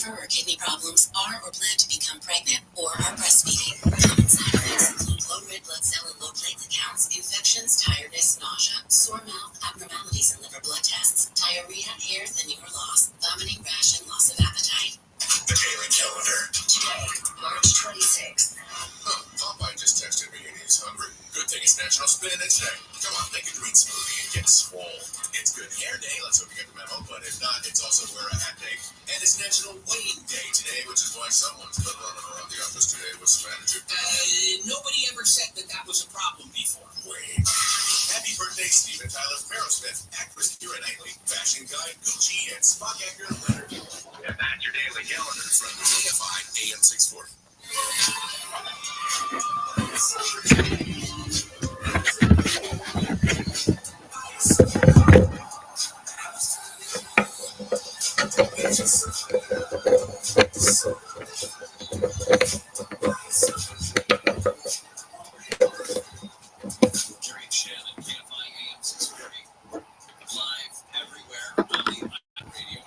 liver or kidney problems, are or plan to become pregnant, or are breastfeeding. Common side effects include low red blood cell and low platelet counts, infections, tiredness, nausea, sore mouth, abnormalities in liver blood tests, diarrhea, hair thinning or loss, vomiting, rash, and loss of appetite. The Daily Calendar. Today, March 26th. Popeye just texted me and he's hungry. Good thing it's National Spinach Day. Come on, make a green smoothie and get swole. It's Good Hair Day. Let's hope you get the memo. But if not, it's also Wear a Hat Day. And it's National Weighing Day today, which is why someone's been running around the office today with some attitude. Nobody ever said that was a problem before. Wait. Happy birthday, Steven Tyler from Aerosmith, actress Keira Knightley, fashion guy Gucci, and Spock actor Leonard. And that's your Daily Calendar From AFI AM 640. Jerry and Shannon, AFI AM 640. Live everywhere on the radio.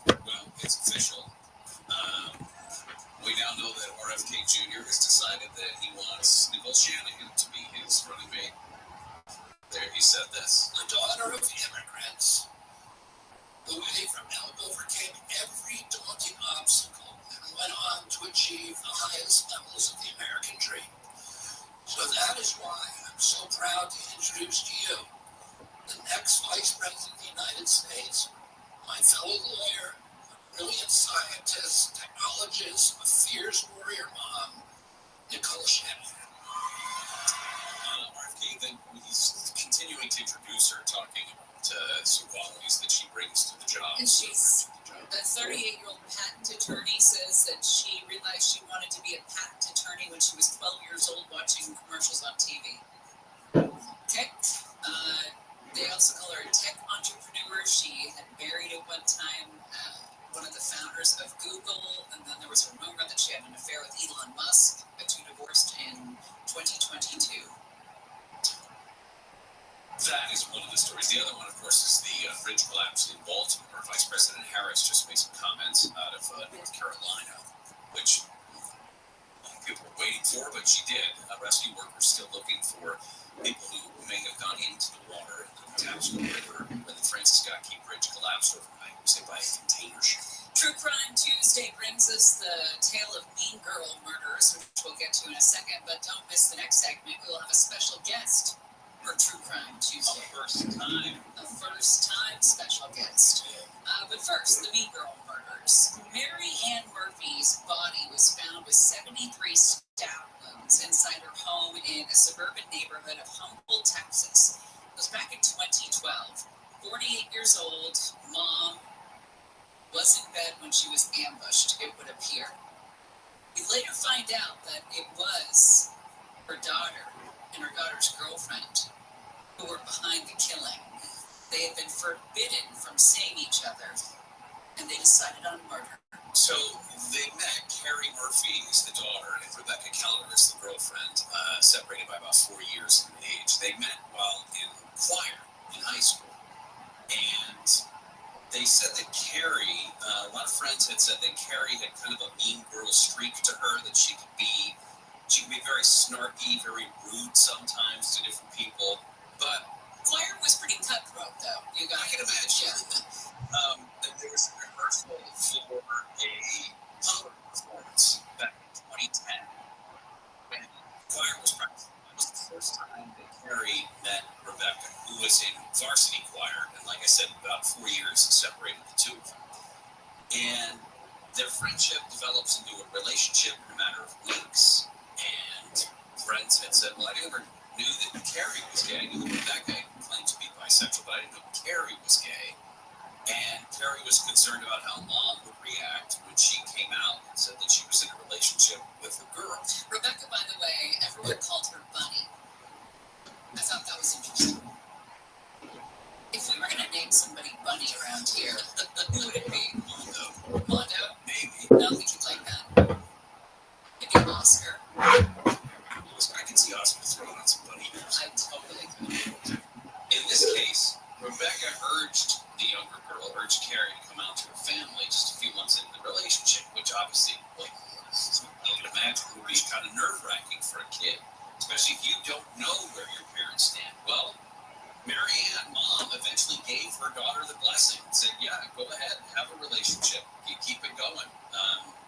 Well, it's official. We now know that RFK Jr. has decided that he wants Nicole Shanahan to be his running mate. There he said this. The daughter of immigrants who overcame every daunting obstacle and went on to achieve the highest levels of the American dream. So that is why I'm so proud to introduce to you the next Vice President of the United States, my fellow lawyer, brilliant scientist, technologist, a fierce warrior mom, Nicole Shanahan. RFK, then he's continuing to introduce her, talking about some qualities that she brings to the job. And she's a 38-year-old patent attorney says that she realized she wanted to be a patent attorney when she was 12 years old watching commercials on TV. Okay. They also call her a tech entrepreneur. She had married at one time one of the founders of Google, and then there was a rumor that she had an affair with Elon Musk, but she divorced in 2022. That is one of the stories. The other one, of course, is the bridge collapse in Baltimore. Vice President Harris just made some comments out of North Carolina, which people were waiting for, but she did. Rescue workers still looking for people who may have gone into the water in the Tapscott River when the Francis Scott Key Bridge collapsed overnight, say by a container ship. True Crime Tuesday brings us the tale of Mean Girl murders, which we'll get to in a second, but don't miss the next segment. We'll have a special guest for True Crime Tuesday. A first time special guest. But first, the Mean Girl murders. Mary Ann Murphy's body was found with 73 stab wounds inside her home in a suburban neighborhood of Humboldt, Texas. It was back in 2012. 48 years old, mom was in bed when she was ambushed, it would appear. We later find out that it was her daughter and her daughter's girlfriend who were behind the killing. They had been forbidden from seeing each other, and they decided on murder. So they met. Carrie Murphy is the daughter, and Rebecca Keller is the girlfriend, separated by about 4 years in age. They met while in choir in high school. And they said that Carrie, a lot of friends had said that Carrie had kind of a mean girl streak to her, that she could be very snarky, very rude sometimes to different people. But choir was pretty cutthroat, though. I can imagine. There was a rehearsal for a punk performance back in 2010 when choir was practicing. It was the first time that Carrie met Rebecca, who was in varsity choir, and like I said, about 4 years separated the two of them. And their friendship develops into a relationship in a matter of weeks. And friends had said, well, I never knew that Carrie was gay. I knew that Rebecca claimed to be bisexual, but I didn't know Carrie was gay. And Carrie was concerned about how mom would react when she came out and said that she was in a relationship with a girl. Rebecca, by the way, everyone called her Bunny. I thought that was interesting. If we were going to name somebody Bunny around here, who would it be? Mondo. Mondo? Maybe. I don't think you'd like that. Maybe Oscar. I can see Oscar throwing on some bunny ears. I totally could. In this case, Rebecca urged the younger girl, urged Carrie to come out to her family just a few months into the relationship. relationship. You keep it going.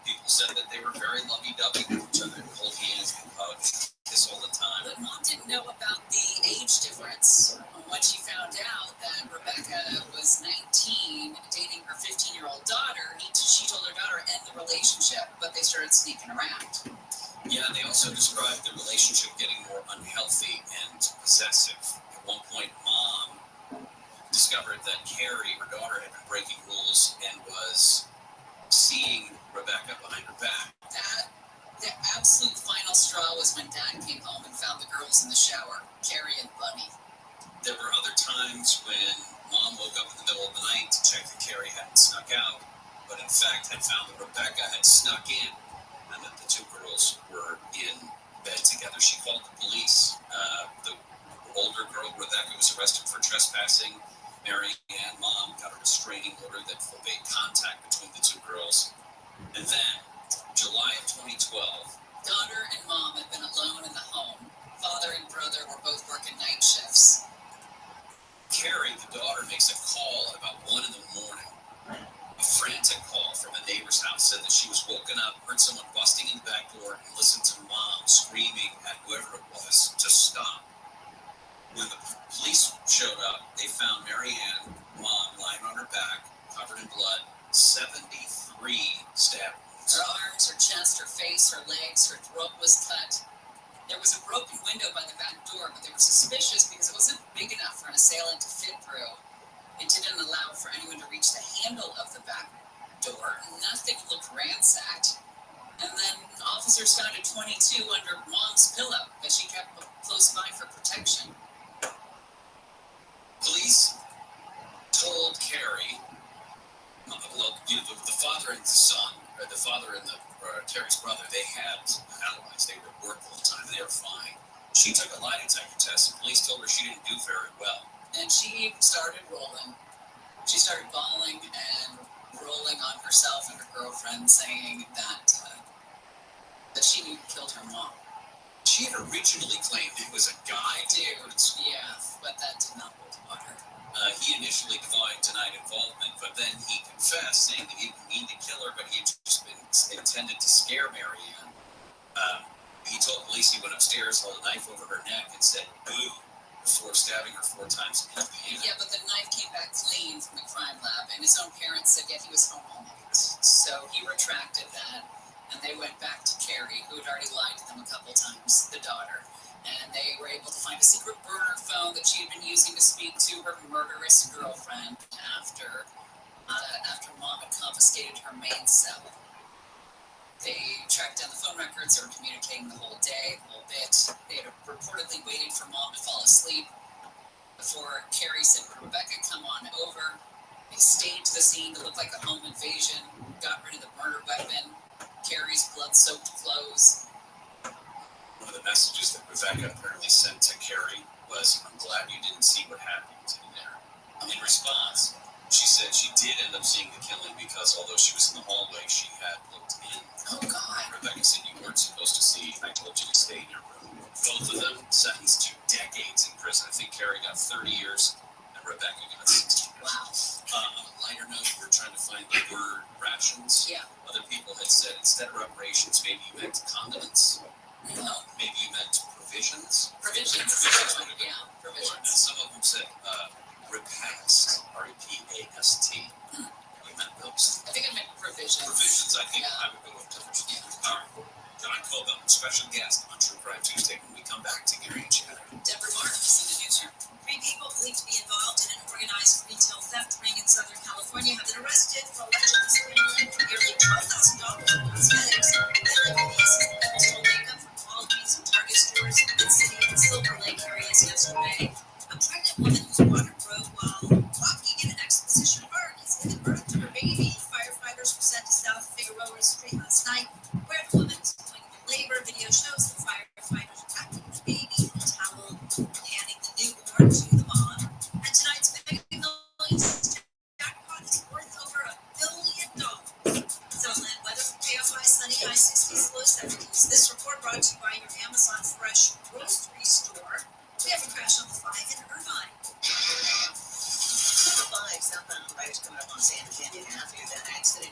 People said that they were very lovey-dovey with each other, hold hands and hug, kiss all the time. But Mom didn't know about the age difference. When she found out that Rebecca was 19, dating her 15-year-old daughter, she told her daughter to end the relationship, but they started sneaking around. Yeah, they also described the relationship getting more unhealthy and possessive. At one point, Mom discovered that Carrie, her daughter, had been breaking rules and was seeing Rebecca behind her back. The absolute final straw was when Dad came home and found the girls in the shower, Carrie and Bunny. There were other times when Mom woke up in the middle of the night to check that Carrie hadn't snuck out, but in fact had found that Rebecca had snuck in and that the two girls were in bed together. She called the police. The older girl, Rebecca, was arrested for trespassing. Mary and Mom got a restraining order that forbade contact between the two girls. And then, July of 2012, daughter and Mom had been alone in the home. Father and brother were both working night shifts. Carrie, the daughter, makes a call at about 1 in the morning. A frantic call from a neighbor's house said that she was woken up, heard someone busting in the back door, and listened to Mom screaming at whoever it was to stop. When the police showed up, they found Mary Ann, Mom, lying on her back, covered in blood, 73 stab wounds. Her arms, her chest, her face, her legs, her throat was cut. There was a broken window by the back door, but they were suspicious because it wasn't big enough for an assailant to fit through. It didn't allow for anyone to reach the handle of the back door. Nothing looked ransacked. And then officers found a .22 under Mom's pillow that she kept close by for protection. Police told Carrie, well, the father and the son, or the father and Terry's brother, they had allies. They were at work all the time. They were fine. She took a lie detector test, and police told her she didn't do very well. And she started rolling. She started bawling and rolling on herself and her girlfriend, saying that she killed her mom. She had originally claimed it was a guy. Yeah, but that did not hold water. He initially denied involvement, but then he confessed, saying that he didn't mean to kill her, but he had just been intended to scare Mary Ann. He told police he went upstairs, held a knife over her neck, and said "boo" before stabbing her 4 times in the hand. Yeah, but the knife came back clean from the crime lab, and his own parents said, yeah, he was home all night. So he retracted that, and they went back to Carrie, who had already lied to them a couple times, the daughter. And they were able to find a secret burner phone that she had been using to speak to her murderous girlfriend after Mom had confiscated her main cell. They tracked down the phone records. They were communicating the whole day, the whole bit. They had reportedly waited for Mom to fall asleep before Carrie said, Rebecca, come on over. They staged the scene to look like a home invasion, got rid of the murder weapon, Carrie's blood-soaked clothes. One of the messages that Rebecca apparently sent to Carrie was, I'm glad you didn't see what happened in there. In response, she said she did end up seeing the killing because although she was in the hallway, she had looked in. Oh, God. Rebecca said you weren't supposed to see. I told you to stay in your room. Both of them sentenced to decades in prison. I think Carrie got 30 years and Rebecca got 60 years. Wow. On a lighter note, we were trying to find the word rations. Yeah. Other people had said instead of reparations, maybe you meant condiments. No. Maybe you meant provisions. Provisions. Yeah, provisions. And some of them said repast, R-E-P-A-S-T. You meant those. I think I meant provisions. Provisions, I think Yeah. I would go with provisions. Yeah. All right. John Colville, special guest on True Crime Tuesday. When we come back to Gary and Shannon. Deborah Marks in the newsroom. 3 people believed to be involved in an organized retail theft ring in Southern California have been arrested for allegedly stealing nearly $12,000 from cosmetics. LA police stole makeup from Walgreens and Target stores in the Mid-City and Silver Lake areas yesterday. A pregnant woman whose water broke while walking in an exposition park has given birth to her baby. Firefighters were sent to South Figueroa Street last night, where the woman was going into labor. Video shows the firefighters wrapping the baby in a towel, handing the newborn to the mom. And tonight's Mega Millions jackpot is worth over $1 billion. Sunland weather for KFI, sunny, high 60s, low 70s. This report brought to you by your Amazon Fresh grocery store. We have a crash on the 5 in Irvine. Number 5, southbound riders coming up on Santa Canyon Avenue. That accident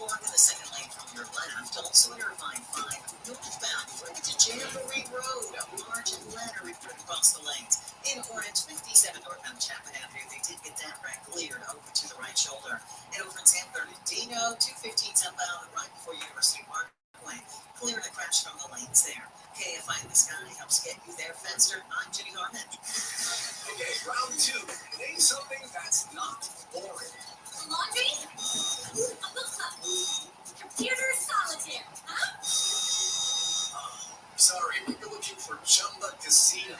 Park in the second lane from your left. Also verifying 5 northbound before you get to Jamboree Road. A large ladder report across the lanes. In orange, 57 northbound Chapman Avenue. They did get that wreck cleared over to the right shoulder. And over in San Bernardino, 215 southbound right before University Parkway. Clearing a crash from the lanes there. KFI in the Sky helps get you there faster. I'm Jenny Harmon. Okay, round 2. Name something that's not boring. Laundry? A book club. Computer solitaire, huh? Sorry, we were looking for Chumba Casino.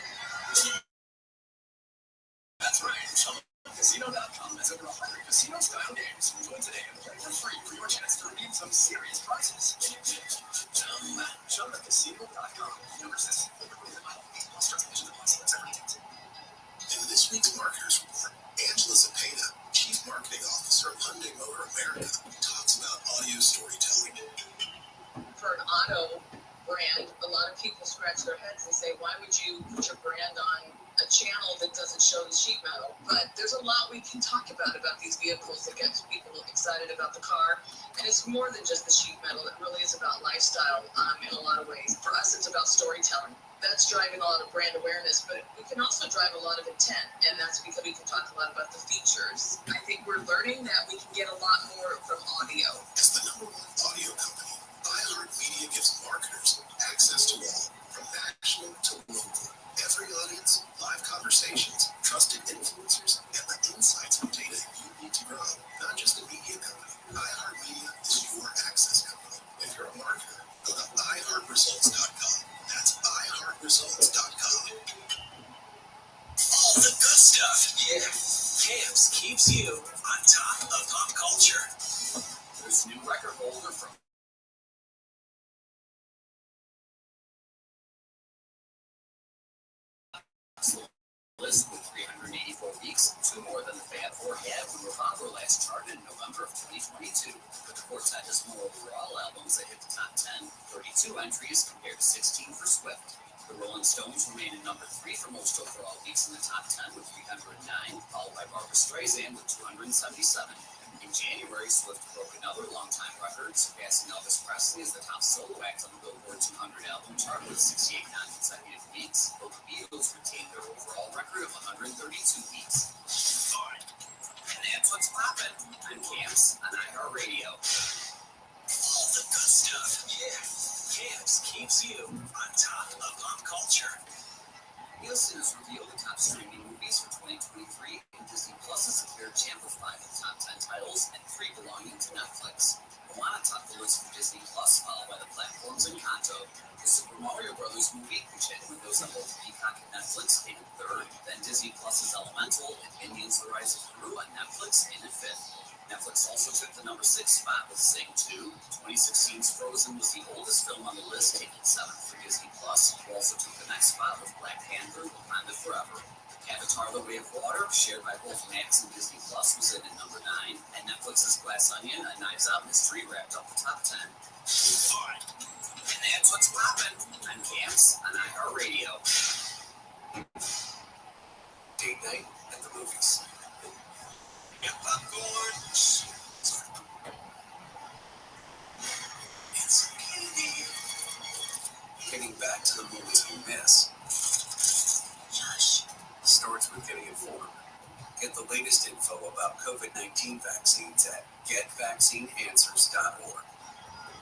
That's right, ChumbaCasino.com has over 100 casino-style games. Join today and play for free for your chance to redeem some serious prizes. ChumbaCasino.com. No resistance. Plus terms and conditions apply. See website for details. In this week's Marketers Report, Angela Cepeda, Chief Marketing Officer of Hyundai Motor America, talks about audio storytelling. For an auto brand, a lot of people scratch their heads and say, why would you put your brand on a channel that doesn't show the sheet metal? But there's a lot we can talk about these vehicles that gets people excited about the car. And it's more than just the sheet metal. It really is about lifestyle in a lot of ways. For us, it's about storytelling. That's driving a lot of brand awareness, but we can also drive a lot of intent, and that's because we can talk a lot about the features. I think we're learning that we can get a lot more from audio. As the #1 audio company, iHeartMedia gives marketers access to all, from national to local. Every audience, live conversations, trusted influencers, and the insights and data you need to grow. Not just a media company, iHeartMedia is your access company. If you're a marketer, go to iHeartResults.com. That's iHeartResults.com. All the good stuff. Yeah. Camps keeps you on top of pop culture. There's a new record holder from list with 384 weeks, 2 more than the Fab Four had when Revolver last charted in November of 2022. But the quartet has more overall albums that hit the top 10, 32 entries compared to 16 for Swift. The Rolling Stones remain in number 3 for most overall weeks in the top 10 with 309, followed by Barbra Streisand with 277. In January, Swift broke another long-time record, surpassing Elvis Presley as the top solo act on the Billboard 200 album chart with 68 non-consecutive weeks. Both the Beatles retained their overall record of 132 weeks. And that's what's poppin'. I'm Camps on iHeartRadio. All the good stuff. Yeah. Camps keeps you on top of pop culture. Nielsen has revealed the top streaming movies for 2023, and Disney Plus has declared champ with 5 of the top 10 titles and 3 belonging to Netflix. Moana topped the list for Disney Plus, followed by the platforms Encanto. The Super Mario Bros. Movie, which had windows on both Peacock and Netflix, came in 3rd. Then Disney Plus's Elemental and Minions: The Rise of Gru on Netflix came in 5th. Netflix also took the number 6 spot with Sing 2. 2016's Frozen was the oldest film on the list, taking 7th for Disney Plus, who also took the next spot with Black Panther: Wakanda Forever. Avatar: The Way of Water, shared by both Max and Disney Plus, was in at number 9, and Netflix's Glass Onion and Knives Out Mystery wrapped up the top 10. And that's what's poppin'. I'm Camps on iHeartRadio. Date night at the movies. Got popcorn. It's candy. Getting back to the movies you miss. Josh. Starts with getting informed. Get the latest info about COVID-19 vaccines at getvaccineanswers.org.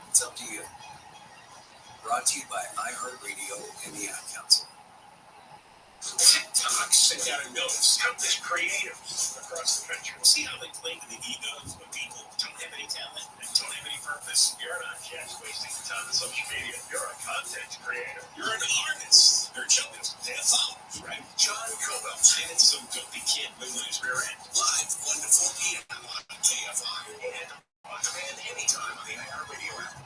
It's up to you. Brought to you by iHeartRadio and the Ad Council. TikTok sent out a notice out to creators across the country. We'll see how they play to the egos of people who don't have any talent and don't have any purpose. You're not just wasting your time on social media. You're a content creator. You're an artist. You're just followers, right? John Cobell, handsome dopey kid wiggling his rear end. Live 1 to 4 p.m. on KFI. And on demand anytime on the iHeartRadio app.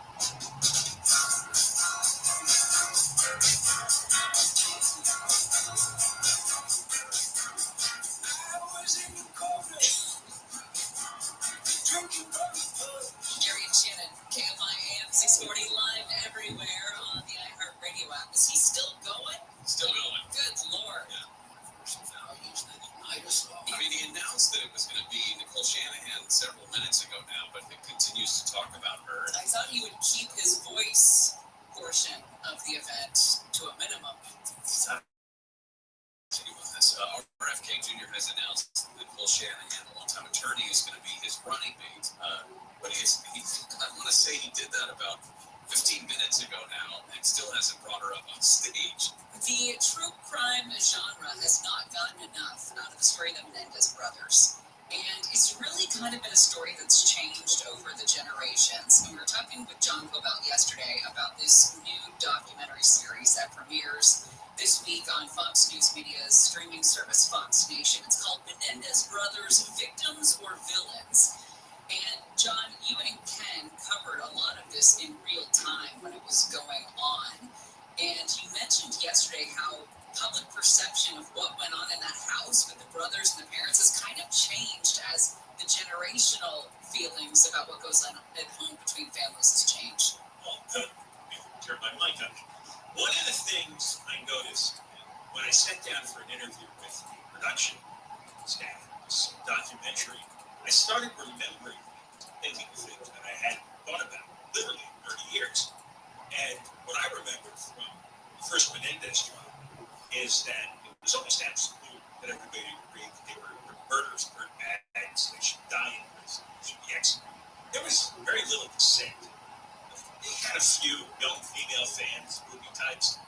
Gary and Shannon, KFI AM 640 live everywhere on the iHeartRadio app. Is he still going? Still going. Good Lord. Yeah. I mean, he announced that it was going to be Nicole Shanahan several minutes ago now, but it continues to talk about her. I thought he would keep his voice portion of the event to a minimum. RFK Jr. has announced that Will Shanahan, a longtime attorney, is going to be his running mate. But I want to say he did that about 15 minutes ago now, and still hasn't brought her up on stage. The true crime genre has not gotten enough out of the story of the Menendez brothers. And it's really kind of been a story that's changed over the generations. And we were talking with John Cobalt yesterday about this new documentary series that premieres this week on Fox News Media's streaming service, Fox Nation. It's called Menendez Brothers, Victims or Villains? And John, you and Ken covered a lot of this in real time when it was going on. And you mentioned yesterday how public perception of what went on in that house with the brothers and the parents has kind of changed as the generational feelings about what goes on at home between families has changed. Well, good. Turn my mic on. One of the things I noticed when I sat down for an interview with the production staff of this documentary, I started remembering, thinking of things that I hadn't thought about literally in 30 years. And what I remember from the first Menendez trial is that it was almost absolute that everybody agreed that they were murderers, burnt bags, they should die in prison, they should be executed. There was very little dissent. They had a few young female fans, movie types.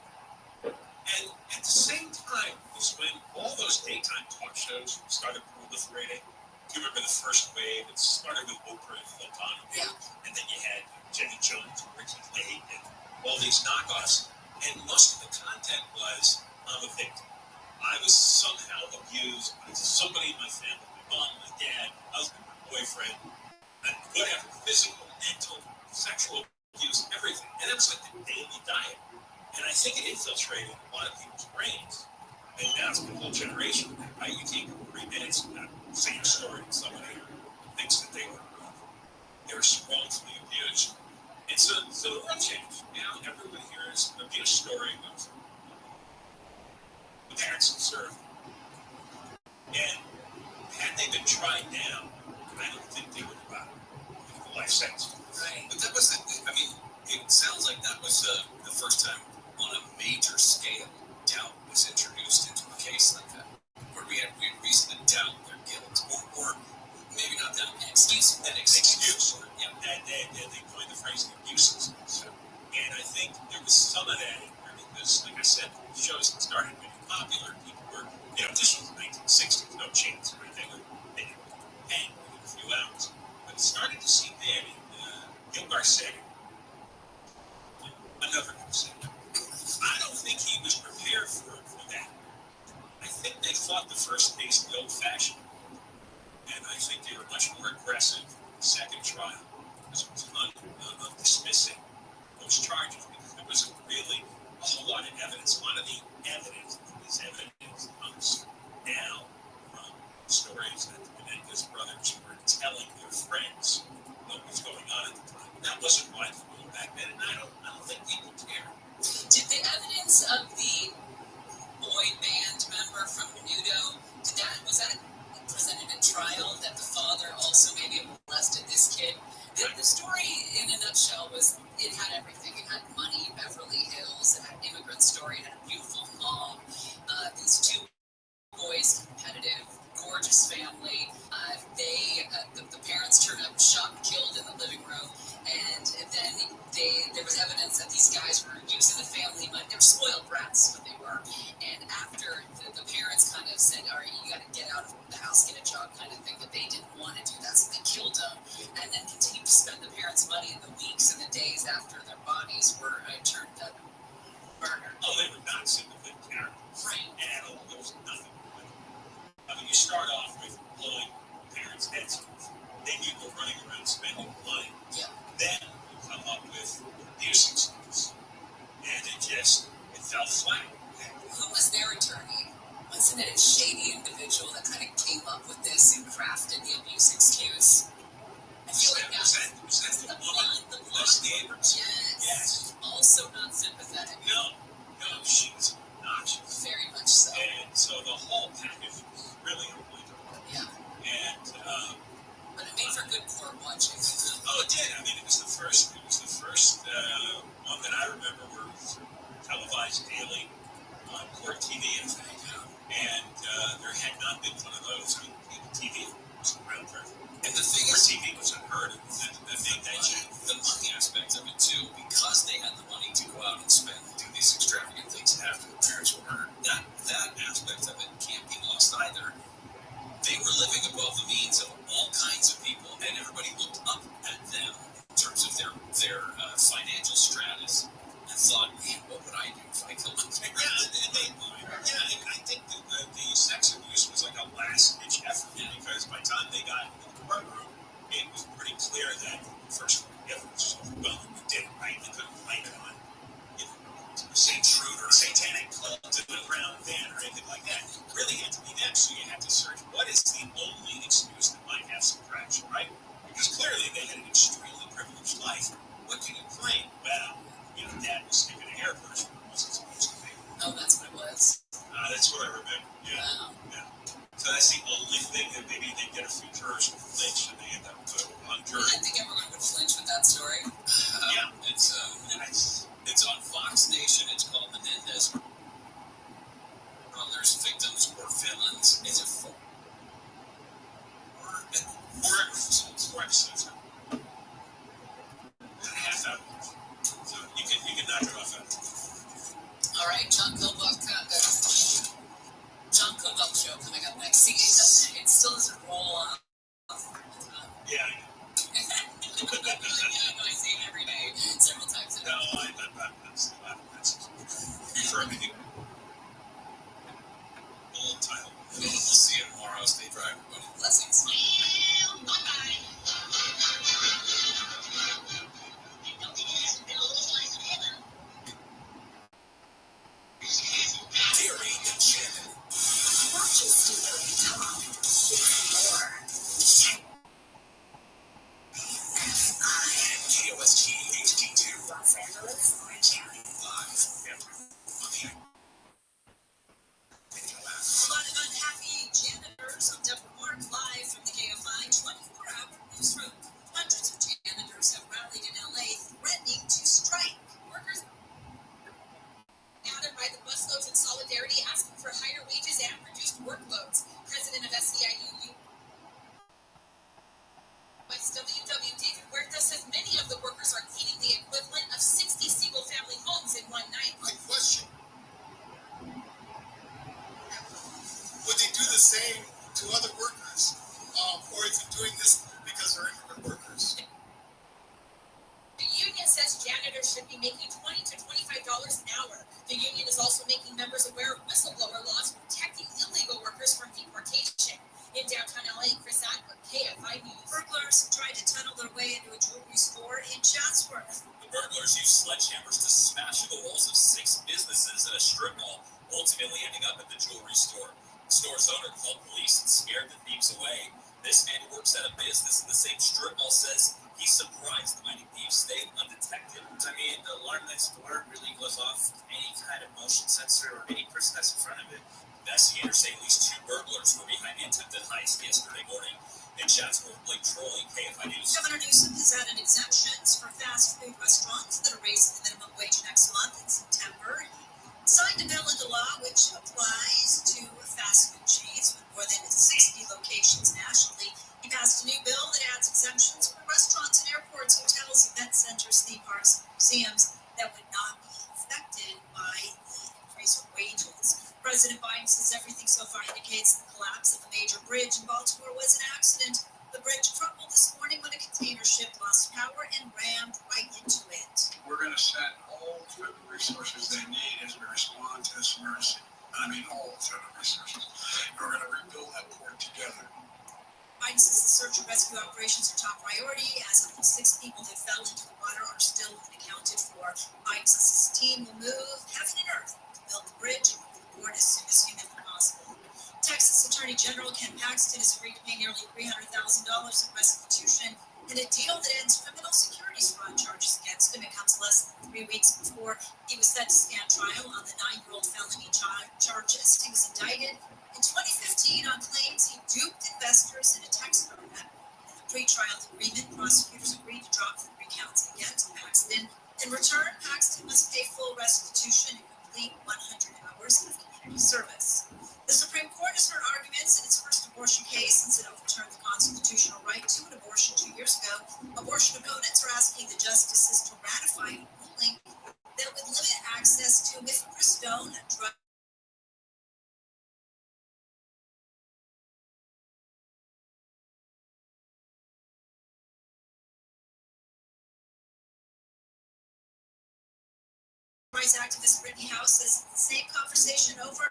And at the same time was when all those daytime talk shows started proliferating. Do you remember the first wave? It started with Oprah and Phil Connolly. Yeah. And then you had Jenny Jones and Ricky Lake and all these knockoffs. And most of the content was, I'm a victim. I was somehow abused by somebody in my family, my mom, my dad, my husband, my boyfriend, and whatever, physical, mental, sexual abuse, everything. And that was like the daily diet. And I think it infiltrated a lot of people's brains. And now it's been a whole generation, right? You take 3 minutes and not say a story to somebody who thinks that they were wrongfully abused. And so the world changed. Now everyone hears an abuse story of the parents deserved. And had they been tried now, I don't think they would have gotten a life sentence. Right. But that was, it sounds like that was the first time on a major scale doubt was introduced into a case like that, where we had reason to doubt their guilt, or maybe not doubt, an excuse. Yeah, and they coined the phrase abuses. And I think there was some of that in there because, like I said, the shows that started getting popular, people were, this was the 1960s, no chance, right? They were hang within a few hours. But it started to seep in Gil Garcetti, another Garcetti. I don't think he was prepared for that. I think they fought the first case the old-fashioned, and I think they were much more aggressive in the second trial. This was of dismissing those charges because there wasn't really a whole lot of evidence. A lot of the evidence comes now from stories that the Menendez brothers were telling their friends what was going on at the time. That wasn't widely known back then, and I don't think people care. Did the evidence of the boy band member from Menudo, was that presented at trial, that the father also maybe molested this kid? The story, in a nutshell, was it had everything. It had money, Beverly Hills, it had immigrant story, it had a beautiful mom, these two boys, competitive, gorgeous family. The parents turned up shot and killed in the living room, and then there was evidence that these guys were using the family money. They were spoiled brats, what they were. And after the parents kind of said, all right, you got to get out of the house, get a job kind of thing, that they didn't want to do that, so they killed them, and then continued to spend the parents' money in the weeks and the days after their bodies were turned up, murdered. Oh, they were not sympathetic characters. Right. At all. There was nothing. You start off with blowing parents' heads off. Then you go running around spending money. Yeah. Then you come up with abuse excuse. And it fell flat. Who was their attorney? Wasn't it a shady individual that kind of came up with this and crafted the abuse excuse? I feel like Was that the woman? Leslie Abrams? Yes. Also not sympathetic. No, she was obnoxious. Very much so. And so the whole package was really unbelievable. Yeah. And But it made for good court watching. Oh, it did. I mean, it was the first one that I remember were televised daily on court TV, and there had not been one of those on TV. It was around there. And the thing Court is, TV was unheard of. That made that change. the money aspect of it too, because they had the money to go out and spend, do these extravagant things after the parents were murdered. That aspect of it can't be lost either. They were living above the means of all kinds of people, and everybody looked up at them in terms of their financial status and thought, man, what would I do if I killed my parents? And I think that the sex abuse was like a last-ditch effort, because by the time they got into the courtroom, it was pretty clear that first it was well, we did it right. They couldn't blame it on St. Intruder, satanic cult in the ground van or anything like that. It really had to be them. So you had to search what is the only excuse that might have some traction, right? Because clearly they had an extremely privileged life. What can you claim? Well, Dad was sticking a hairbrush where it wasn't supposed to be. Oh, that's what it was. That's what I remember. Yeah. Wow. Yeah. So that's the only thing that maybe they get a few jurors with Lynch and they end up on jury. I think everyone would flinch with that story. Yeah. It's on Fox Nation. It's called Menendez Brothers, Victims or Villains. Is it four episodes? Half hour. So you can knock it off out. All right, John Kovac show coming up next. See, it still doesn't roll off. Yeah. I see it every day, several times a day. No, that's confirming old title. We'll see you tomorrow. Stay dry, everybody. Blessings. Terry and Shannon. Not just do what we talk, it's more. GOST HD2. Los Angeles, Orange County. Live on the video app. A lot of unhappy janitors on Deborah Mark live from the KFI 24-hour newsroom. Hundreds of janitors have rallied in LA threatening to strike. Workers gathered by the busloads in solidarity asking for higher wages and reduced workloads. President of SEIU SWW David Huerta says many of the workers are cleaning the equivalent of 60 single-family homes in one night. My question, would they do the same to other workers? Or is it doing this because they're immigrant workers? The union says janitors should be making $20 to $25 an hour. The union is also making members aware of whistleblower laws protecting illegal workers from deportation. In downtown LA, Chris Atwood, KFI News. Burglars tried to tunnel their way into a jewelry store in Chatsworth. The burglars used sledgehammers to smash through the walls of 6 businesses at a strip mall, ultimately ending up at the jewelry store. The store's owner called police and scared the thieves away. This man who works at a business in the same strip mall says he's surprised the mighty thieves stayed undetected. I mean, the alarm next door really goes off any kind of motion sensor or any person that's in front of it. Investigators say at least 2 burglars were behind the attempted heist yesterday morning. In Chatsworth, Blake Trolley, KFI News. Governor Newsom has added exemptions for fast food restaurants that are raising the minimum wage next month in September. He signed a bill into law which applies to fast food chains with more than 60 locations nationally. He passed a new bill that adds exemptions for restaurants and airports, hotels, event centers, theme parks, museums that would not be affected by the increase in wages. President Biden says everything so far indicates the collapse of a major bridge in Baltimore was an accident. The bridge crumbled this morning when a container ship lost power and rammed right into it. We're going to set all the resources they need as we respond to this emergency. I mean, all the federal resources. We're going to rebuild that port together. Biden says the search and rescue operations are top priority, as of the 6 people that fell into the water are still unaccounted for. Biden says his team will move heaven and earth to build the bridge and move the board as soon as humanly possible. Texas Attorney General Ken Paxton has agreed to pay nearly $300,000 in restitution in a deal that ends criminal securities fraud charges against him. It comes less than 3 weeks before he was set to stand trial on the 9-year-old felony charges. He was indicted in 2015 on claims he duped investors in a tax program. The In return, Paxton must pay full restitution and complete 100 hours of community service. The Supreme Court has heard arguments in its first abortion case since it overturned the constitutional right to an abortion 2 years ago. Abortion opponents are asking the justices to ratify a ruling that would limit access to mifepristone, a drug rights activist Brittany House says the same conversation over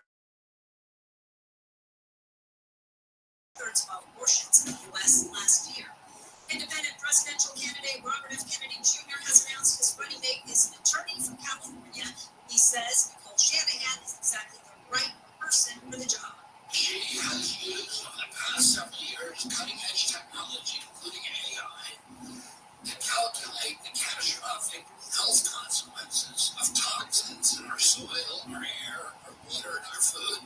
thirds of all abortions in the U.S. last year. Independent presidential candidate Robert F. Kennedy Jr. has announced his running mate is an attorney from California. He says Nicole Shanahan is exactly the right person for the job. She has used over the past several years cutting-edge technology, including AI, to calculate the catastrophic health consequences of toxins in our soil, our air, our water, and our food.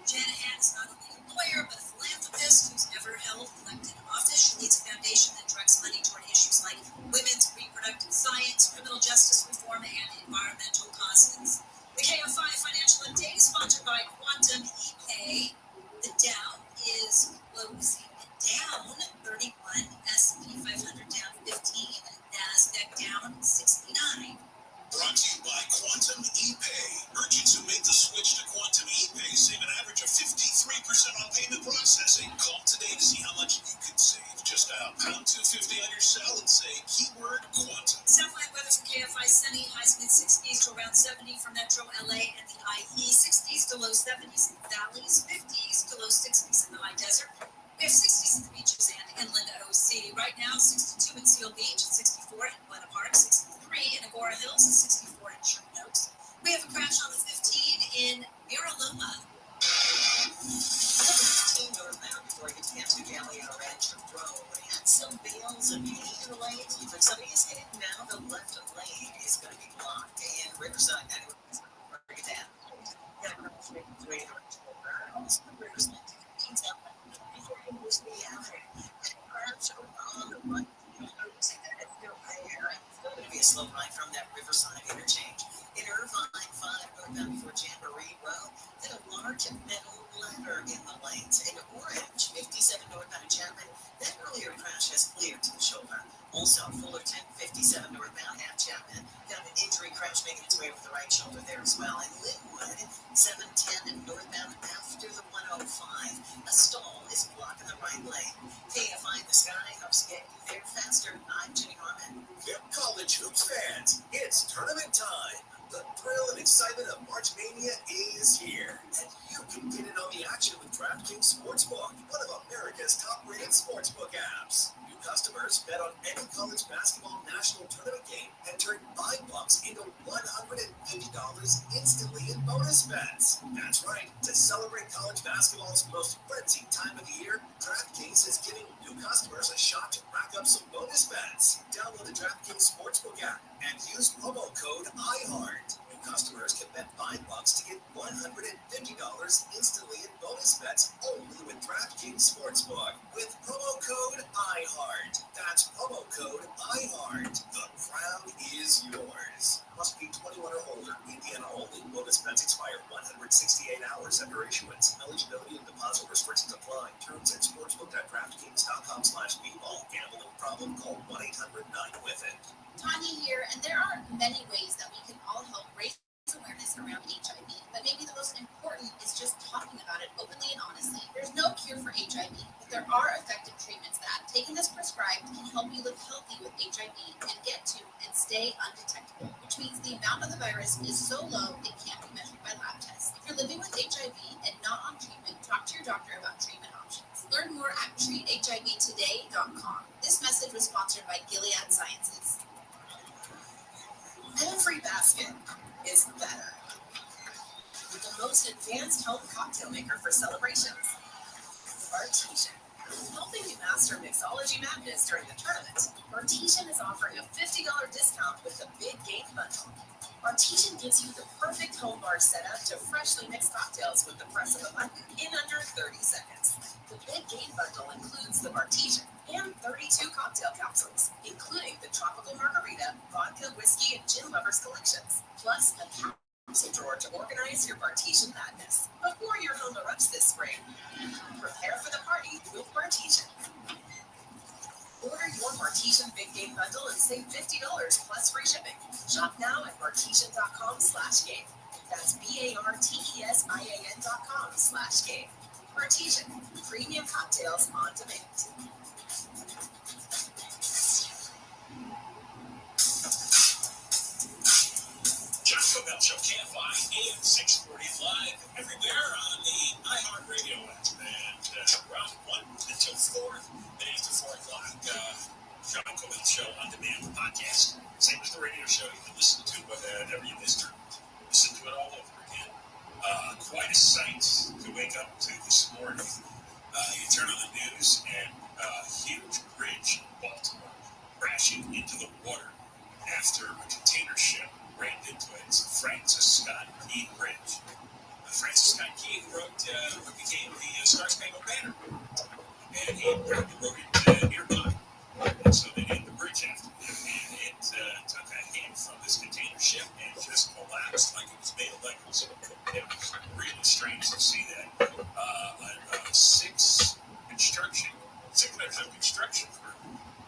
Shanahan is not only a lawyer, but a philanthropist who's never held elected office. She leads a foundation that directs money toward issues like women's reproductive science, criminal justice reform, and environmental causes. The KFI Financial Update is sponsored by Quantum ePay. The Dow is closing down 31, S&P 500 down 15, NASDAQ down 69. Brought to you by Quantum ePay. Merchants who make the switch to Quantum ePay save an average of 53% on payment processing. Call today to see how much you can save. Just dial #250 on your cell and say keyword Quantum. Southland weather for KFI sunny, highs mid-60s to around 70 for Metro LA and the IE, 60s to low 70s in the valleys, 50s to low 60s in the high desert. We have 60s at the beaches and inland OC. Right now, 62 in Seal Beach, 64 in Buena Park, 63 in Agora Hills, and 64 in Sherman Oaks. We have a crash on the 15 in Mira Loma. 15 northbound before you get to Cantu Galliano Ranch Road. And some bales of hay in the lanes. But somebody is headed now. The left lane is going to be blocked. And Riverside, and bring it down. Yeah, it's making its way almost the Riverside. Before you lose the alley. And cars are on the right. It's still there. It's still going to be a slow ride from that Riverside interchange. In Irvine, 5 northbound before Jamboree Road. Then a large metal ladder in the lanes. In Orange, 57 northbound in Chapman. That earlier crash has cleared to the shoulder. Also, Fullerton, 57 northbound at Chapman. Got an injury crash making its way over the right shoulder there as well. In Linwood, 710 northbound after the 105. A stall is blocking the right lane. KFI in the sky helps get you there faster. I'm Jenny Harmon. Yep, college hoops fans, it's tournament time. The thrill and excitement of March Mania is here, and you can get in on the action with DraftKings Sportsbook, one of America's top-rated sportsbook apps. New customers bet on any college basketball national tournament game and turn $5 into $150 instantly in bonus bets. That's right. To celebrate college basketball's most frenzied time of the year, DraftKings is giving new customers a shot to rack up some bonus bets. Download the DraftKings Sportsbook app and use promo code IHEART. New customers can bet $5 to get $150 instantly in bonus bets only with DraftKings Sportsbook. With promo code IHEART. That's promo code IHEART. The crown is yours. Must be 21 or older. Indiana only. Bonus bets expire 168 hours after issuance. Eligibility and deposit restrictions apply. Terms at sportsbook.draftkings.com/bball. Gambling problem? Call 1-800-9-WITH-IT. Tanya here, and there are many ways that we can all help raise awareness around HIV, but maybe the most important is just talking about it openly and honestly. There's no cure for HIV, but there are effective treatments that, taken as prescribed, can help you live healthy with HIV and get to and stay undetectable, which means the amount of the virus is so low it can't be measured by lab tests. If you're living with HIV and not on treatment, talk to your doctor about treatment options. Learn more at treathivtoday.com. This message was sponsored by Gilead Sciences. Every basket is better. With the most advanced home cocktail maker for celebrations, Artesian. Helping you master mixology madness during the tournament, Artesian is offering a $50 discount with the Big Game Bundle. Artesian gives you the perfect home bar setup to freshly mix cocktails with the press of a button in under 30 seconds. The Big Game Bundle includes the Artesian and 32 cocktail capsules, including the Tropical Margarita, Vodka, Whiskey, and Gin Lovers collections, plus a capsule drawer to organize your Artesian madness. Before your home erupts this spring, prepare for the party with Artesian. Order your Martesian Big Game Bundle and save $50 plus free shipping. Shop now at Martesian.com/game. That's BARTESIAN.com/game. Artesian, premium cocktails on demand. John Cobell Show can't find AM 640 live everywhere on the iHeartRadio app. And around 1 until 4, then after 4 o'clock, John Cobell Show on demand podcast. Same as the radio show. You can listen to whatever you missed or listen to it all over again. Quite a sight to wake up to this morning. You turn on the news and a huge bridge in Baltimore crashing into the water after a container ship rammed into it. It's the Francis Scott Key Bridge. Francis Scott Key wrote what became the Star Spangled Banner. And he wrote it nearby. And so they named the bridge after him. And it took a hit from this container ship and just collapsed like it was made of Legos. It was really strange to see that. Six members of construction crew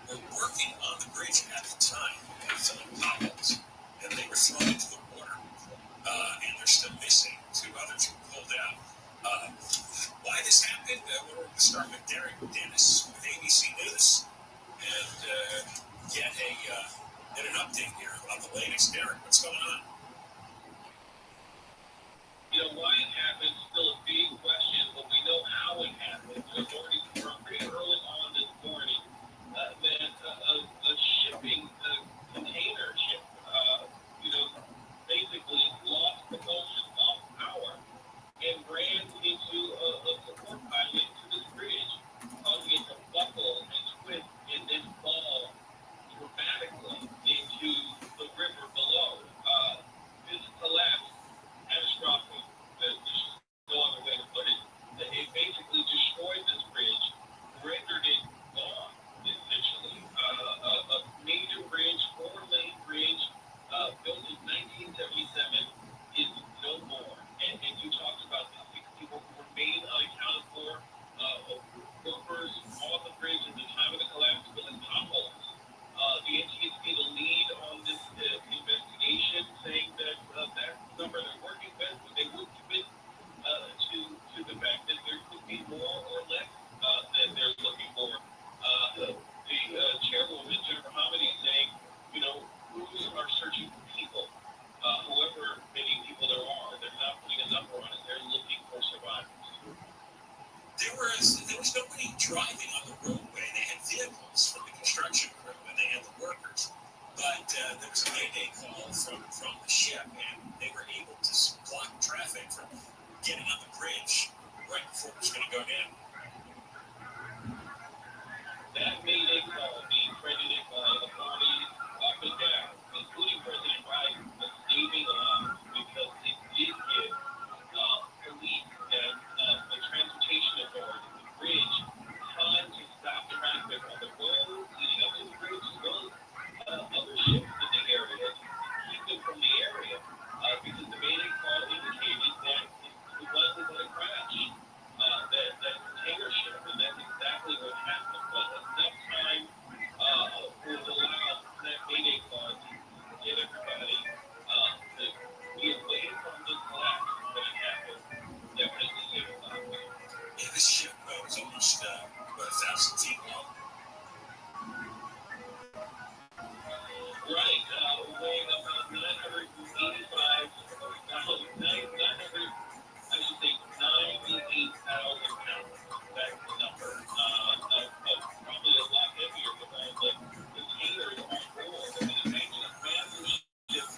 were working on the bridge at the time, filling potholes, and they were thrown into the water, and they're still missing. 2 others were pulled out. Why this happened, we're going to start with Derek Dennis with ABC News, and get an update here on the latest. Derek, what's going on? Why it happened is still a big question, but we know how it happened. Authorities confirmed pretty early on this morning that a shipping container ship, basically lost propulsion, lost power, and ran into a support pilot to this bridge, causing it to buckle and twist and then fall dramatically into the river below. This collapse, catastrophic. There's no other way to put it. It basically destroyed this bridge, rendered it gone, essentially. A major bridge, 4-lane bridge, built in 1977, is no more. And you talked about the 6 people who remain unaccounted for, workers on the bridge at the time of the collapse, filling potholes. The NTSB, the lead on this investigation, saying that that number they're working with, but they would commit to the fact that there could be more or less that they're looking for. The chairwoman, Jennifer Hamidi, saying, crews are searching for people, whoever many people there are. They're not putting a number on it. They're looking for survivors. There was nobody driving on the roadway. They had vehicles from the construction crew and they had the workers. But there was a mayday call from the ship, and they were able to block traffic from getting on the bridge right before it was going to go down. That mayday call being credited by authorities up and down, including President Biden, for saving lives, because it did give police and the transportation authority, the bridge, time to stop traffic on the road leading up to the bridge, as well as other ships in the area, to keep them from the area, because the mayday call indicated that it wasn't going to crash, that container ship, and that's exactly what happened. But enough time was allowed for that mayday call to get everybody to be away from the collapse when it happened. Definitely saving lives. Yeah, this ship was almost 1,000 feet long. Right, weighing about 98,000 pounds. That's the number. Probably a lot heavier than that, but containers on board. I mean, imagine a massive ship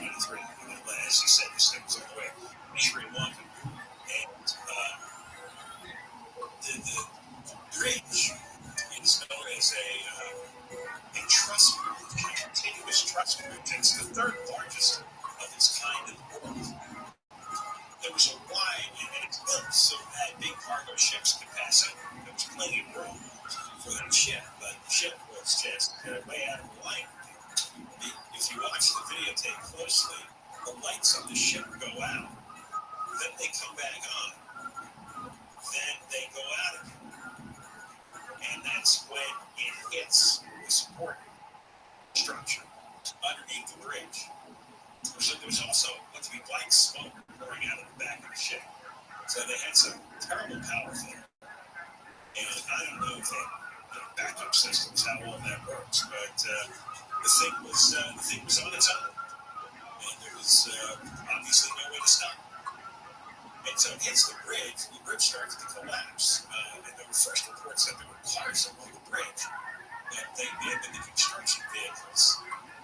1993. As he said, this thing was on the way Sri Lanka. And the bridge is known as a trust bridge, a continuous trust bridge. It's the third largest of its kind in the world. There was a wide, and it's built so that big cargo ships could pass it. There was plenty of room for that ship, but the ship was just way out of line. If you watch the videotape closely, the lights on the ship go out, then they come back on, then they go out again. And that's when it hits the support structure underneath the bridge. So there was also what to be black smoke pouring out of the back of the ship. So they had some terrible power there. And I don't know if they backup systems, how all that works, but the thing was on its own. And there was obviously no way to stop it. And so it hits the bridge starts to collapse. And there were first reports that there were cars along the bridge, but they may have been the construction vehicles.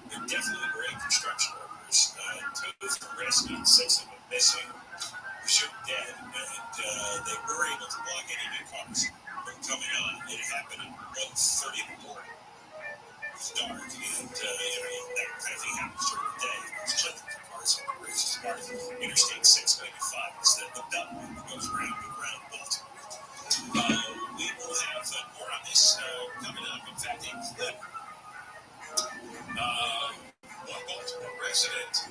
There definitely were 8 construction workers. 2 were rescued, 6 of them missing, were shot dead, and they were able to block any new cars from coming on. It happened at 1:30 in the morning. It was dark, and that kind of thing happens during the day. There's plenty of cars on the bridge as part of Interstate 695. It's the beltway that goes round and round Baltimore. We will have more on this coming up. In fact, a clip. One Baltimore resident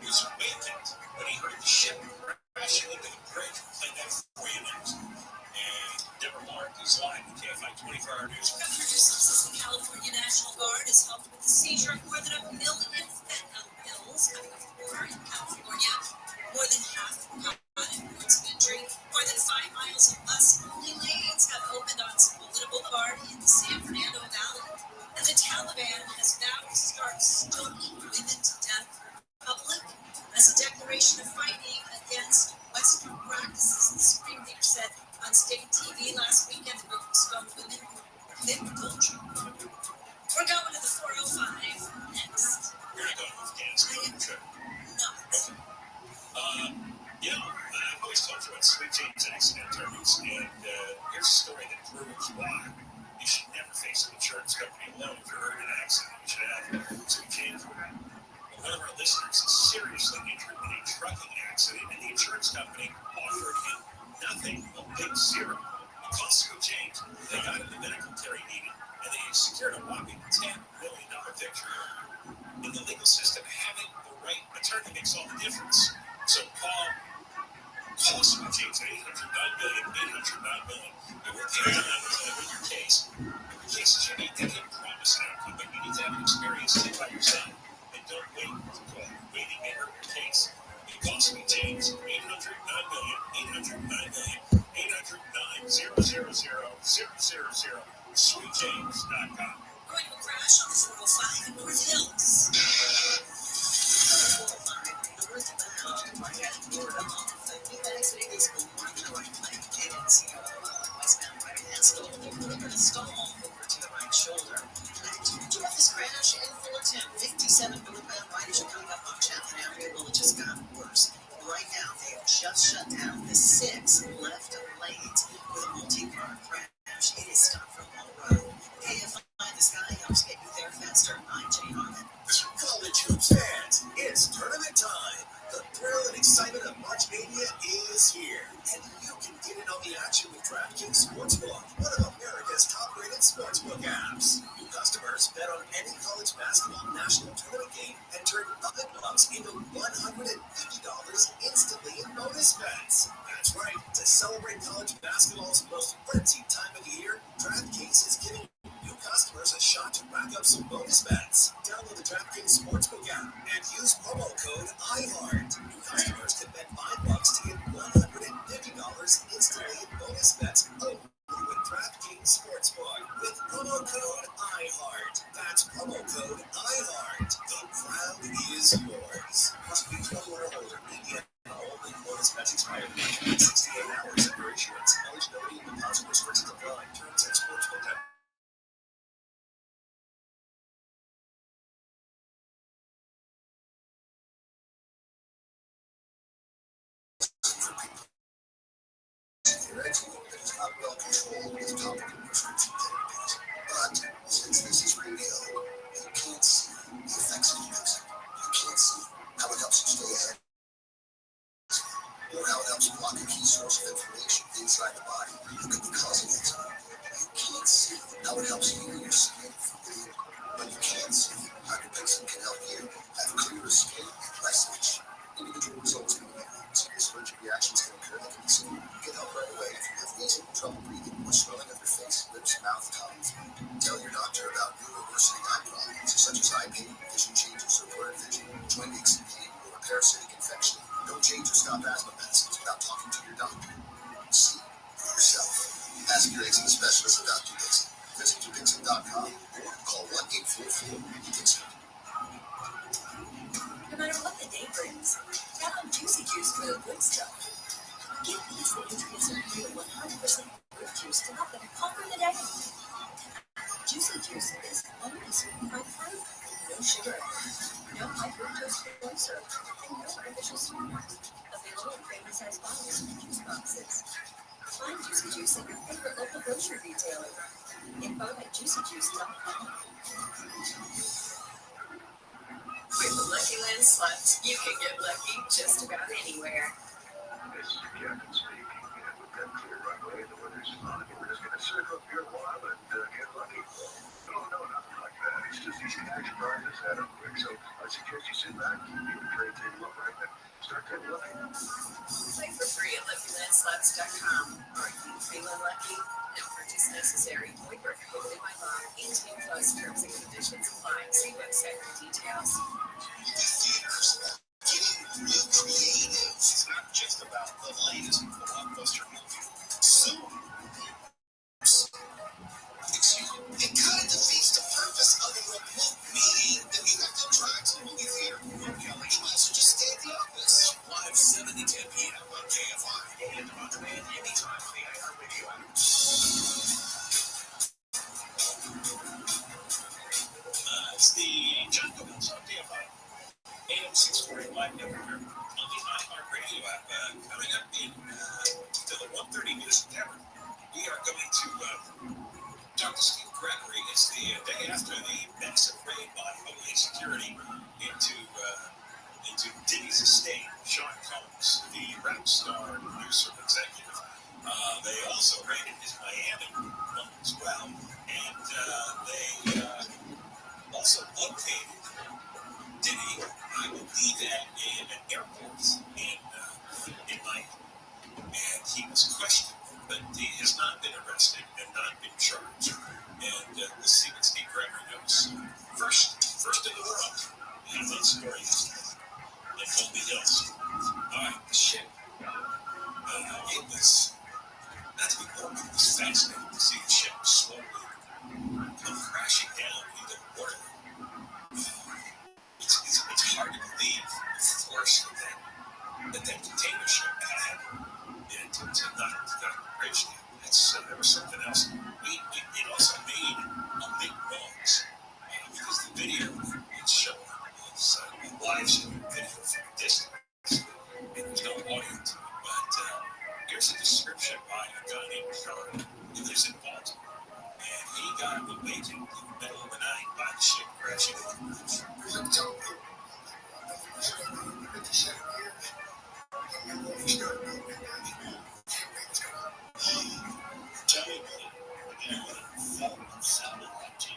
was awakened when he heard the ship crashing into the bridge. We'll play that for you next. And Deborah Mark is live with KFI 24-hour news. Governor DeSantis, the California National Guard has helped with the seizure of more than 1 million fentanyl pills coming off the border in California. More than half caught in ports of entry. More than 5 miles of bus-only lanes have opened on Sepulveda Boulevard in the San Fernando Valley. And the Taliban has vowed to start stoning women to death in public as a declaration of fighting against Western practices. The Supreme Leader said on state TV last weekend the group stoned women who commit adultery. We're going to the 405 next. You're not going with Guinness. I am not. I've always told you about Sweet James accident attorneys, and here's a story that proves why you should never face an insurance company alone. If you're hurt in an accident, you should have Sweet James. One of our listeners is seriously injured in a trucking accident, and the insurance company offered him nothing, a big zero. It cost Sweet James. They got him the medical care he needed, and they secured a whopping $10 million victory. In the legal system, having the right attorney makes all the difference. So call Sweet James at 800-9-million, 800-9-million. And we'll take on your case. Every case is unique. They can promise an outcome, but you need to have an experience it by yourself. And don't wait to call. Waiting may hurt your case. You call Sweet James, 800-9-million, 800-9-million, 800-9-000-000, sweetjames.com. Going to a crash on the 405 in North Hills. Northbound, right at Florida off. The accident is along the right lane. Agency westbound right at stalled over the stall over to the right shoulder. North is crash in Fullerton. 57 northbound riders are coming up on Chapman Avenue. Well, it just got worse. Right now, they have just shut down the 6 left lanes with a multi-car crash. It is stopped from all road. KFI, the sky helps get you there faster. I'm Jenny Harmon. College hoops fans, it's tournament time. The thrill and excitement of March Mania is here. And you can get in on the action with DraftKings Sportsbook, one of America's top-rated sportsbook apps. New customers bet on any college basketball national tournament game and turn $5 into $150 instantly in bonus bets. That's right. To celebrate college basketball's most frenzied time of the year, DraftKings is giving new customers a shot to rack up some bonus bets. Download the DraftKings Sportsbook app and use promo code IHEART. New customers can bet $5 to get $150 instantly in bonus bets only with DraftKings Sportsbook with promo code IHEART. That's promo code IHEART. The crown is yours. Must be 21 or older. BPN only. Bonus bets expire in 68 hours after issuance. Eligibility and deposit restrictions apply. Terms at sportsbook.com. your eczema that is not well controlled with topical prescription therapies. But since this is radio, you can't see the effects of music. You can't see how it helps you stay ahead, or how it helps block a key source of information inside the body that could be causing eczema. You can't see how it helps you heal your skin from bleeding, but you can see how Dupixent can help you have clearer skin and less itch. Individual results can be different. Serious allergic reactions can occur that can be severe. Get help right away if you have wheezing, trouble breathing, or swelling of your face, lips, mouth, tongue. Tell your doctor about new or worsening eye problems such as eye pain, vision changes, or blurred vision, joint aches and pain, or a parasitic infection. Don't change or stop asthma medicines without talking to your doctor. See for yourself. Ask your eczema specialist about Dupixent. Visit Dupixent.com or call 1-844-DUPIXENT. No matter what the day brings, tap on Juicy Juice for the good stuff. Get these the ingredients of real 100% fruit juice to help them conquer the day. Juicy Juice is only sweetened by fruit, no sugar, no high fructose corn syrup, and no artificial sweeteners. Available in family size bottles and juice boxes. Find Juicy Juice at your favorite local grocery retailer. Info at juicyjuice.com. With the Lucky Land Slots, you can get lucky just about anywhere. This is your captain speaking, and we've got clear runway, the weather's fine. We're just going to circle up here a while and get lucky. No, nothing like that. It's just these tax prizes add up quick, so I suggest you sit back, keep your tray table upright, and start getting lucky. Play for free at LuckyLandSlots.com. Are you feeling lucky? No purchase necessary. Void where prohibited by law. 18 plus terms and conditions apply. See website for details. Theaters getting real creative. It's not just about the latest blockbuster movie. Soon, it kind of defeats the purpose of a remote meeting that you have to drive to the movie theater. You might as well just stay at the office. Live 7 to 10 p.m. on KFI. And on demand anytime on the iHeartRadio app. It's the John Gomez on KFI. AM 640 live everywhere on the iHeartRadio app. Coming up in to the 1:30 news September, we are going to talk to Steve Gregory. It's the day after the massive raid by Homeland Security into Diddy's estate. Sean Combs, the rap star, producer, executive. They also raided his Miami home as well, and they also located Diddy, I believe, at an airport in Miami, and he was questioned, but he has not been arrested and not been charged. And we'll see what Steve Gregory knows. First in the world, and that story in Holy Hills. All right, the ship. It was not to be bored, it was fascinating to see the ship slowly come crashing down into the water. It's hard to believe the force that container ship had to not crash down. There was something else. It also made a big noise because the video it's showing is live video from a distance, and there's no audio to it. But here's a description by a guy named Sean who lives in Baltimore, and he got awakened in the middle of the night by the ship crashing into the roof. Tell me what it felt and sounded like to you.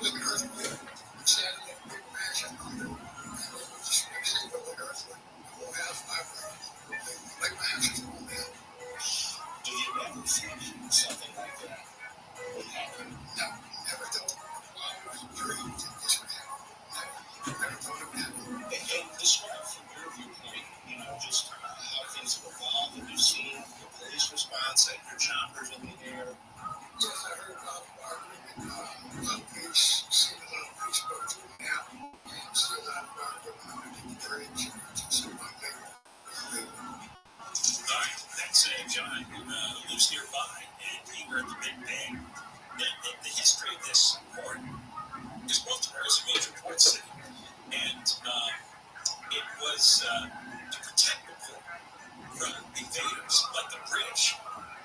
Look at earthquake. Saturday, big massive thunder. Just makes it go like earthquake. The whole house vibrated. Like my house is all down. Do you ever think something like that would happen? No, never thought. I was dreaming that this would happen. Never thought it would happen. And describe from your viewpoint, just how things have evolved. Have you seen the police response at your choppers in the air? Yes, I heard about the bargaining and a lot of police, seen a lot of police boats going out. See a lot of bargaining underneath the bridge. See my neighbor. All right, that's John, who lives nearby, and he heard the Big Bang. The history of this port, because Baltimore is a major port city, and it was to protect the port invaders like the British.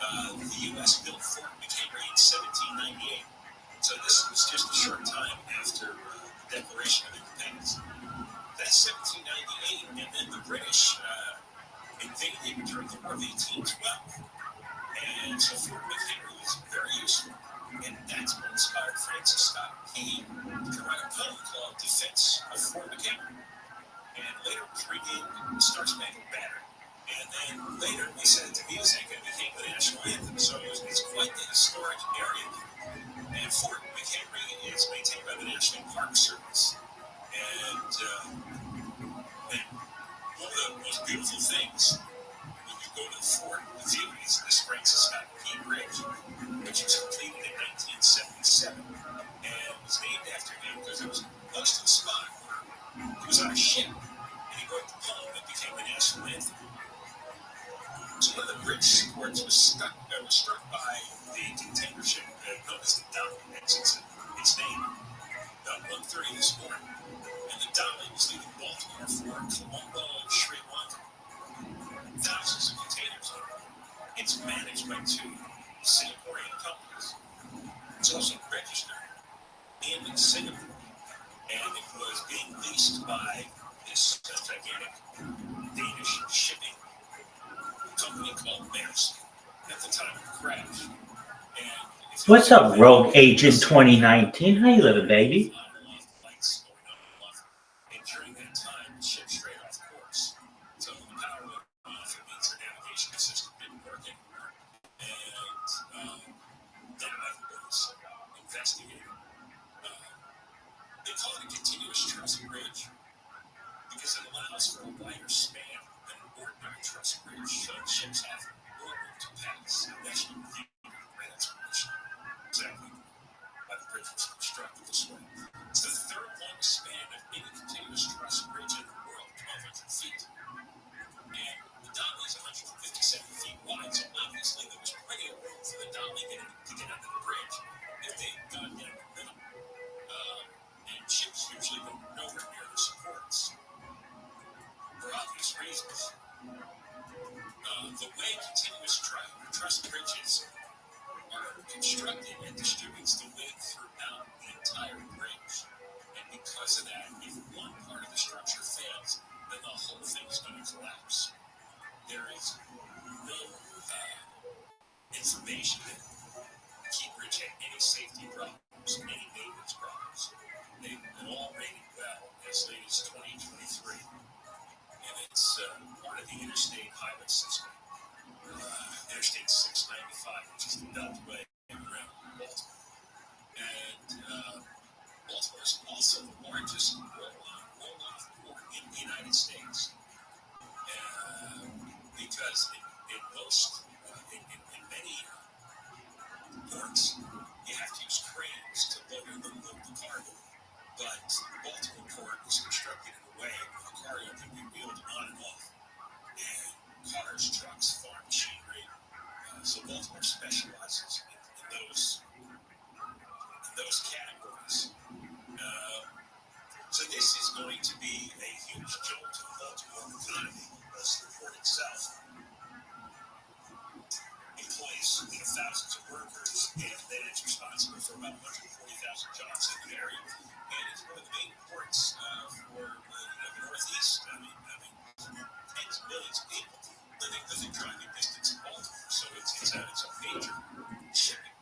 The U.S. built Fort McHenry in 1798. So this was just a short time after the Declaration of Independence. That's 1798, and then the British invaded during the War of 1812. And so Fort McHenry was very useful. And that's what inspired Francis Scott Key to write a poem called Defense of Fort McHenry. And later was renamed the Star Spangled Banner. And then later we set it to music and it became the national anthem. So it's quite the historic area. And Fort McHenry is maintained by the National Park Service. And one of the most beautiful things when you go to the fort, the view is this Francis Scott Key Bridge, which was completed in 1977 and was named after him because it was close to the spot where he was on a ship and he wrote the poem that became the national anthem. So one of the bridge supports was struck by the container ship known as the Dolly. That's its name. About 1:30 this morning, and the Dolly was leaving Baltimore for Colombo, Sri Lanka. Thousands of containers on it. It's managed by two Singaporean companies. It's also registered in Singapore, and it was being leased by this gigantic Danish shipping company called Maersk at the time of the crash. And What's up, Rogue Agent 2019? How you living, baby? Lights going on and off. And during that time, the ship strayed off course. So the power went off. It means the navigation system didn't work anymore. And now everybody's investigating. They call it a continuous truss bridge because it allows for a wider span than an ordinary truss bridge. So ships have more room to pass. And that's what the great explanation exactly why the bridge was constructed this way. It's the third longest span of any continuous truss bridge in the world, 1,200 feet. And the Dolly is 157 feet wide, so obviously there was plenty of room for the Dolly to get under the bridge if they had gone down the middle. And ships usually go nowhere near the supports for obvious reasons. The way continuous truss bridges are constructed and distributes the weight throughout the entire bridge. And because of that, if one part of the structure fails, then the whole thing is going to collapse. There is no information that Key Bridge had any safety problems, any maintenance problems. They've been all rated well as late as 2023. And it's part of the interstate highway system. Interstate 695, which is the beltway around Baltimore. And Baltimore is also the largest roll-off port in the United States. Because in many ports, you have to use cranes to load and unload the cargo. But the Baltimore port was constructed in a way where the cargo can be wheeled on and off. And cars, trucks, farm machinery. So Baltimore specializes in those categories. So this is going to be a huge jolt to the Baltimore economy because the port itself employs thousands of workers, and then it's responsible for about 140,000 jobs in the area. And it's one of the main ports for the Northeast. I mean, tens of millions of people living within driving distance of Baltimore. So it's a major shipping.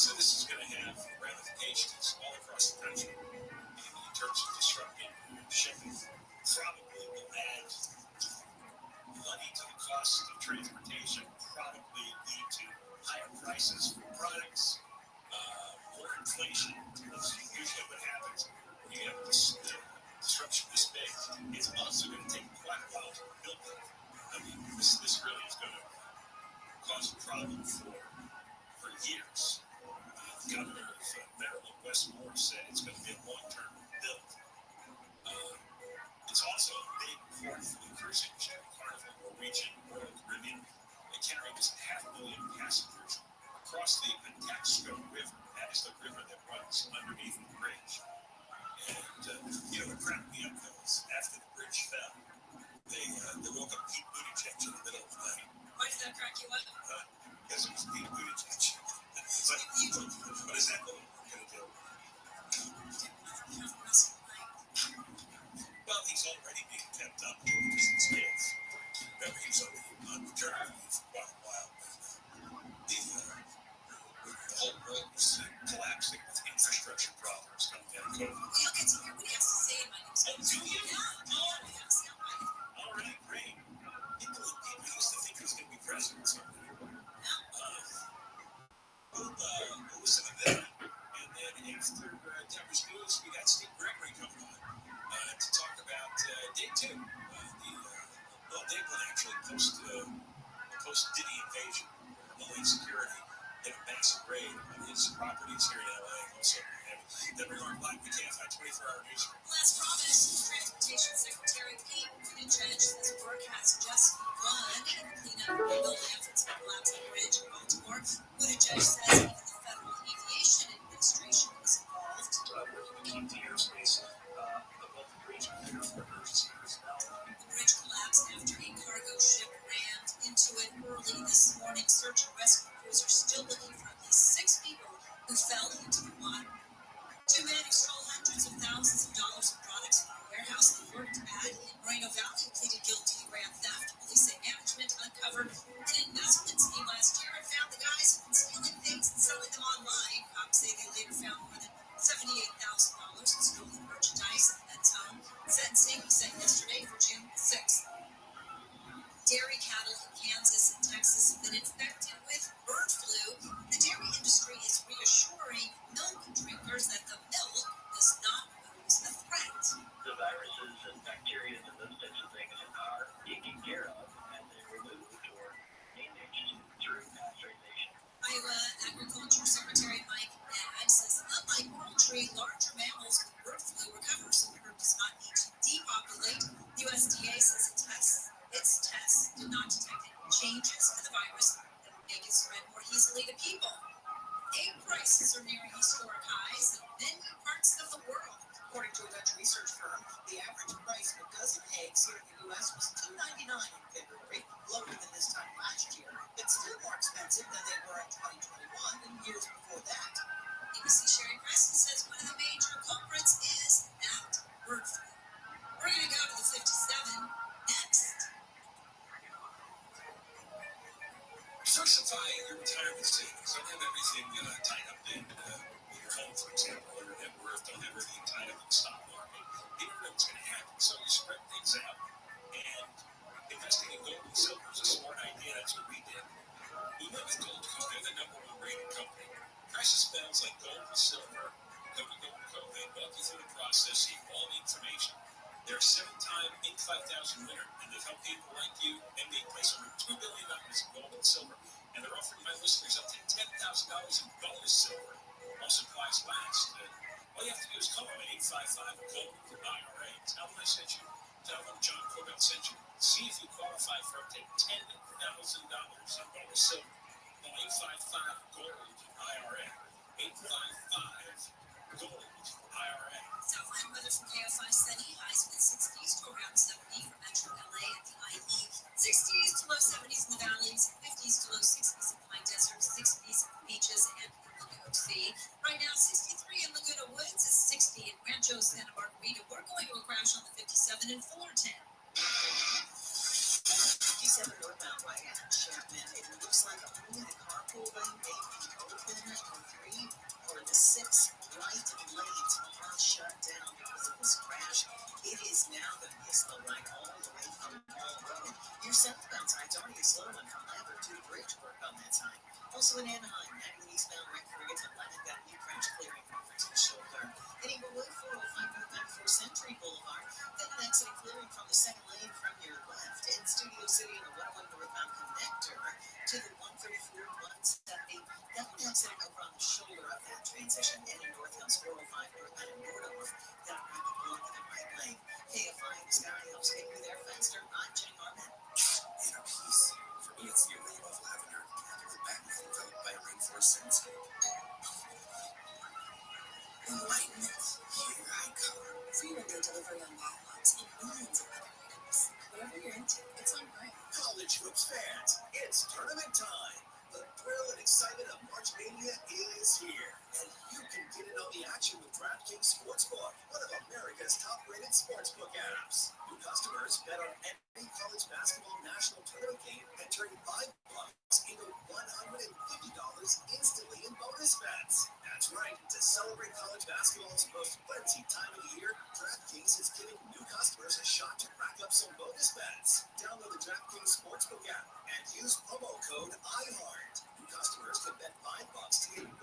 So this is going to have ramifications all across the country in terms of disrupting shipping. Probably will add money to the cost of transportation, probably lead to higher prices for products, more inflation. That's usually what happens when you have this disruption this big. It's also going to take quite a while to build it. I mean, this really is going to cause a problem for years. The governor of Maryland, Wes Moore, said it's going to be a long-term build. It's also a big port for the cruising ship, Carnival, Norwegian, Royal Caribbean. They carry almost 500,000 passengers across the Patapsco River. That is the river that runs underneath the bridge. And what cracked me up though is after the bridge fell, they woke up Pete Buttigieg in the that crack you up? Because it was Pete Buttigieg. But is that what we're going to do? Well, he's already being kept up because it's kids. Remember, he was on maternity leave for quite a while. The whole world was collapsing with infrastructure problems coming down COVID. You'll get to hear what he has to say in my news. Oh, do you? Yeah, yes, yeah, right. All right, great. People used to think he was going to be president someday. We'll listen to that. And then after Deborah's news, we got Steve Gregory coming on to talk about day two. Day one actually post-Diddy invasion, Homeland Security did a massive raid on his properties here in LA and also in Miami. Then we're going live with KFI 24-hour newsroom. Last promise, Transportation Secretary Pete Buttigieg says work has just begun in the cleanup and rebuilding efforts to collapse the bridge in Baltimore. Buttigieg says even the Federal Aviation Administration is involved. Working to keep the airspace above the bridge and clear for emergency personnel. The bridge collapsed after a cargo ship rammed into it early this morning. Search and rescue crews are still looking for at least 6 people who fell into the water. 2 men who stole hundreds of thousands of dollars in products from a warehouse they worked at in Moreno Valley pleaded guilty to grand theft. Police say management uncovered an investment scheme last year and found the guys who've been stealing things and selling them online. Cops say they later found more than $78,000 in stolen merchandise at the men's home. Sentencing was set yesterday for June 6th. Dairy cattle in Kansas and Texas have been infected with bird flu. The dairy industry is reassuring milk drinkers that the milk does not pose a threat. The viruses and bacteria and those types of things are taken care of and they're removed or managed through pasteurization. Iowa Agriculture Secretary Mike Nadd says unlike poultry, larger mammals with bird flu recover so the herd does not need to depopulate. USDA says its tests did not detect any changes to the virus that would make it spread more easily to people. Egg prices are nearing historic highs in many parts of the world. According to a Dutch research firm, the average price of a dozen eggs here in the U.S. was $2.99 in February, lower than this time last year, but still more expensive than they were in 2021 and years before that. ABC Sherry Preston says one of the major culprits is that bird flu. We're going to go to the 57 next. Diversify your retirement savings. Don't have everything tied up in your home, for example, or your net worth. Don't have everything tied up in the stock market. You don't know what's going to happen, so you spread things out. And investing in gold and silver is a smart idea. That's what we did. We went with gold because they're the #1 rated company. Precious metals like gold and silver, covered gold and coke, they walk you through the process, see all the information. They're a 7-time Inc. 5000 winner, and they've helped people like you and me place over $2 billion in gold and silver. And they're offering my listeners up to $10,000 in bonus silver while supplies last. All you have to do is call them at 855-GOLD-IRA. Tell them I sent you. Tell them John Corbett sent you. See if you qualify for up to $10,000 in bonus silver. Call 855-GOLD-IRA. 855-GOLD-IRA. Southland weather from KFI sunny, highs in the 60s to around 70 for Metro LA at the IE. 60s to low 70s in the valleys, 50s to low 60s in the high desert, 60s in the beaches and Laguna Sea. Right now, 63 in Laguna Woods, it's 60 in Rancho Santa Margarita. We're going to a crash on the 57 in Fullerton. 57 northbound right at Chapman. It looks like only the carpool lane may be open on 3 or the 6 right lanes are shut down because of this crash. It is now going to be a slow ride all the way from Mall Road. Your southbound side's already a slow one from Lambert to Bridge work on that side. Also in Anaheim, heading eastbound right before you get to 11, got new crash clearing from the shoulder. Heading below 405 northbound for Century Boulevard, then an exit clearing from the second lane from your left. In Studio City in the 101 northbound connector to the 134 170. That one exiting over on the shoulder of that transition. Heading north Hills 405 northbound in Nordoff. Got a rapid block in the right lane. KFI in the sky helps get you there faster. I'm Jenny Harmon. Inner peace. For me, it's the aroma of lavender with back enveloped by rainforest scents. Enlightenment. Here I come. Freedom Day delivery on backlogs and millions of other items. Whatever you're into, it's on Prime. College hoops fans, it's turn some bonus bets. Download the DraftKings Sportsbook app and use promo code IHEART. New customers can bet $5 to get $150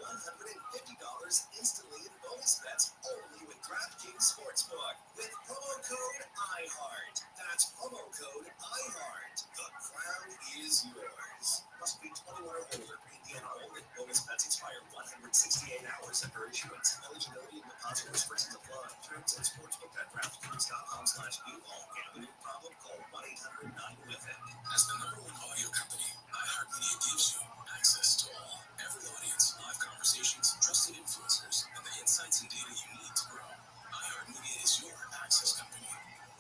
instantly in bonus bets only with DraftKings Sportsbook. With promo code IHEART. That's promo code IHEART. The crown is yours. Must be 21 or older. Indiana only. Bonus bets expire 168 hours after issuance. Eligibility and deposit restrictions apply. Terms and sportsbook at DraftKings.com/BeatBall. Gambling problem? Call 1-800-9-WITH-IT. As the #1 audio company, iHeartMedia gives you access to all. Every audience, live conversations, trusted influencers, and the insights and data you need to grow. iHeartMedia is your access company.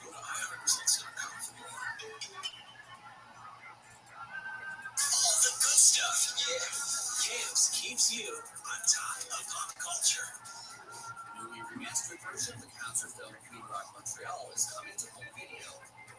Go to iHeartResults.com for more. All the good stuff, yeah. Gibbs keeps you on top of pop culture. The newly remastered version of the concert film Queen Rock Montreal is coming to home video.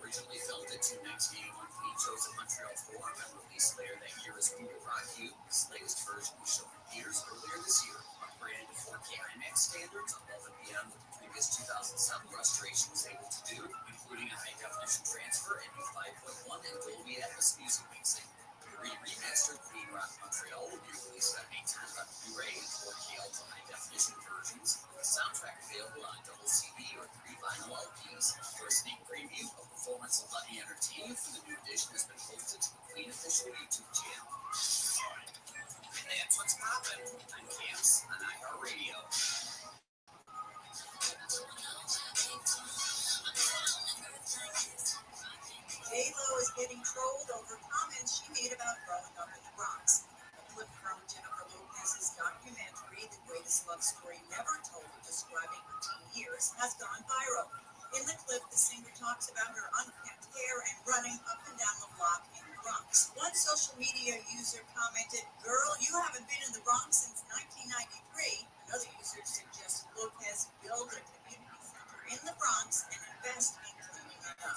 Originally filmed at two 1981 Queen shows at Montreal Forum and released later that year as We Will Rock You, this latest version was shown in theaters earlier this year. Upgraded to 4K IMAX standards above and beyond what the previous 2007 restoration was able to do, including a high-definition transfer and new 5.1 and Dolby Atmos music mixing. The remastered Queen Rock Montreal will be released at any time on Blu-ray and 4K Ultra high-definition versions, with the soundtrack available on double CD or 3 vinyl LPs. For a sneak preview, a performance of Let Me Entertain You for the new edition has been posted to the Queen official YouTube channel. And that's what's poppin' on Camps on iHeartRadio. J-Lo is getting trolled over comments she made about growing up in the Bronx. A clip from Jennifer Lopez's documentary, The Greatest Love Story Never Told, describing her teen years, has gone viral. In the clip, the singer talks about her unkempt hair and running up and down the block in the Bronx. One social media user commented, "Girl, you haven't been in the Bronx since 1993. Another user suggested Lopez build a community center in the Bronx and invest in cleaning it up.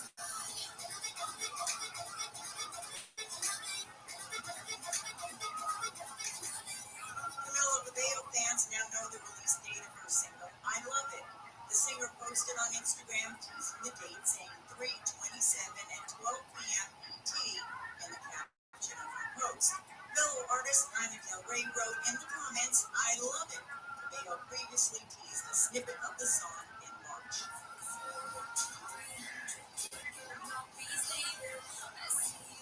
Camila Cabello fans now know the release date of her single, I Love It. The singer posted on Instagram teasing the date, saying 3:27 and 12 p.m. ET in the caption of her post. Fellow artist Lana Del Rey wrote in the comments, I love it. Cabello previously teased a snippet of the song in March.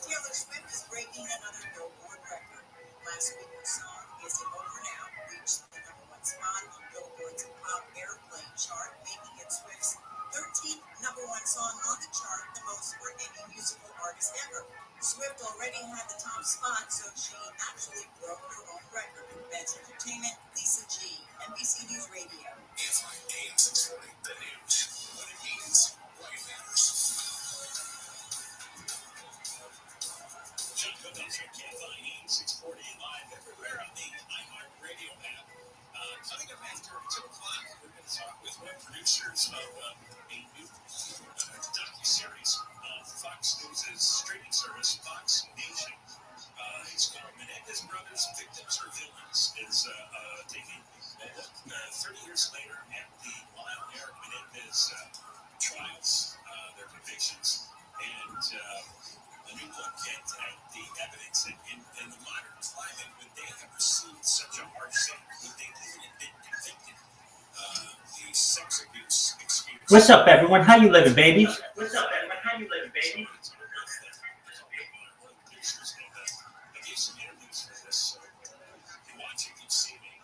Taylor Swift is breaking another Billboard record. Last week, her song Is It Over Now reached the #1 spot on Billboard's Pop Airplay chart, making it Swift's 13th #1 song on the chart, the most for any musical artist ever. Swift already had the top spot, so she actually broke her own record. That's Entertainment, Lisa G, NBC News Radio. It's like AM 640, the news. What it means, why it matters. John Cook's your Can't Find AM 640 live everywhere on the iHeartRadio app. Coming up after 2 o'clock, we're going to talk with web producers of a new docuseries on Fox News' streaming service, Fox Nation. It's called Menendez Brothers, Victims or Villains. It's taking a look 30 years later at the wild Eric Menendez trials, their convictions, and a new look at the evidence in the modern climate. Would they have received such a harsh sentence? Would they even have been convicted? The sex abuse excuse. What's up, everyone? How you living, babies? What's up, everyone? How you living, baby? I gave some interviews for this, so you watch it, you see me.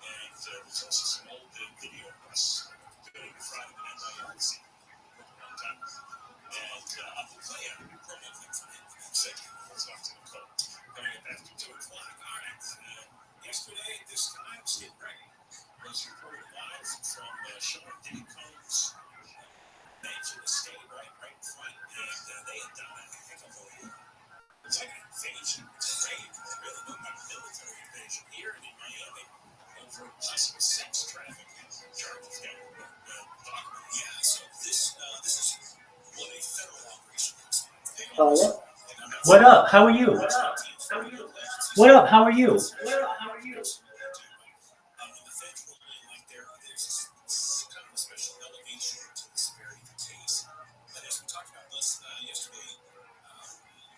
And there's also some old video of us doing the Friday Night Lights scene a long time ago. And I'll play a promo clip from it in a second. We'll talk to Nicole. Coming up after 2 o'clock. All right. Yesterday, at this time, Skid Break was reported live from Sean Diddy Combs' mansion estate right in front. And they had done a heck of a it's like an invasion. It's a raid. Really looked like a military invasion here in Miami over possible sex trafficking charges. Yeah, so this is what a federal operation looks like. What up? How are you? What up? How are you? The feds rolled in like there's kind of a special elevation to the severity of the case. But as we talked about, let's yesterday,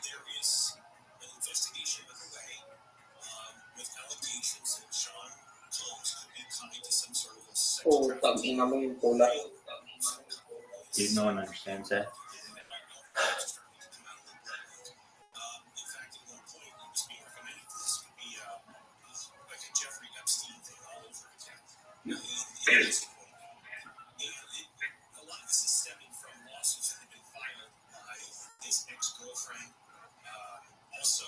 there is an investigation underway with allegations that Sean Combs could be tied to some sort of a sex trafficking. ina mo yung pula. No one understands that. In fact, at one point, it was being recommended that this could be like a Jeffrey Epstein thing all over again. And a lot of this is stemming from lawsuits that have been filed by his ex-girlfriend, also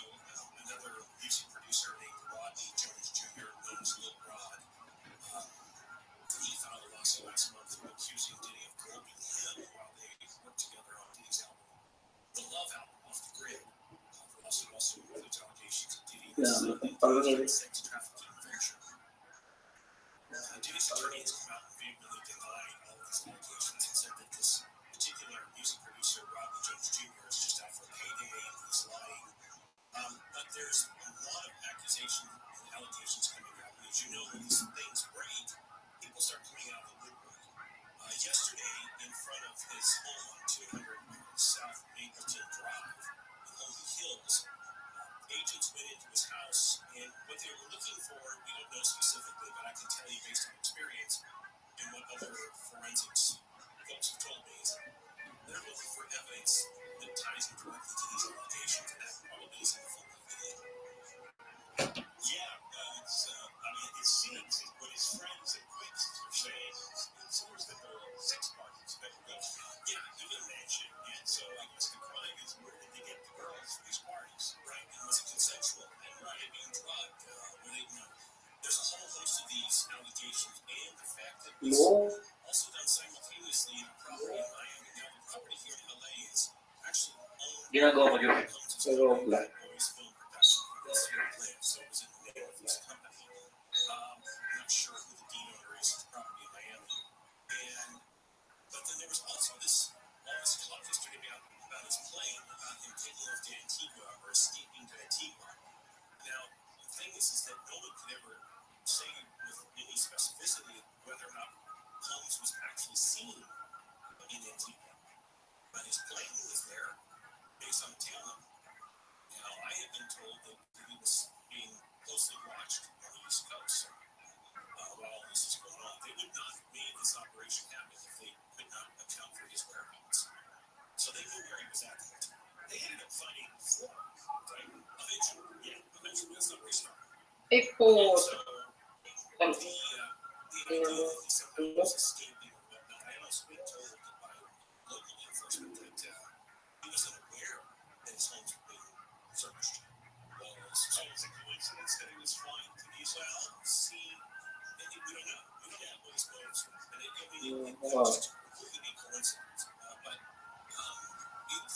another music producer named Rodney Jones Jr., known as Lil Rod. He filed a lawsuit last month accusing Diddy of groping him while they worked together on Diddy's album, The Love Album, Off the Grid. The lawsuit also includes allegations of Diddy and sex trafficking venture. Diddy's attorney has come out and vehemently denied all of these allegations and said that this particular music producer, Rodney Jones Jr., is just out for a payday and he's lying. But there's a lot of accusations and allegations coming out. And as you know, when these things break, people start coming out of the woodwork. Yesterday, in front of his home on 200 South Mapleton Drive in Holden Hills, agents went into his house, and what they were looking for, we don't know specifically, but I can tell you based on experience and what other forensics folks have told me, is they're looking for evidence that ties him directly to these allegations, and that probably is in the form of video. Yeah, it seems that what his friends and acquaintances are saying is source that there are sex parties that were going. Yeah, you can imagine. And so I guess the crime is where did they get the girls for these parties, right? And was it consensual? And were they being drugged? Were they, there's a whole host of these allegations, and the fact that it was also done simultaneously in a property in Miami. Now, the property here in LA is actually owned Ginagawa ko yun. Pero wala. Boys Film Production. That's where it lives, so it was in the name of this company. I'm not sure who the deed owner is of the property in Miami. But then there was also all this talk yesterday about his plane, about him taking off to Antigua or escaping to Antigua. Now, the thing is that no one could ever say with any specificity whether or not Combs was actually seen in Antigua. But his plane was there based on the tail number. Now, I have been told that he was being closely watched on the East Coast while all this is going on. They would not have made this operation happen if they could not account for his whereabouts. So they knew where he was at. They ended up finding four, right? Eventually, that's not where he started. Eko. So the idea that he somehow was escaping or whatnot, I also been told by local enforcement that he wasn't aware that his homes were being searched. So it's a coincidence that he was flying to the Israel. See, we don't know. We don't know what his motives were. And it just completely be coincidence. But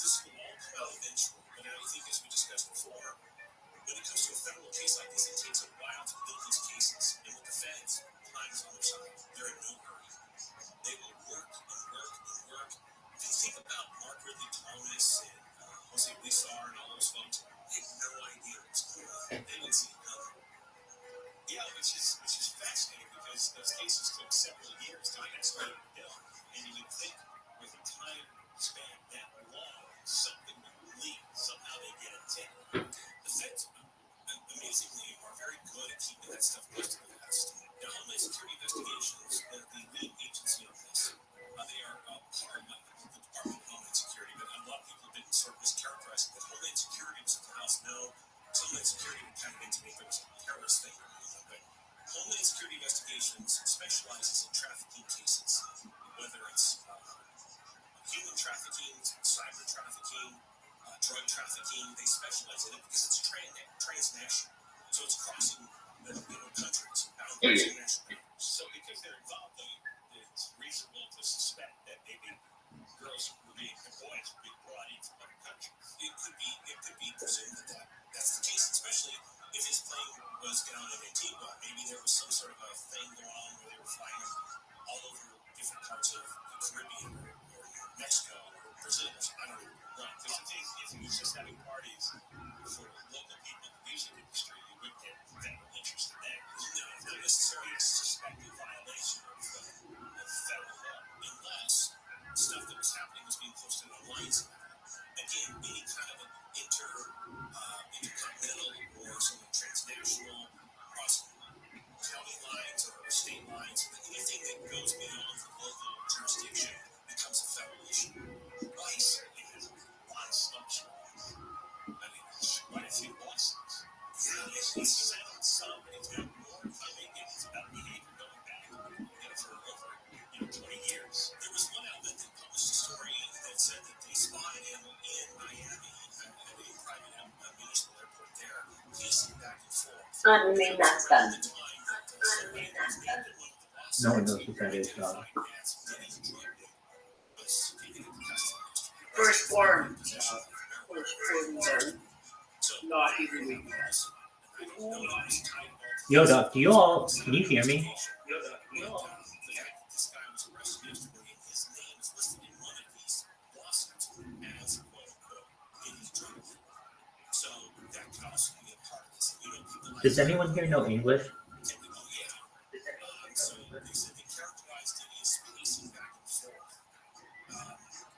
this will all come out eventually. But I think, as we discussed before, when it comes to a federal case like this, it takes a while to build these cases. And with the feds, time is on their side. They're in no hurry. They will work and work and work. If you think about Mark Ridley Thomas and Jose Huizar and all those folks, they have no idea what's going on. They would see nothing. Yeah, which is fascinating because those cases took several years to actually build. And you would think with a time span that long, something would leak. Somehow they get a tip. The feds, amazingly, are very good at keeping that stuff close to the vest. Now, Homeland Security Investigations, the lead agency on this, they are part of the Department of Homeland Security, but a lot of people have been sort of mischaracterizing that Homeland Security was at the House. No, Homeland Security would kind of intimate there was a terrorist thing going on, but Homeland Security Investigations specializes in trafficking cases, whether it's human trafficking, cyber trafficking, drug trafficking. They specialize in it because it's transnational. So it's crossing countries, boundaries, international boundaries. So because they're involved, it's reasonable to suspect that maybe boys were being brought in from other countries. It could be presumed that that's the case, especially if his plane was down in Antigua. Maybe there was some sort of a thing going on where they were flying all over different parts of the Caribbean or Mexico or Brazil. I don't know. Right. Because the thing is, if he was just having parties for local people in the music industry, you wouldn't get federal interest in that. It's not necessarily a suspected violation of federal law, unless stuff that was happening was being posted online somehow. Animinatan. No one knows what that is, dog. Firstborn. Firstborn there. Not even weak. Yo, dog, do you all, can you hear me? Does anyone here know English?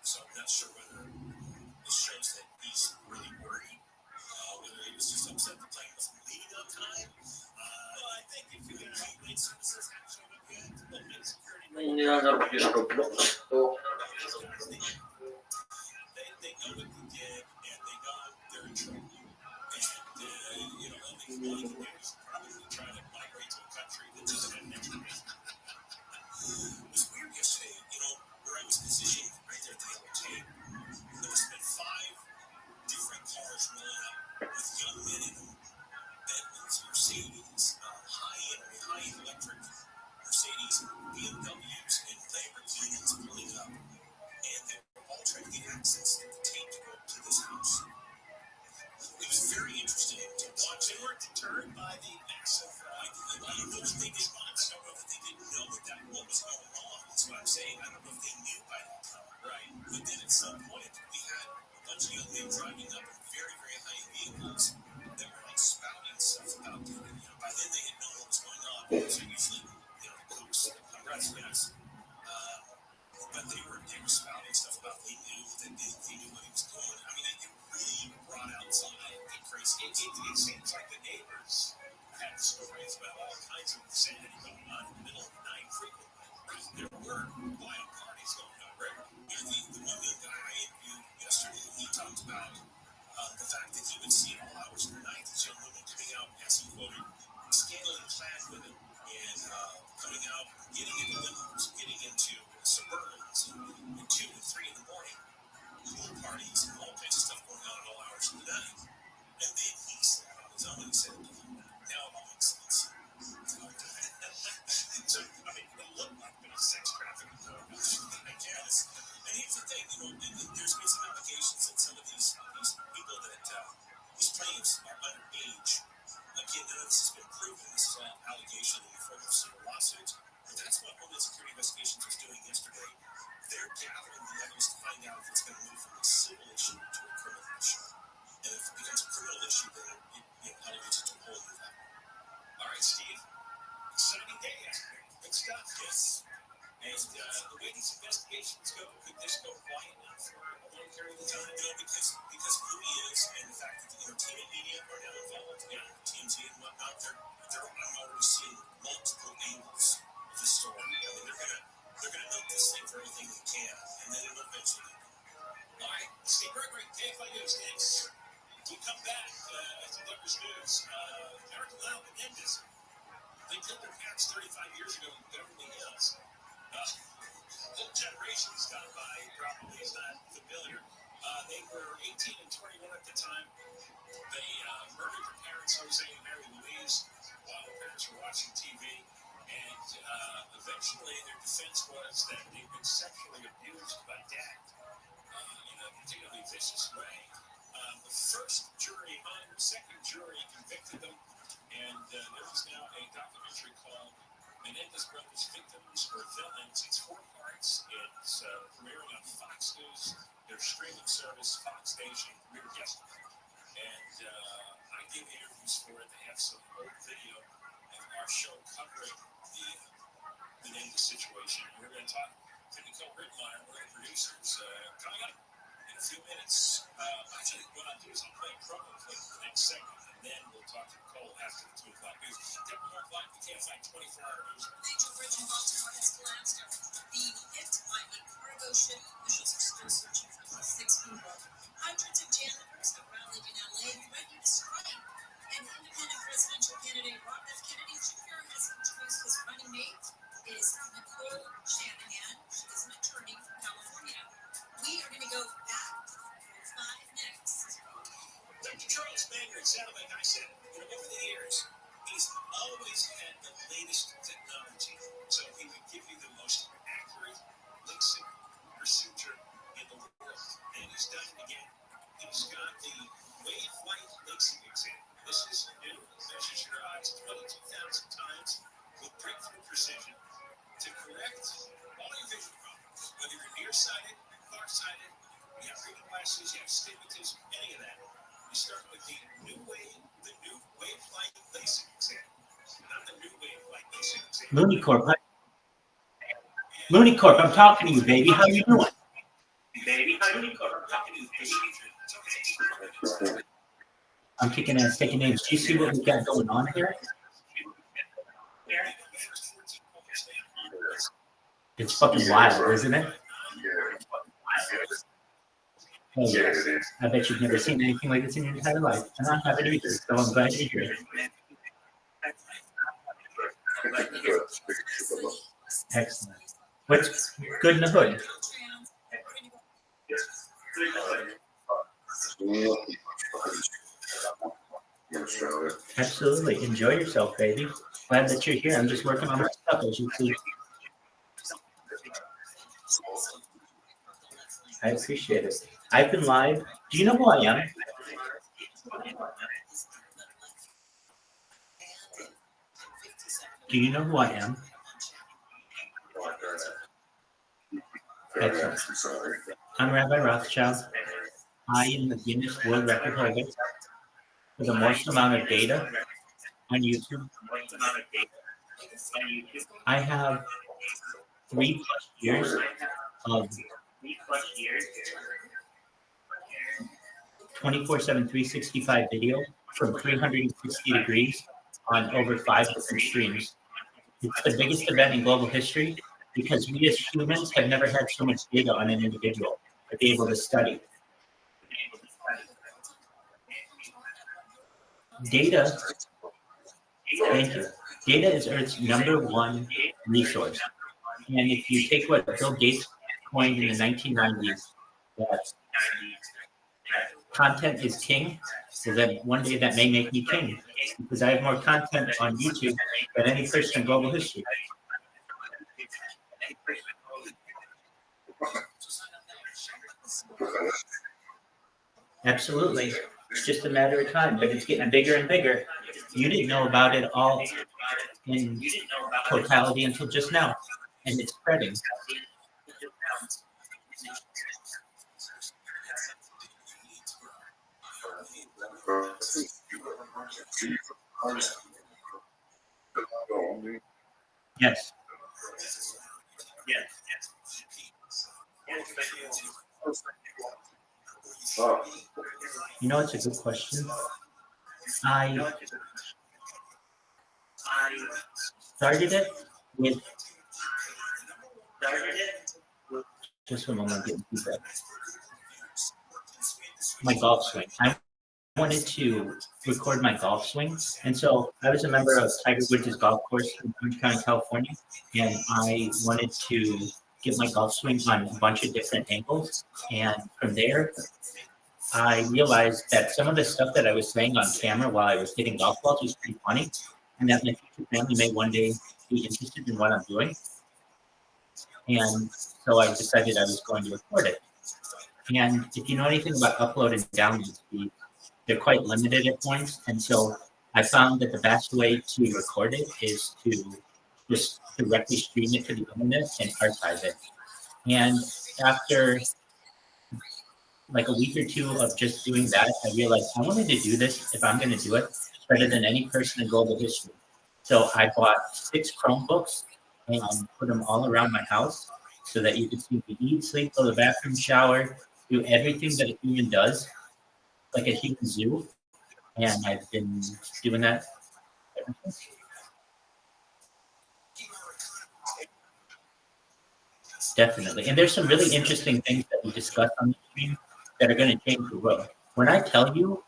So I'm not sure whether this shows that he's really worried, whether he was just upset the plane wasn't leaving on time. Well, I think if you get late services actually look good, well, make security. Nie narobisz Roblox, to They know what they did, and they know they're in trouble. And, you know, all they can do is probably try to migrate to a country that doesn't have an extradition. It was weird yesterday, you know, where I was positioned right there at the yellow tape. There must have been 5 different cars rolling up with young men in them. Bentleys, Mercedes, high-end electric Mercedes, BMWs, and Lamborghinis pulling up. And they were all trying to get access to the tape to go to this house. It was very interesting to watch. They weren't deterred by the massive. I don't know if they did not. I don't know if they didn't know what was going on. That's what I'm saying. I don't know if they knew by that time. Right. But then at some point, we had a bunch of young men driving up in very, very high vehicles that were like spouting stuff about it. And, you know, by then they had known what was going on. So usually, you know, the cops arrested us. But they were spouting stuff about they knew what he was doing. I mean, it really brought out some of the crazy. It seems like the neighbors had stories about all kinds of insanity going on in the middle of the night frequently. There were wild parties going on, right? You know, the one young guy I interviewed yesterday, he talked about the fact that he would see at all hours of the night these young women coming out, as he quoted, scantily clad women, and coming out, getting into limos, getting into Suburbans, and 2 and 3 in the morning, pool parties, and all kinds of stuff going on at all hours of the night. And then he said on his own, he said, now it all makes sense. So, I mean, it looked like there was sex trafficking going on, I guess. And here's the thing, you know, there's been some allegations that some of these people that these plaintiffs are underage. Again, none of this has been proven. This is all allegation in the form of civil lawsuits. But that's what Homeland Security Investigations was doing yesterday. They're gathering the evidence to find out if it's going to move from a civil issue to a criminal issue. And if it becomes a criminal issue, then it elevates it to a whole new level. All right, Steve. Exciting day yesterday. Good stuff. Yes. And the way these investigations go, could this go quiet now for a long period of time? You know, because who he is and the fact that the entertainment media are now involved, TMZ and whatnot, I'm already seeing multiple angles of the story. I mean, they're gonna milk this thing for everything they can, and then it'll eventually. All right, Steve Gregory, KFI News. Thanks. We come back to Lover's News. Eric Lau Menendez. They killed their parents 35 years ago in Beverly Hills. Whole generations gone by, probably is not familiar. They were 18 and 21 at the time. They murdered their parents, Jose and Mary Louise, while the parents were watching TV. And eventually their defense was that they'd been sexually abused by dad in a particularly vicious way. The first jury honored, second jury convicted them. And there is now a documentary called Menendez Brothers Victims or Villains. It's 4 parts. It's premiering on Fox News, their streaming service, Fox Nation, premiered yesterday. And I gave interviews for it. They have some old video of our show covering the Menendez situation. And we're going to talk to Nicole Rittmeyer, one of the producers, coming up in a few minutes. Actually, what I'll do is I'll play a promo clip for the next segment, and then we'll talk to Nicole after the 2 o'clock news. Deborah Mark Live, the KFI 24-hour news. Major bridge in Baltimore has collapsed after being hit by a cargo ship. Officials are still searching for the 6 people. Hundreds of janitors have rallied in LA ready to strike. And independent presidential candidate Robert F. Kennedy Jr. has introduced his running mate. It is Nicole Shanahan. She is an attorney from California. We are going to go back to 5 next. Dr. Charles Maynard sounded like I said, over the years, He's got the wave flight lacing exam. This is new. Measures your eyes 22,000 times with breakthrough precision to correct all your vision problems. Whether you're nearsighted, farsighted, you have reading glasses, you have stigmatism, any of that. You start with the new wave flight lacing exam. Not the new wave flight lacing exam. Looney Corp. Looney Corp, I'm talking to you, baby. How you doing? I'm kicking ass, taking names. Do you see what we got going on here? It's fucking wild, isn't it? Oh, yes. I bet you've never seen anything like this in your entire life. And I haven't either, so I'm glad you're here. Excellent. What's good in the hood? Absolutely. Enjoy yourself, baby. Glad that you're here. I'm just working on my stuff, as you see. I appreciate it. I've been live. Do you know who I am? Do you know who I am? Excellent. I'm Rabbi Rothschild. I am the Guinness World Record holder for the most amount of data on YouTube. I have 3+ years of 24/7, 365 video from 360 degrees on over 5 different streams. It's the biggest event in global history because we as humans have never had so much data on an individual to be able to study. Data, thank you. Data is Earth's #1 resource. And if you take what Bill Gates coined in the 1990s, that content is king, so that one day that may make me king, because I have more content on YouTube than any person in global history. Absolutely. It's just a matter of time, but it's getting bigger and bigger. You didn't know about it all in totality until just now, and it's spreading. Yes. You know, it's a good question. I started it with just a moment, getting feedback. My golf swing. I wanted to record my golf swing, and so I was a member of Tiger Woods' golf course in Orange County, California, and I wanted to get my golf swing on a bunch of different angles, and from there, I realized that some of the stuff that I was saying on camera while I was hitting golf balls was pretty funny, and that my future family may one day be interested in what I'm doing. And so I decided I was going to record it. And if you know anything about upload and download speed, they're quite limited at points. And so I found that the best way to record it is to just directly stream it to the internet and archive it. And after like a week or two of just doing that, I realized I wanted to do this if I'm going to do it better than any person in global history. So I bought 6 Chromebooks and put them all around my house so that you could see me eat, sleep, go to the bathroom, shower, do everything that a human does, like a human zoo. And I've been doing that ever since. Definitely. And there's some really interesting things that we discussed on the stream that are going to change the world. When I tell you,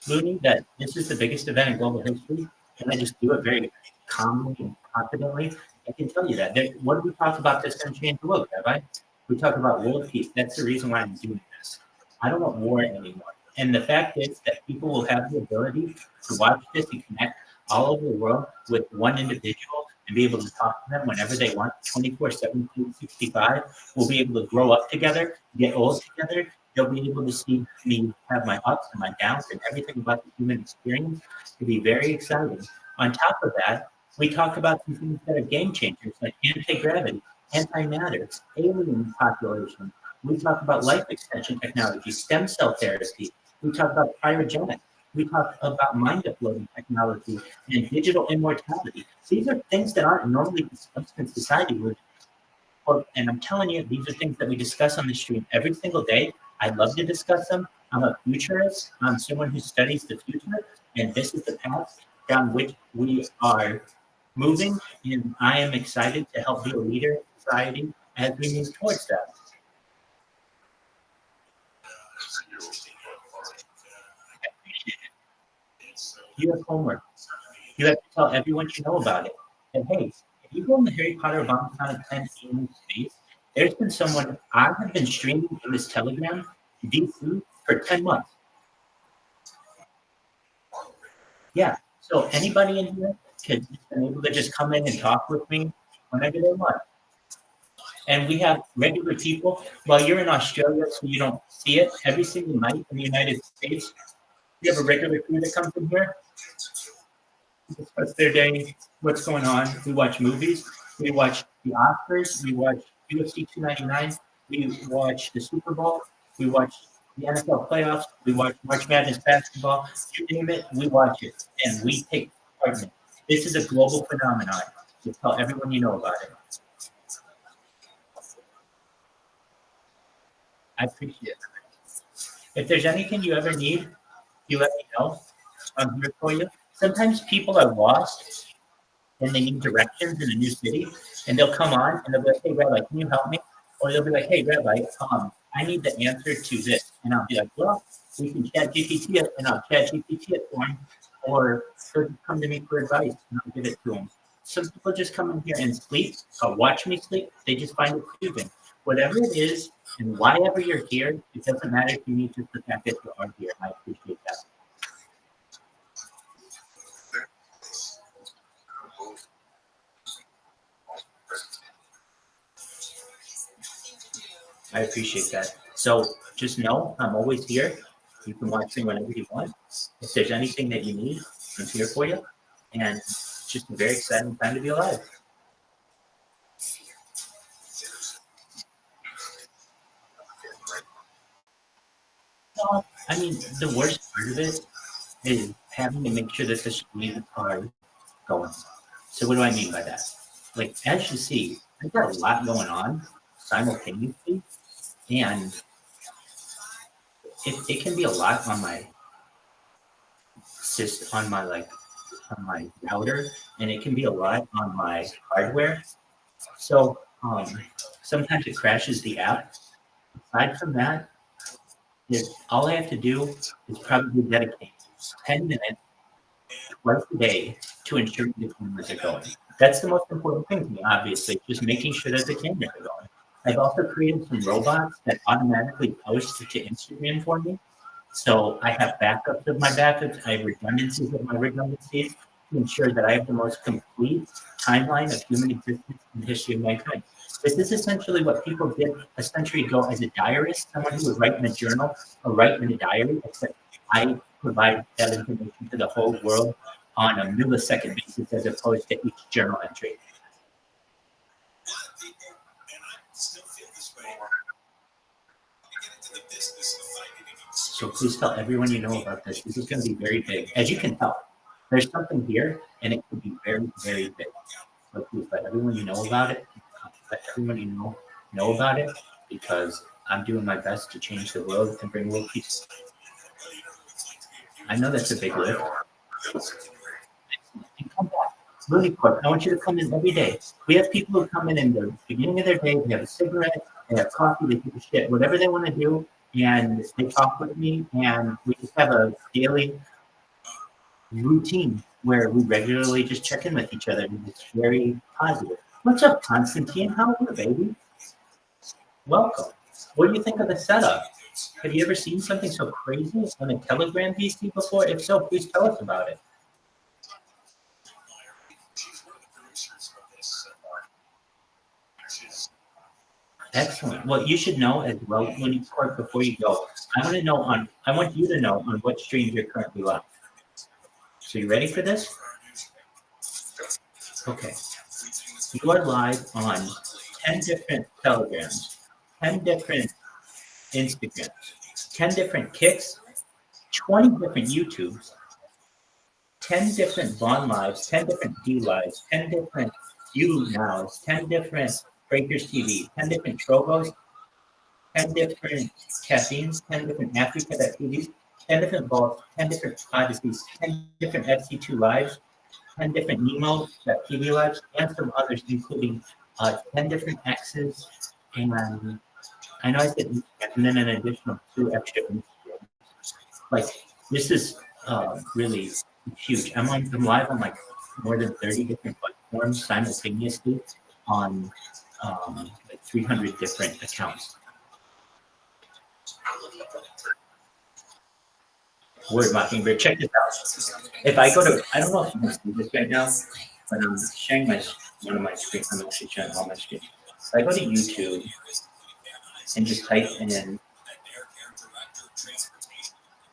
Looney, that this is the biggest event in global history, and I just do it very calmly and confidently, I can tell you that. What do we talk about that's going to change the world, Rabbi? We talk about world peace. That's the reason why I'm doing this. I don't want war anymore. And the fact is that people will have the ability to watch this and connect all over the world with one individual and be able to talk to them whenever they want, 24/7, 365. We'll be able to grow up together, get old together, You'll be able to see me have my ups and my downs and everything about the human experience. It'll be very exciting. On top of that, we talk about some things that are game changers like anti-gravity, antimatter, alien population. We talk about life extension technology, stem cell therapy. We talk about cryogenics. We talk about mind uploading technology and digital immortality. These are things that aren't normally discussed in society. And I'm telling you, these are things that we discuss on the stream every single day. I love to discuss them. I'm a futurist. I'm someone who studies the future, and this is the path down which we are moving. And I am excited to help be a leader in society as we move towards that. You have homework. You have to tell everyone you know about it. And hey, if you go in the Harry Potter Bomb Con 10 in space, there's been someone, I have been streaming from this Telegram DC for 10 months. Yeah, so anybody in here can be able to just come in and talk with me whenever they want. And we have regular people. While you're in Australia, so you don't see it, every single night in the United States, we have a regular crew that comes in here, discuss their day, what's going on. We watch movies. We watch the Oscars. We watch UFC 299. We watch the Super Bowl. We watch the NFL playoffs. We watch March Madness basketball. You name it, we watch it, and we take part in it. This is a global phenomenon. So tell everyone you know about it. I appreciate it. If there's anything you ever need, you let me know. I'm here for you. Sometimes people are lost and they need directions in a new city, and they'll come on and they'll be like, "Hey, Rabbi, can you help me?" Or they'll be like, "Hey, Rabbi, I need the answer to this," and I'll be like, "Well, we can chat GPT it," and I'll chat GPT it for him, or he'll come to me for advice and I'll give it to him. Some people just come in here and sleep, watch me sleep. They just find it soothing. Whatever it is, and why ever you're here, it doesn't matter to me, just the fact that you are here. I appreciate that. I appreciate that. So just know I'm always here. You can watch me whenever you want. If there's anything that you need, I'm here for you. And it's just a very exciting time to be alive. I mean, the worst part of it is having to make sure that the streams are going. So what do I mean by that? Like, as you see, I've got a lot going on simultaneously, and it can be a lot on my on my router, and it can be a lot on my hardware. So sometimes it crashes the app. Aside from that, all I have to do is probably dedicate 10 minutes twice a day to ensure the cameras are going. That's the most important thing to me, obviously, just making sure that the cameras are going. I've also created some robots that automatically post to Instagram for me. So I have backups of my backups. I have redundancies of my redundancies to ensure that I have the most complete timeline of human existence in the history of mankind. This is essentially what people did a century ago as a diarist, someone who would write in a journal or write in a diary, except I provide that information to the whole world on a millisecond basis as opposed to each journal entry. So please tell everyone you know about this. This is going to be very big. As you can tell, there's something here, and it could be very, very big. So please let everyone you know about it. Let everyone you know about it, because I'm doing my best to change the world and bring world peace. I know that's a big lift. And come back. Really quick, I want you to come in every day. We have people who come in the beginning of their day, they have a cigarette, they have coffee, they take a shit, whatever they want to do, and they talk with me, and we just have a daily routine where we regularly just check in with each other, and it's very positive. What's up, Constantine? How are you, baby? Welcome. What do you think of the setup? Have you ever seen something so crazy on a Telegram PC before? If so, please tell us about it. Excellent. Well, you should know as well when you park before you go. I want you to know on what stream you're currently live. So you ready for this? Okay. You are live on 10 different Telegrams, 10 different Instagrams, 10 different Kicks, 20 different YouTubes, 10 different Vaughn Lives, 10 different D Lives, 10 different You Nows, 10 different Breakers TV, 10 different Trovos, 10 different Caffeines, 10 different Africa TVs, 10 different Vaults, 10 different Odysseys, 10 different FC2 Lives, 10 different Nemo TV Lives, and some others, including 10 different X's, and I know I said, and then an additional 2 extra Instagrams. Like, this is really huge. I'm live on like more than 30 different platforms simultaneously on like 300 different accounts. Word Mockingbird, check this out. If I go to, I don't know if you can see this right now, but I'm sharing one of my screens. I'm actually sharing all my screens. If I go to YouTube and just type in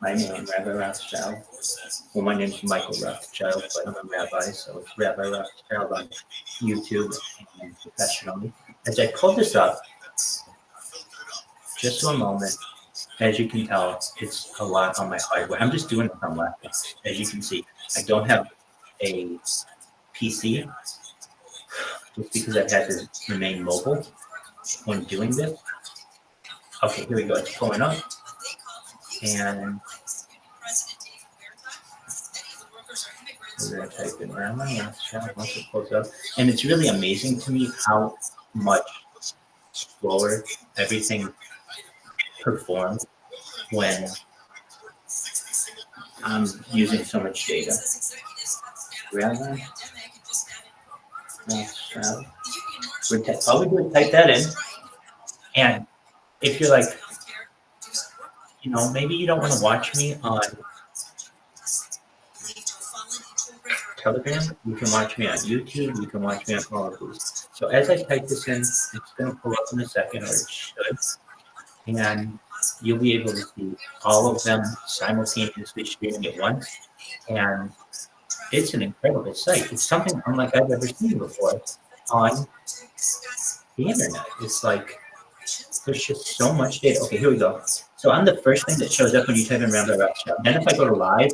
my name, Rabbi Rothschild. Well, my name's Michael Rothschild, but I'm a rabbi, so it's Rabbi Rothschild on YouTube and professionally. As I pull this up, just for a moment, as you can tell, it's a lot on my hardware. I'm just doing it on laptop. As you can see, I don't have a PC just because I've had to remain mobile when doing this. Okay, here we go. It's pulling up. And we're going to type in Rabbi Rothschild once it pulls up. And it's really amazing to me how much slower everything performs when I'm using so much data. Rabbi Rothschild. All we do is type that in. And if you're like, you know, maybe you don't want to watch me on Telegram, you can watch me on YouTube, you can watch me on all of these. So as I type this in, it's going to pull up in a second, or it should, and you'll be able to see all of them simultaneously streaming at once. And it's an incredible site. It's something unlike I've ever seen before on the internet. It's like, there's just so much data. Okay, here we go. So I'm the first thing that shows up when you type in Rabbi Rothschild. Then if I go to live,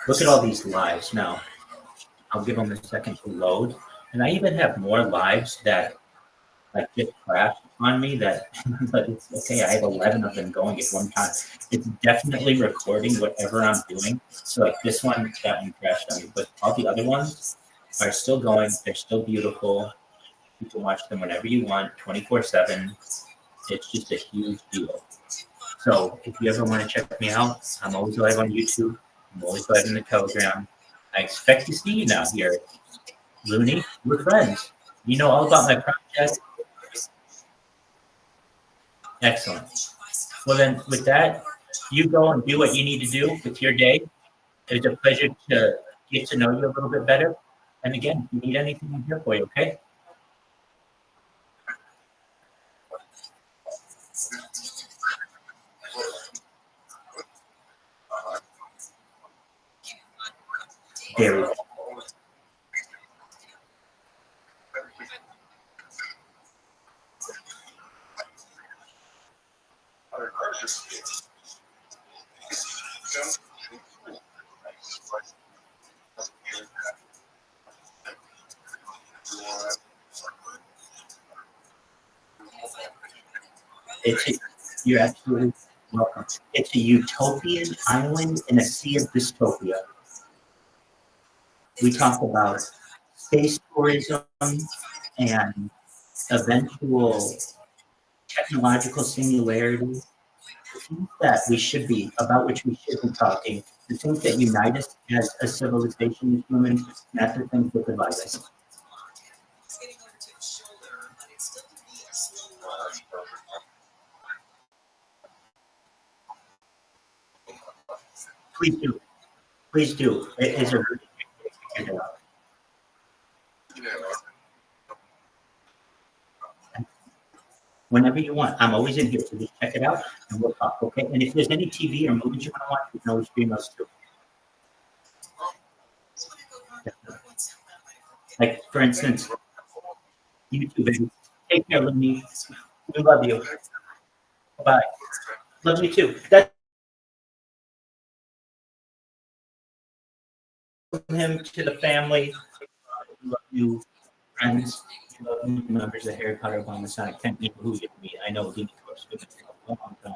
look at all these lives now. I'll give them a second to load. And I even have more lives that like just crashed on me that, but it's okay. I have 11 of them going at one time. It's definitely recording whatever I'm doing. So like this one, that one crashed on me, but all the other ones are still going. They're still beautiful. You can watch them whenever you want, 24/7. It's just a huge deal. So if you ever want to check me out, I'm always live on YouTube. I'm always live in the Telegram. I expect to see you now here. Looney, we're friends. You know all about my project. Excellent. Well then, with that, you go and do what you need to do with your day. It's a pleasure to get to know you a little bit better. And again, if you need anything, I'm here for you, okay? There we go. You're absolutely welcome. It's a utopian island in a sea of dystopia. We talk about space tourism and eventual technological singularity, the things that we should be, about which we should be talking, the things that unite us as a civilization as humans, not the things that divide us. Please do. Please do. It is a really great day to figure it out. whenever you want. I'm always in here, so just check it out and we'll talk, okay? And if there's any TV or movies you want to watch, you can always stream us too. Like, for instance, YouTube, baby. Take care, Looney. We love you. Bye. Love you too. That's him to the family. Love you, friends. Love you, members of Harry Potter Obama Sonic. Can't remember who you meet. I know Looney Course been for a long time.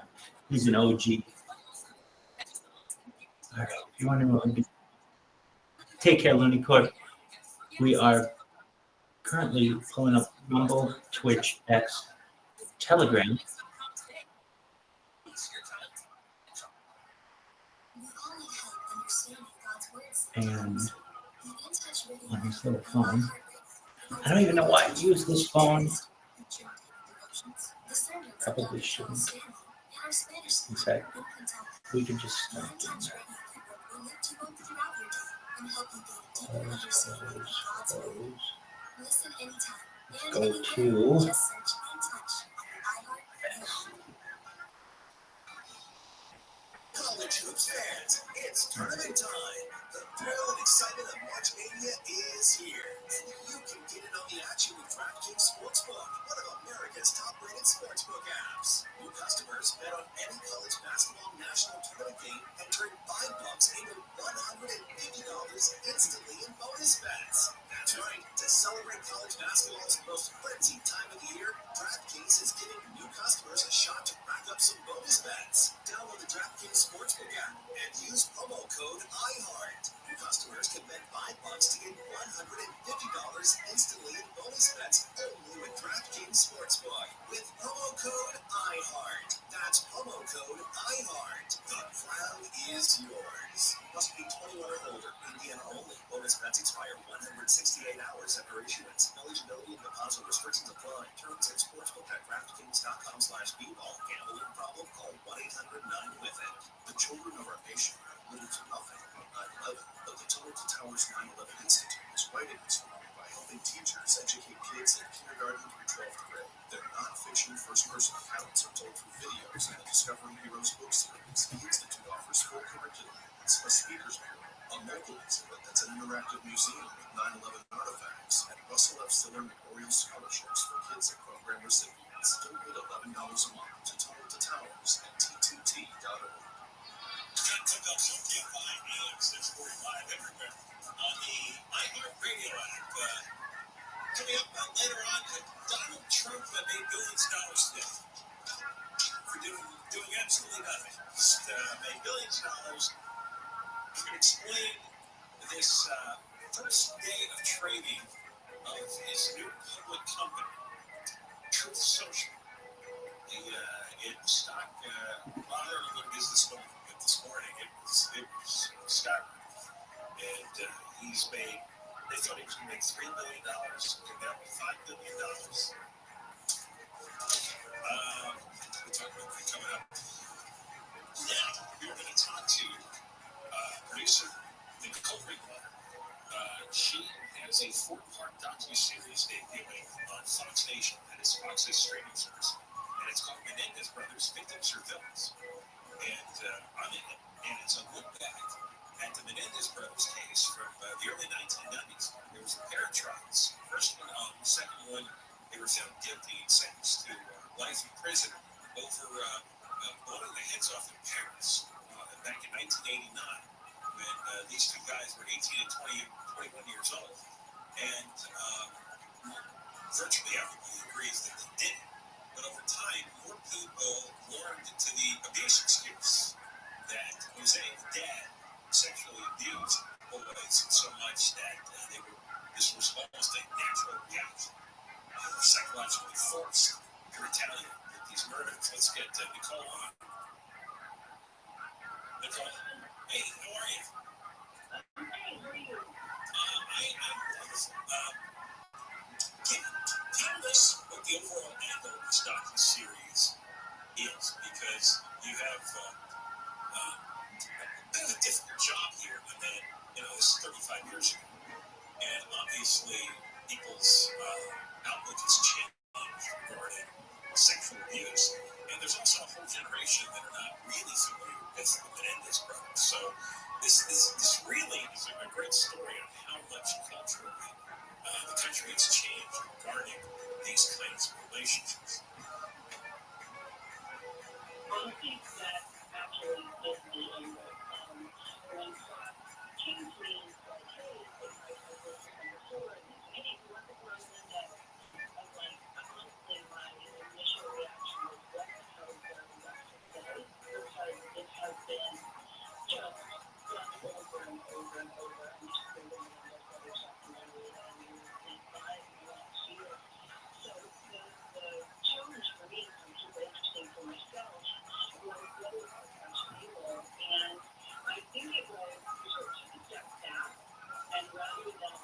He's an OG. All right. If you want to know, take care, Looney Court. We are currently pulling up Rumble, Twitch, X, Telegram. And on his little phone. I don't even know why I use this phone. Probably shouldn't. In fact, we can just start. Go to College hoops fans, it's tournament time. The thrill and excitement of March Mania is here. And you can get in on the action with DraftKings Sportsbook, one of America's top-rated sportsbook apps. New customers bet on any college basketball national tournament game and turn $5 into $150 instantly in bonus bets. That's right. To celebrate college basketball's most frenzied time of the year, DraftKings is giving new customers a shot to rack up some bonus bets. Download the DraftKings Sportsbook app and use promo code IHEART. New customers can bet $5 to get $150 instantly in bonus bets only with DraftKings Sportsbook with promo code IHEART. That's promo code IHEART. The crown is yours. Must be 21 or older. Indiana only. Bonus bets expire 168 hours after issuance. Eligibility and deposit restrictions apply. Terms at sportsbook.draftkings.com/bball. Gambling problem? Call 1-800-9-WITH-IT. The children of our nation are little to nothing about 9/11, but the Tunnel to Towers 9/11 Institute is right in this moment by helping teachers educate kids in kindergarten through 12th grade. Their non-fiction first-person accounts are told through videos in the Discovering Heroes book series. The Institute offers full curriculum, a speaker's bureau, a mobile exhibit that's an interactive museum with 9/11 artifacts, and Russell F. Stiller Memorial Scholarships for kids and program recipients. Donate $11 a month to Tunnel to Towers at t2t.org. Got pickups on KFI AM 645 everywhere on the iHeartRadio app. Coming up later on, Donald Trump made billions of dollars today for doing absolutely nothing. Just made billions of dollars. I'm going to explain this first day of trading of his new public company, Truth Social. The stock, I don't know what it is this morning. It was stock, and he's made. They thought he was going to make $3 billion. Came down with $5 billion. We'll talk about that coming up. Now we're going to talk to producer Nicole Ringwald. She has a 4-part docuseries debuting on Fox Nation. That is Fox's streaming service. And it's called Menendez Brothers, Victims or Villains. And I'm in it. And it's a look back at the Menendez Brothers case from the early 1990s. There was a pair of trials. First one hung, second one, they were found guilty and sentenced to life in prison over blowing the heads off their parents back in 1989. When these two guys were 18 and 21 years old. And virtually everybody agrees that they did it. But over time, more people learned to the abuse excuse that Jose's dad sexually abused boys so much that this was almost a natural reaction. Psychologically forced to retaliate with these murders. Let's get Nicole on. Nicole, hey, how are you? Tell us what the overall angle of this docu-series is, because you have kind of a difficult job here, and then, this is 35 years ago, and obviously people's outlook has changed regarding sexual abuse. And there's also a whole generation that are not really familiar with the Menendez brothers. So this really is a great story on how much culturally the country has changed regarding these kinds of relationships. I think that actually is the angle. When Scott came to me and said, hey, I've worked with them before, and they said, hey, you want to go on Menendez? I was like, honestly, my initial reaction was, what the hell is there left to say? Because it has been just done over and over and over. I'm just thinking of those other documentary that I made in 5 last year. So the challenge for me, and super interesting for myself, was what is our French table? And I think it was sort of take a step back, and rather than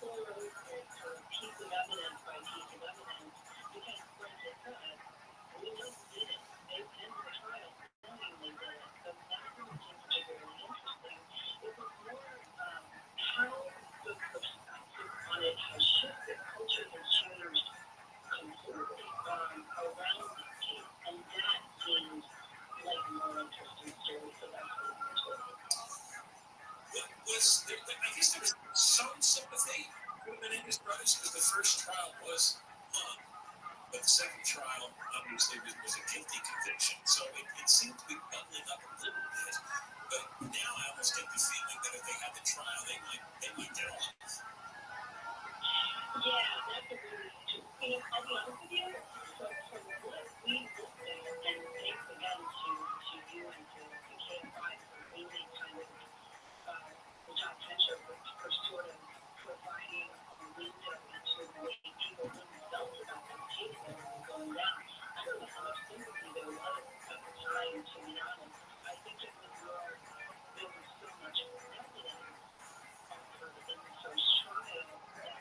pour over sort of piece of evidence by piece of evidence, because Brenton said, we know who did it. They ended the trial knowing they did it. So that's what seems to be really interesting. It was more how the perspective on it has shifted. Culture has changed completely around this case, and that seems like a more interesting story. So that's what I'm interested in. I guess there was some sympathy for the Menendez brothers because the first trial was hung, but the second trial obviously was a guilty conviction. So it seemed to be bubbling up a little bit. But now I almost get the feeling that if they had the trial, they might get off. Yeah, that's a really interesting. I'll be honest with you. So from what we looked at, and thanks again to you and to KFI for really kind of the job venture for sort of providing a window into the way people really felt about this case when it was going down. I don't know how much sympathy there was at the time, to be honest. I think it was more, there was so much evidence offered in the first trial that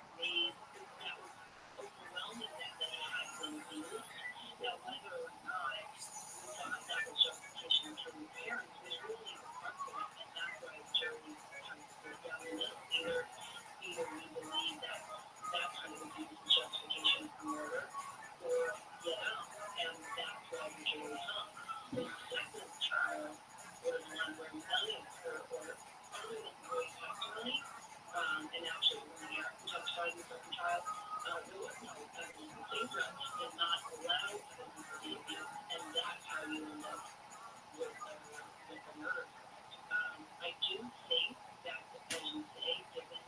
was overwhelming that they had been used. Now, whether or not we thought that was justification for the parents was really the crux of it, and that's why the jury kind of split down the middle. Either we believe that kind of abuse is justification for murder, or get out, and that's why the jury hung. The second trial was one where none of her, or other than the boy's testimony, and actually when the American testified in the second trial, there was no evidence. The state judge did not allow evidence of the abuse, and that's how you end up with the murder. I do think that, as you say, given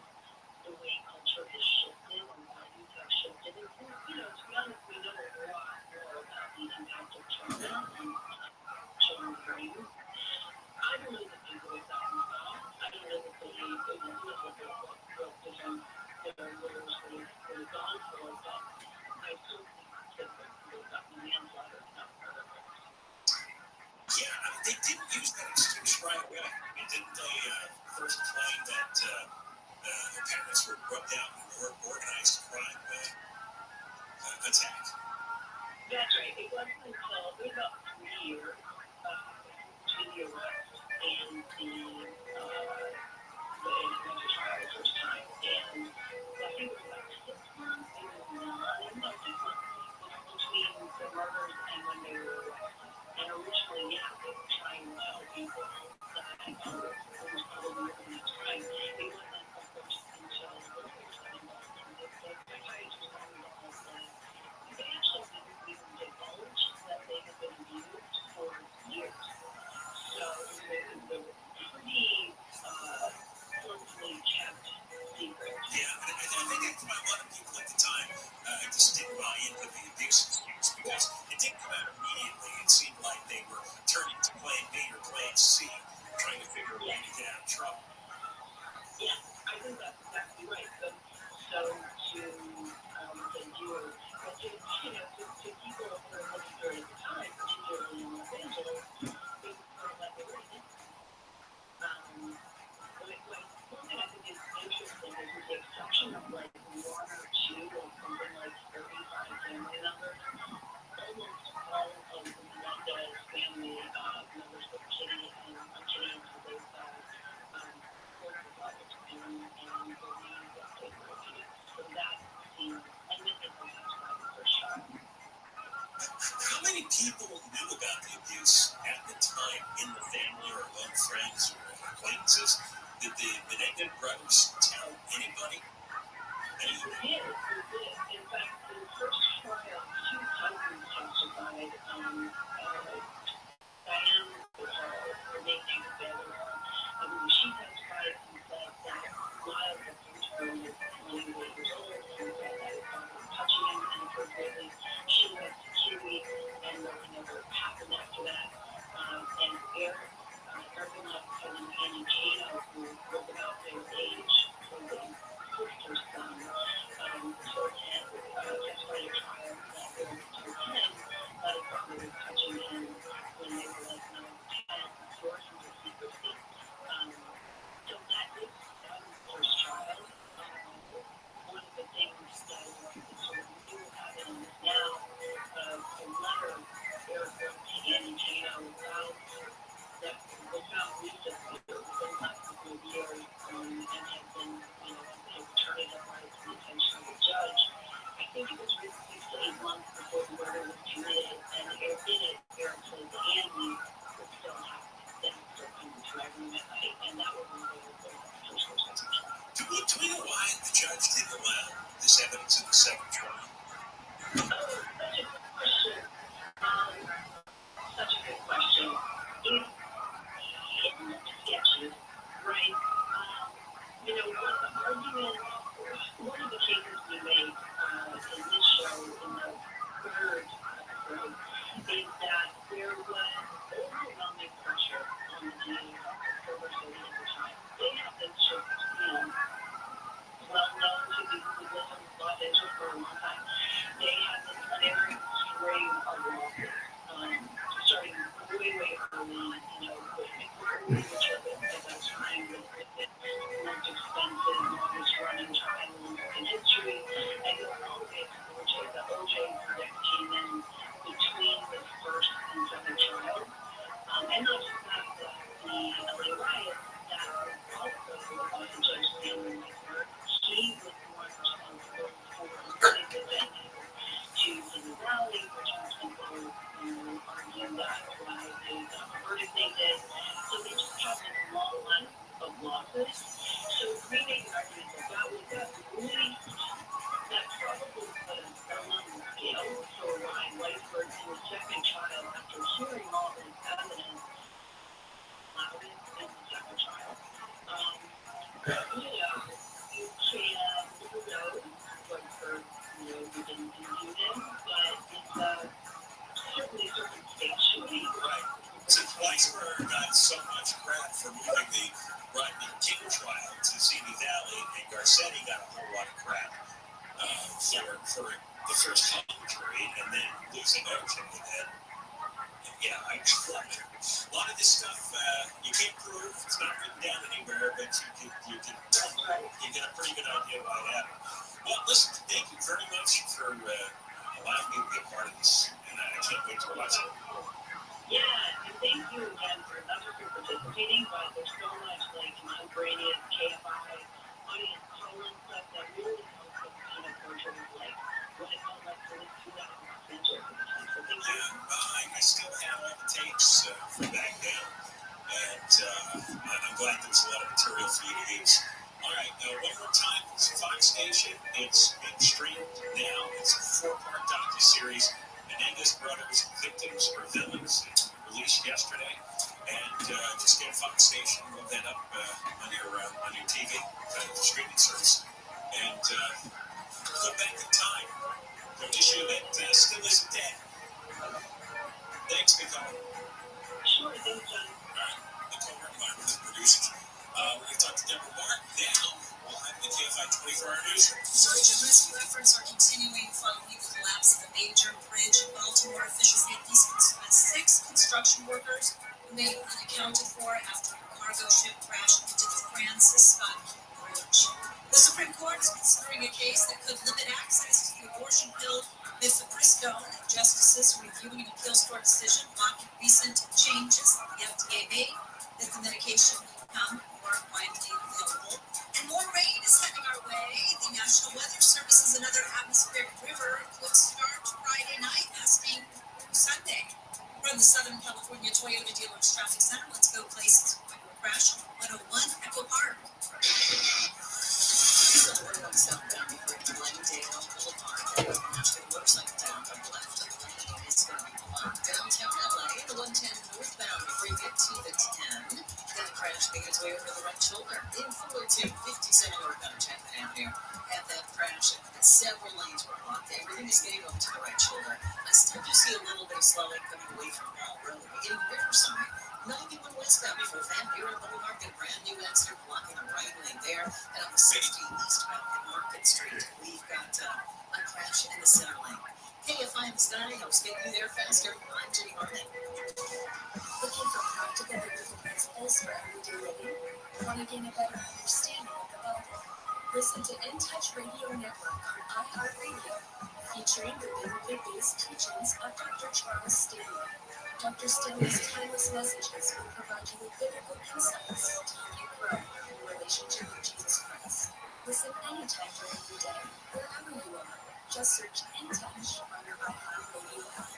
the way culture has shifted and values have shifted, and to be honest, we know a lot more about the impact of trauma on children's brains. I don't know that people have gotten involved. I don't know that they even look at what different lawyers would have gone for, but I certainly think that people have gotten manslaughter and not murder. Yeah, they didn't use that excuse right away. Didn't they first claim that the parents were rubbed out in an organized crime attack? That's right. It wasn't until it was about 3 years between the arrest and the trial the first time, and I think it was about 6 months, maybe 9, no, 6 months between the murders and when they were arrested. And originally, yeah, they were trying to tell people that it was probably organized crime. It wasn't, of course, until the lawyers got involved and the psychiatrists got involved that they actually didn't even divulge that they had been abused for years. So it was a pretty closely kept secret. Yeah, and I think that's why a lot of people at the time just didn't buy into the abuse excuse because it didn't come out immediately. It seemed like they were turning to plan B or plan C, trying to figure a way to get out of trouble. Yeah, I think that's exactly right. So to the viewers, but to people who are living during the time, particularly in Los Angeles, it was sort of like they were in. One thing I think is interesting is with the exception of like 1 or 2 or something like 35 family members, almost all of the Menendez family members, with Kitty and Kitty and both court reporters and many people knew about the abuse at the time in the family or among friends or acquaintances? Did the Menendez brothers tell anybody? They did. In fact, in the first trial, two cousins testified. Diane was her name together. She testified and said that Lyle had been to her when he was 8 years old and said that his father was touching him inappropriately. She went to Kiwi and nothing ever happened after that. And Eric and my cousin Annie Gino, who was about their age, was a sister's son, told him, testified at trial that Eric told him that his father was touching him when they were like 9 or 10, for him to secrecy. So that is first trial. One of the things that is sort of new happening now, a letter Eric wrote to Annie Gino about that was found recently within the last couple of years and had been, had turned it over to the attention of the judge. I think it was written 6 to 8 months before the murder was committed, and in it, Eric told Andy would still have them still coming to every midnight, and that was when they were the first or second trial. Do we know why the judge didn't allow this evidence in the second trial? Such a good question. Such a good question. It looked sketchy, right? One of the cases we made in this show, in the third episode, is that there was overwhelming pressure on the DA office over City at the time. They have been just, well known to be who lived in Los Angeles for a long time. They have this very string of lawsuits, starting way early, which at that time was the most expensive, longest running trial in history, and going all the way to OJ. The OJ verdict came in between the first and second trial. And not just that, the LA riot, that was also Judge Stanley Meisner. He was the one responsible for moving the venue to Hidden Valley, which most people argue that's why they got the verdict they did. So they just have this long line of losses. So we make an argument that was at least, that probably put a thumb on the scale for Ryan Whiteford in the second trial after hearing all this evidence allowed it in the second trial. You can, who knows, Whiteford, we didn't interview them, but it's certainly circumstantially. Right. Since Weisberg got so much crap for moving the Rodney King trial to Simi Valley, and Garcetti got a whole lot of crap for the first hung jury, and then losing OJ. Yeah, a lot of this stuff you can't prove. It's not written down anywhere, but you get a pretty good idea why it happened. Well, listen, thank you very much for allowing me to be a part of this, and I can't wait to watch it. Yeah, and thank you again for not just for participating, but there's so much like contemporaneous KFI audience call-in stuff that really helps us kind of portray like what it felt like to live through that in Los Angeles at the time. So thank you. I still have all the tapes from back then, and I'm glad there's a lot of material for you to use. All right, one more time, it's a Fox station. It's being streamed now. It's a 4-part docuseries. Menendez Brothers, Victims or Villains. It's released yesterday, and just get a Fox station, load that up on your TV, the streaming service, and go back in time. An issue that still isn't dead. Thanks for coming. Sure, thanks, John. All right, Nicole Martin is the producer. We're going to talk to Deborah Martin now. We'll have the KFI 24-hour news. Search and rescue efforts are continuing following the collapse of a major bridge in Baltimore. Officials say these 6 construction workers remain unaccounted for after a cargo ship crashed into the Francis Scott Bridge. The Supreme Court is considering a case that could limit access to the abortion pill mifepristone. Justices reviewing an appeals court decision blocking recent changes the FDA made that the medication will become more widely available. And more rain is heading our way. The National Weather Service says another atmospheric river could start Friday night, lasting through Sunday. go places. Crash 101 Echo Park. Somewhere southbound for Glendale Boulevard. Motorcycle down on the left of the lane is going to be blocked. Downtown LA, the 110 northbound before you get to the 10. Then the crash making its way over the right shoulder. In Fullerton, 57 northbound Chapman Avenue. Had that crash, and several lanes were blocked. Everything is getting over to the right shoulder. I still do see a little bit of slowing coming away from Mall Road. In Riverside, 91 westbound before Van Buren Boulevard, get a brand new exit blocking the right lane there. And on the 60 eastbound at Market Street, we've got a crash in the center lane. KFIM Sky helps get you there faster. I'm Jenny Hartman. Looking for practical biblical principles for everyday living? Want to gain a better understanding of the Bible? Listen to In Touch Radio Network on iHeartRadio, featuring the biblically based teachings of Dr. Charles Stanley. Dr. Stanley's timeless messages will provide you with biblical insights to help you grow in your relationship with Jesus Christ. Listen anytime during the day, wherever you are. Just search In Touch on your iHeartRadio app.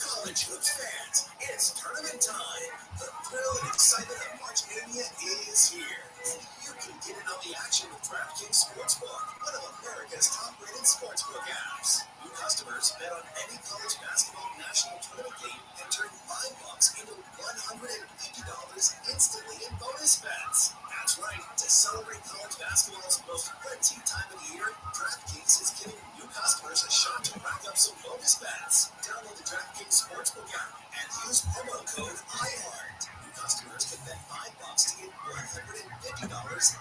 College hoops fans, it's tournament time. The thrill and excitement of March Mania is here. And you can get in on the action with DraftKings Sportsbook, one of America's top-rated sportsbook apps. New customers bet on any college basketball national tournament game and turn $5 into $150 instantly in bonus bets. That's right. To celebrate college basketball's most frenzied time of the year, DraftKings is giving new customers a shot to rack up some bonus bets. Download the DraftKings Sportsbook app and use promo code IHEART. New customers can bet $5 to get $150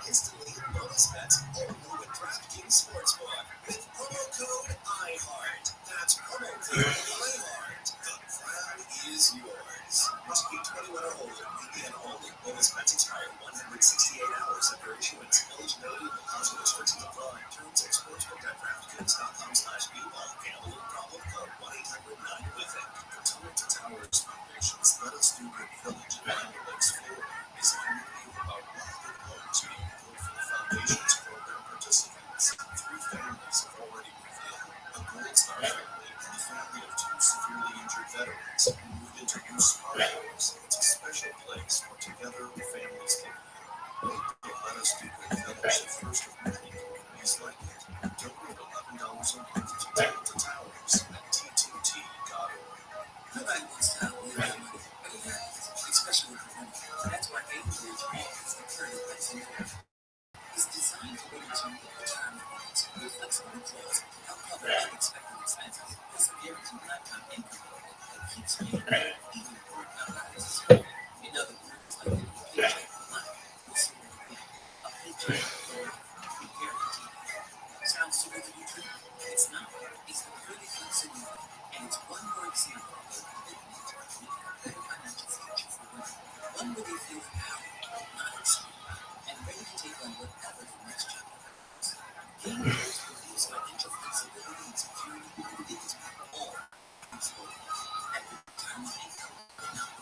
instantly in bonus bets only with DraftKings Sportsbook. With promo code IHEART. That's promo code IHEART. The crown is yours. Must be 21 or older. Weekend only. Bonus bets expire 168 hours after issuance. Eligibility and deposit restrictions apply. Terms at sportsbook.draftkings.com/bball. Gambling problem? Call 1-800-9-WITH-IT. Potomac to Towers Foundation's Let Us Do Good Village in Land Lakes, Florida is a community of about 100 homes being built for the foundation's program participants. 3 families have already moved in. A Gold Star family and a family of 2 severely injured veterans who moved into new smart homes. It's a special place where together families can live. The Let Us Do Good Village, the first of many communities like it. Donate $11 a month to Towers at T2T.org. Nobody wants to outlive their money, but it happens, especially with women. That's why Acreage is the current place in life. It's designed to limit your retirement needs with flexible withdrawals to help cover unexpected expenses. It's a guaranteed lifetime income that keeps paying even when work outlives. In other words, like a paycheck for life, this will be a paycheck for guaranteed. Sounds too good to be true? It's not. It's the pretty things in life, and it's one more example of the commitment to create a better financial future for women. One where they feel empowered, not excluded, and ready to take on whatever the next chapter brings. Gain those believes financial flexibility and security is all important. And retirement income not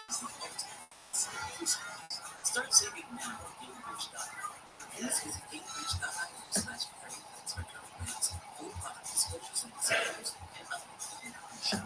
is the ultimate. Start saving now at GameBridge.com. Please visit GameBridge.com/party for current rates, full product disclosures and disclaimers, and other information.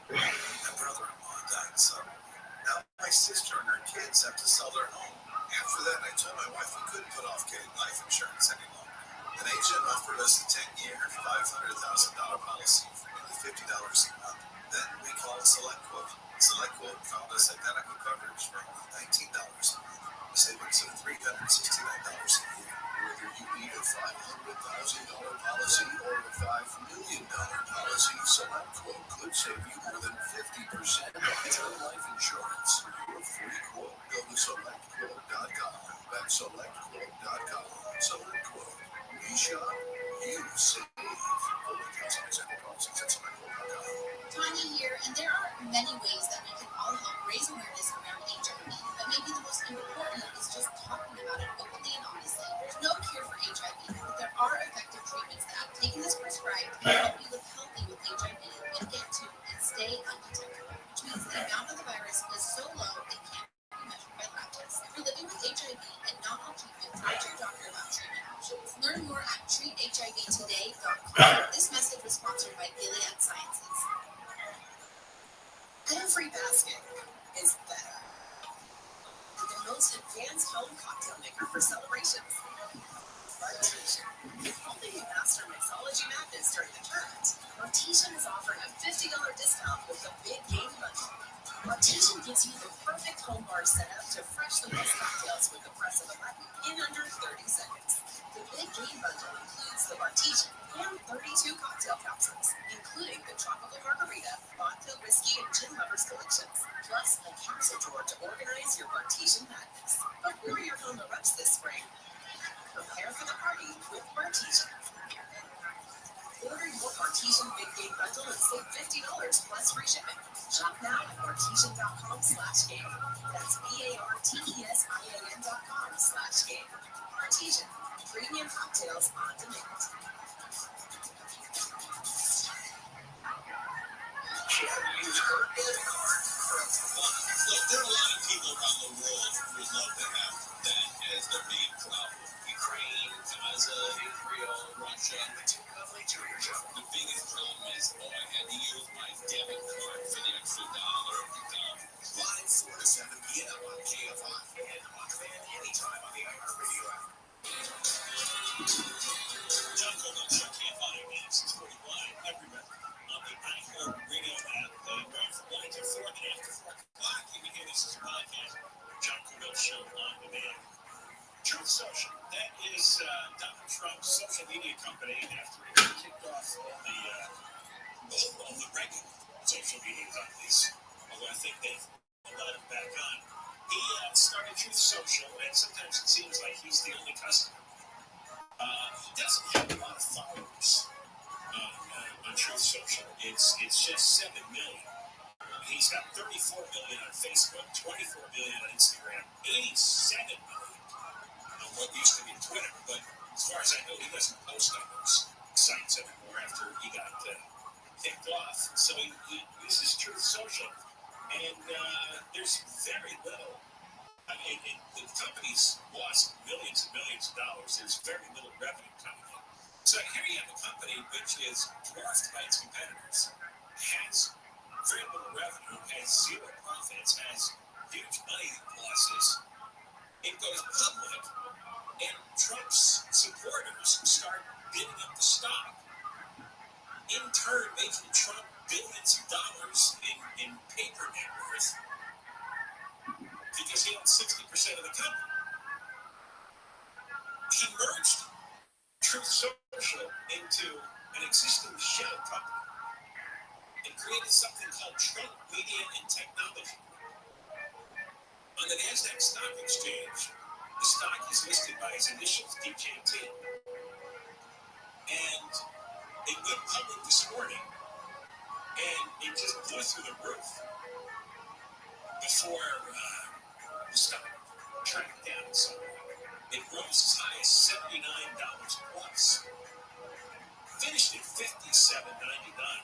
My brother-in-law died suddenly. Now my sister and her kids have to sell their home. After that, I told my wife we couldn't put off getting life insurance any longer. An agent offered us a 10-year, $500,000 policy for only $50 a month. Then we called SelectQuote. SelectQuote found us identical coverage for only $19 a month. A savings of $369 a year. Whether you need a $500,000 policy or a $5 million policy, SelectQuote could save you more than 50% on term life insurance. For a free quote, go to SelectQuote.com. That's SelectQuote.com. SelectQuote. We shop, you save. Tanya here, and there are many ways that we can all help raise awareness around HIV, but maybe the most important is just talking about it openly and honestly. There's no cure for HIV, but there are effective treatments that, taken as prescribed, can help you live healthy with HIV and get to and stay undetectable, which means the amount of the virus is so low it can't be measured by lab tests. If you're living with HIV and not on treatment, talk to your doctor about treatment options. Learn more at treathivtoday.com. This message was sponsored by Gilead Sciences. Every basket is Advanced home cocktail maker for celebrations. Artisan. Helping you master mixology madness during the tournament. Artisan is offering a $50 discount with the Big Game Bundle. Artisan gives you the perfect home bar setup to fresh the best cocktails with the press of a button in under 30 seconds. The Big Game Bundle includes the Artisan and 32 cocktail capsules, including the Tropical Margarita, Vodka, Whiskey, and Gin Lovers collections, plus a capsule drawer to organize your Artisan madness. Before your home erupts this spring, prepare for the party with Artisan. Order your Artisan Big Game Bundle and save $50 plus free shipping. Shop now at artisan.com/game. That's BARTESIAN.com/game. Artisan, premium cocktails on demand. You've heard that card from fun. Look, there are a lot of people around the world who would love to have that as their main problem. Ukraine, Gaza, Israel, Russia. The biggest problem is, I had to use my debit card for the extra dollar. Live 4 to 7 p.m. on KFI and on demand anytime on the iHeartRadio app. John Cogan Show KFI again, 6:45 everywhere on the iHeartRadio app. Right from 1 to 4, then after 4 o'clock, you can hear this as a podcast. John Cogan Show on demand. Truth Social, that is Donald Trump's social media company after he kicked off all the regular social media companies, although I think they've allowed him back on. He started Truth Social, and sometimes it seems like he's the only customer. He doesn't have a lot of followers on Truth Social. It's just 7 million. He's got 34 million on Facebook, 24 million on Instagram, 87 million on what used to be Twitter. But as far as I know, he doesn't post on those sites anymore after he got kicked off. So this is Truth Social, and there's very little. I mean, the company's lost millions and millions of dollars. There's very little revenue coming in. So here you have a company which is dwarfed by its competitors, has very little revenue, has zero profits, has huge money losses. It goes public, and Trump's supporters start bidding up the stock, in turn making Trump billions of dollars in paper net worth because he owns 60% of the company. He merged Truth Social into an existing shell company and created something called Trump Media and Technology. On the NASDAQ Stock Exchange, the stock is listed by his initials, DJT. And it went public this morning, and it just blew through the roof before the stock tracked down somewhere. It rose as high as $79 plus. Finished at $57.99.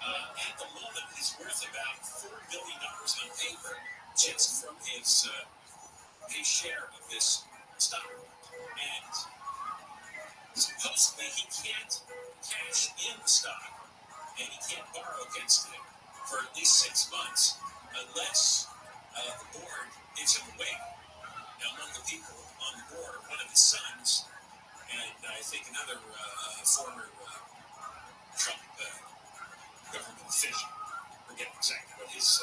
At the moment, he's worth about $4 billion on paper just from his share of this stock. And supposedly he can't cash in the stock and he can't borrow against it for at least 6 months unless the board gives him a waiver. Now, among the people on the board are one of his sons and I think another former Trump government official. Forget exactly what his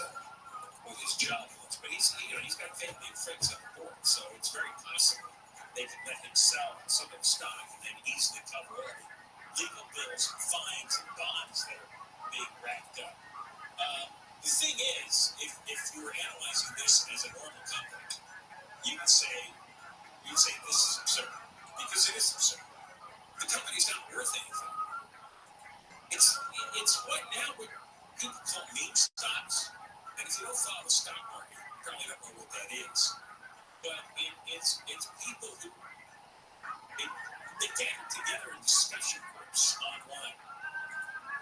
job was, but he's got family and friends on the board, so it's very possible they can let him sell some of the stock and then easily cover all the legal bills and fines and bonds that are being racked up. The thing is, if you were analyzing this as a normal company, you would say this is absurd, because it is absurd. The company's not worth anything. It's what now what people call meme stocks. And if you don't follow the stock market, you probably don't know what that is. But it's people who they gather together in discussion groups online,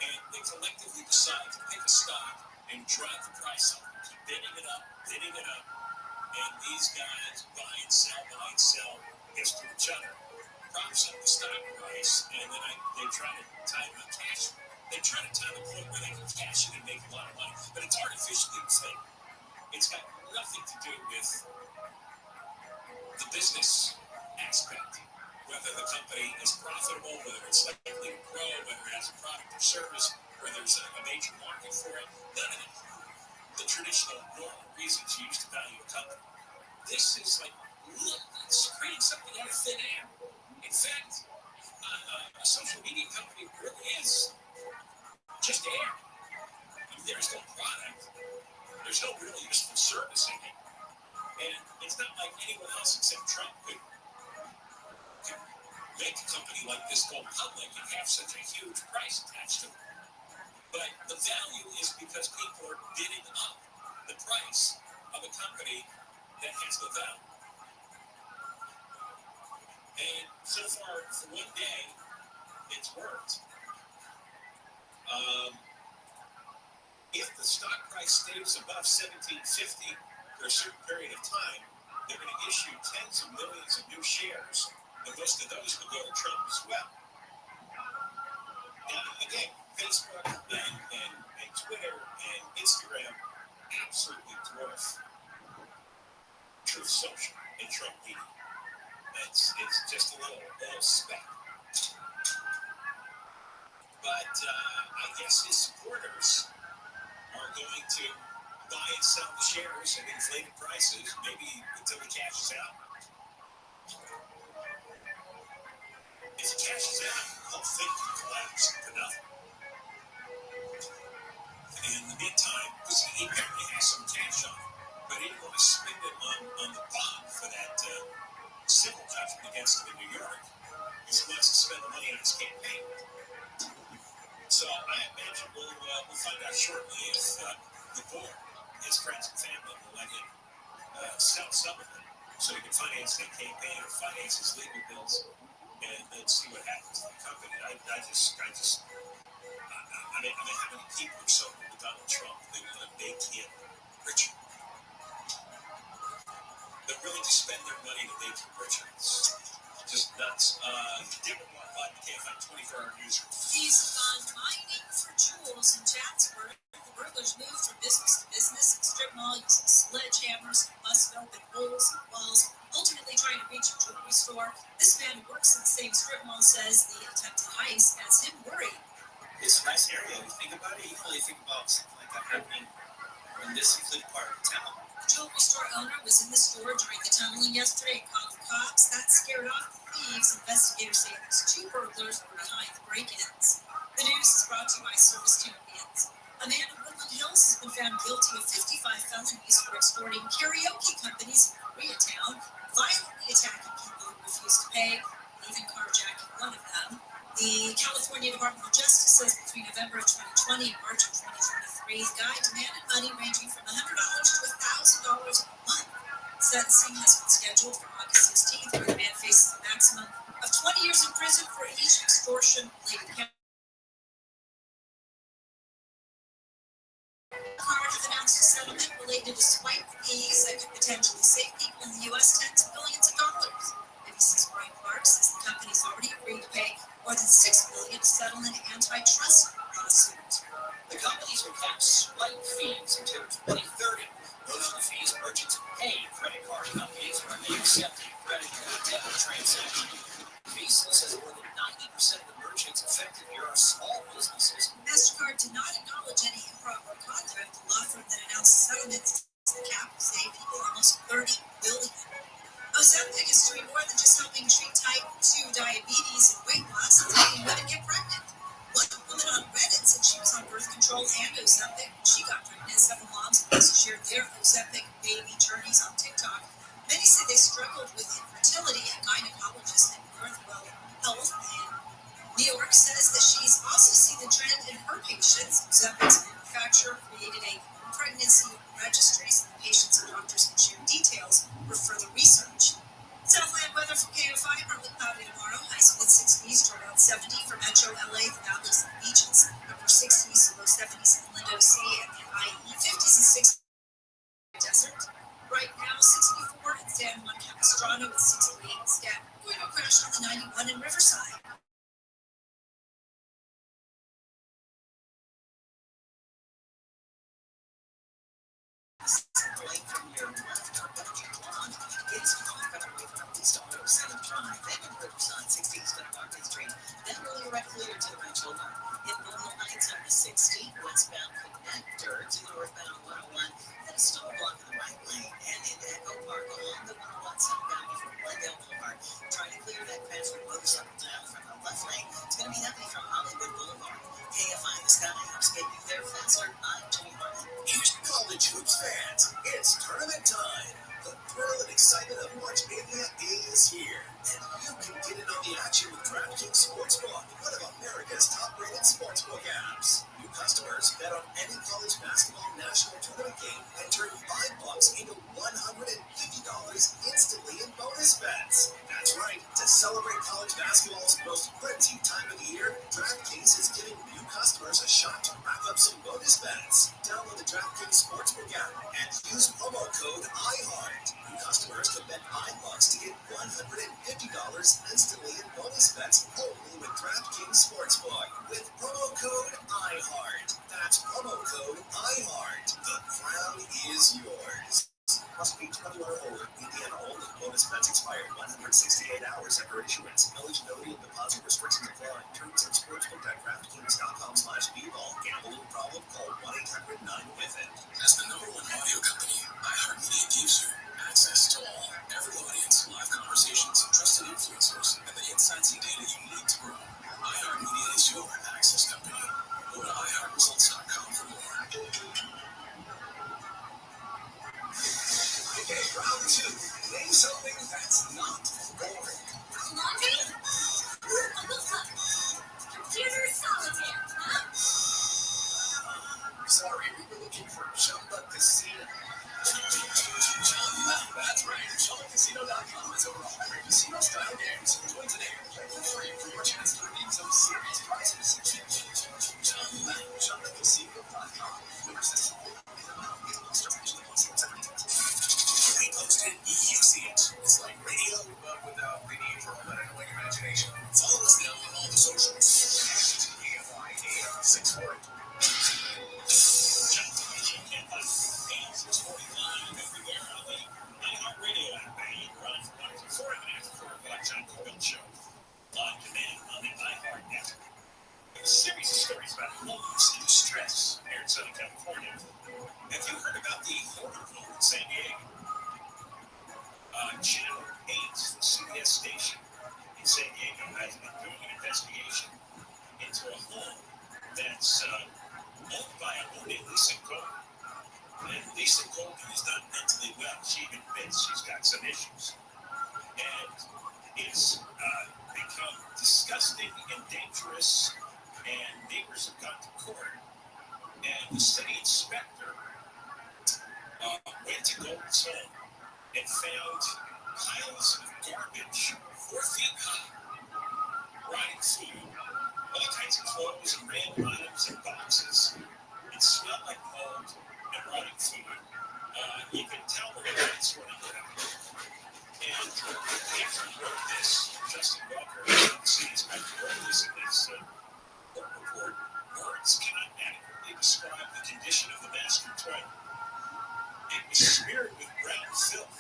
and they collectively decide to pick a stock and drive the price up, keep bidding it up, and these guys buy and sell against each other, props up the stock price, and then they try to time the cash. They try to time the point where they can cash it and make a lot of money, but it's artificially inflated. It's got nothing to do with the business aspect, whether the company is profitable, whether it's likely to grow, whether it has a product or service, whether there's a major market for it, none of the traditional normal reasons you use to value a company. This is like, look, it's creating something out of thin air. In fact, a social media company really is just air. I mean, there's no product. There's no real useful service in it. And it's not like anyone else except Trump could make a company like this go public and have such a huge price attached to it. But the value is because people are bidding up the price of a company that has the value. And so far, for one day, it's worked. If the stock price stays above $17.50 for a certain period of time, they're going to issue tens of millions of new shares, and most of those will go to Trump as well. Now, again, Facebook and Twitter and Instagram absolutely dwarf Truth Social and Trump media. It's just a little speck. But I guess his supporters are going to buy and sell the shares at inflated prices, maybe until he cashes out. If he cashes out, the whole thing can collapse to nothing. And in the meantime, because he apparently has some cash on it, but he didn't want to spend it on the bond for that civil judgment against him in New York, because he wants to spend the money on his campaign. So I imagine we'll find out shortly if the board, his friends and family, will let him sell some of it so he can finance that campaign or finance his legal bills and see what happens to the company. I mean, how many people are so with Donald Trump they want to make him richer? They're willing to spend their money to make him richer. It's just nuts. Deborah Mark, live at KFI 24-hour newsroom. Thieves have gone mining for jewels in Chatsworth. The burglars moved from business to business and strip mall using sledgehammers, bust-open holes in walls, ultimately trying to reach a jewelry store. This man who works in the same strip mall says the attempted heist has him worried. It's a nice area. You think about it, you really think about something like that happening in this secluded part of town. Jewelry store owner was in the store during the tunneling yesterday and called the cops. That scared off the thieves. Investigators say these two burglars were behind the break-ins. The news is brought to you by Service Champions. A man in Woodland Hills has been found guilty of 55 felonies for extorting karaoke companies in Koreatown, violently attacking people who refused to pay, and even carjacking one of them. The California Department of Justice says between November of 2020 and March of 2023, the guy demanded money ranging from $100 to $1,000 a month. Sentencing has been scheduled for August 16th, where the man faces a maximum of 20 years in prison for each extortion-related count. Card announced a settlement related to swipe fees that could potentially save people in the U.S. tens of billions of dollars. NBC's Brian Clark says the company's already agreed to pay more than $6 billion to settle an antitrust lawsuit. The companies will cap swipe fees until 2030. Those are the fees merchants pay credit card companies when they accept a credit or debit transaction. Visa says more than 90% of the merchants affected here are small businesses. MasterCard did not acknowledge any improper conduct. The law firm that announced the settlement says the cap will save people almost $30 billion. Ozempic is doing more than just helping treat type 2 diabetes and weight loss. It's helping women get pregnant. One woman on Reddit said she was on birth control and Ozempic when she got pregnant. Several moms also shared their Ozempic baby journeys on TikTok. Many say they struggled with infertility. A gynecologist at Northwell Health in New York says that she's also seen the trend in her patients. Ozempic's manufacturer created a pregnancy registry so the patients and doctors can share details for further research. Southland weather for KFI, partly cloudy tomorrow. Highs mid 60s to around 70 for Metro LA, the valleys and beaches. Upper 60s to low 70s in Lindo City and the IE. 50s and 60s in the desert. Right now, 64 in San Juan Capistrano with 68 in Staten. Going to crash on the 91 in Riverside. Right from your left, it's It's tournament time. The thrill and excitement of March Mania is here. And you can get in on the action with DraftKings Sportsbook, one of America's top-rated sportsbook apps. New customers bet on any college basketball national tournament game and turn $5 into $150 instantly in bonus bets. That's right. To celebrate college basketball's most frenzied time of the year, DraftKings is giving new customers a shot to rack up some bonus bets. Download the DraftKings Sportsbook app and use promo code IHEART. New customers can bet $5 to get $150 instantly in bonus bets only with DraftKings Sportsbook with promo code IHEART. That's promo code IHEART. The crown is yours. Must be 21 or older. Indiana only. Bonus bets expire 168 hours after issuance. Eligibility and deposit restrictions apply. Terms at sportsbook.draftkings.com/bball. Gambling problem? Call 1-800-9-WITH-IT. As the #1 audio company, iHeartMedia gives you access to all, every audience, live conversations, trusted influencers, and the insights and data you need to grow. iHeartMedia is your access company. Go to iHeartResults.com for more. Okay, round 2. Name something that's not boring. Laundry? Computer solitaire, huh? Sorry, we were looking for Chumba Casino. That's right. ChumbaCasino.com is over 100 casino-style games. Join today and play for free for your chance to redeem some serious prizes. ChumbaCasino.com. No resistance. We post it, you see it. It's like radio, but without the need for all that annoying imagination. Follow us now on all the socials. AFI640. iHeartRadio app, and run for 1 to 4 minutes for a John Corbin show. On demand on the iHeart network. A series of stories about homeless and distress here in Southern California. Have you heard about the horror home in San Diego? Channel 8, the CBS station in San Diego, has been doing an investigation into a home that's owned by a woman named Lisa Golden. And Lisa Golden is not mentally well. She admits she's got some issues. And it's become disgusting and dangerous, and neighbors have gone to court. And the city inspector went to Golden's home and found piles of garbage 4 feet high, rotting food, all kinds of clothes and random items and boxes. It smelled like mold and rotting food. You can tell the lights running down. And after he wrote this, Justin Walker, the city inspector, wrote this in his court report. Words cannot adequately describe the condition of the master toilet. It was smeared with brown filth.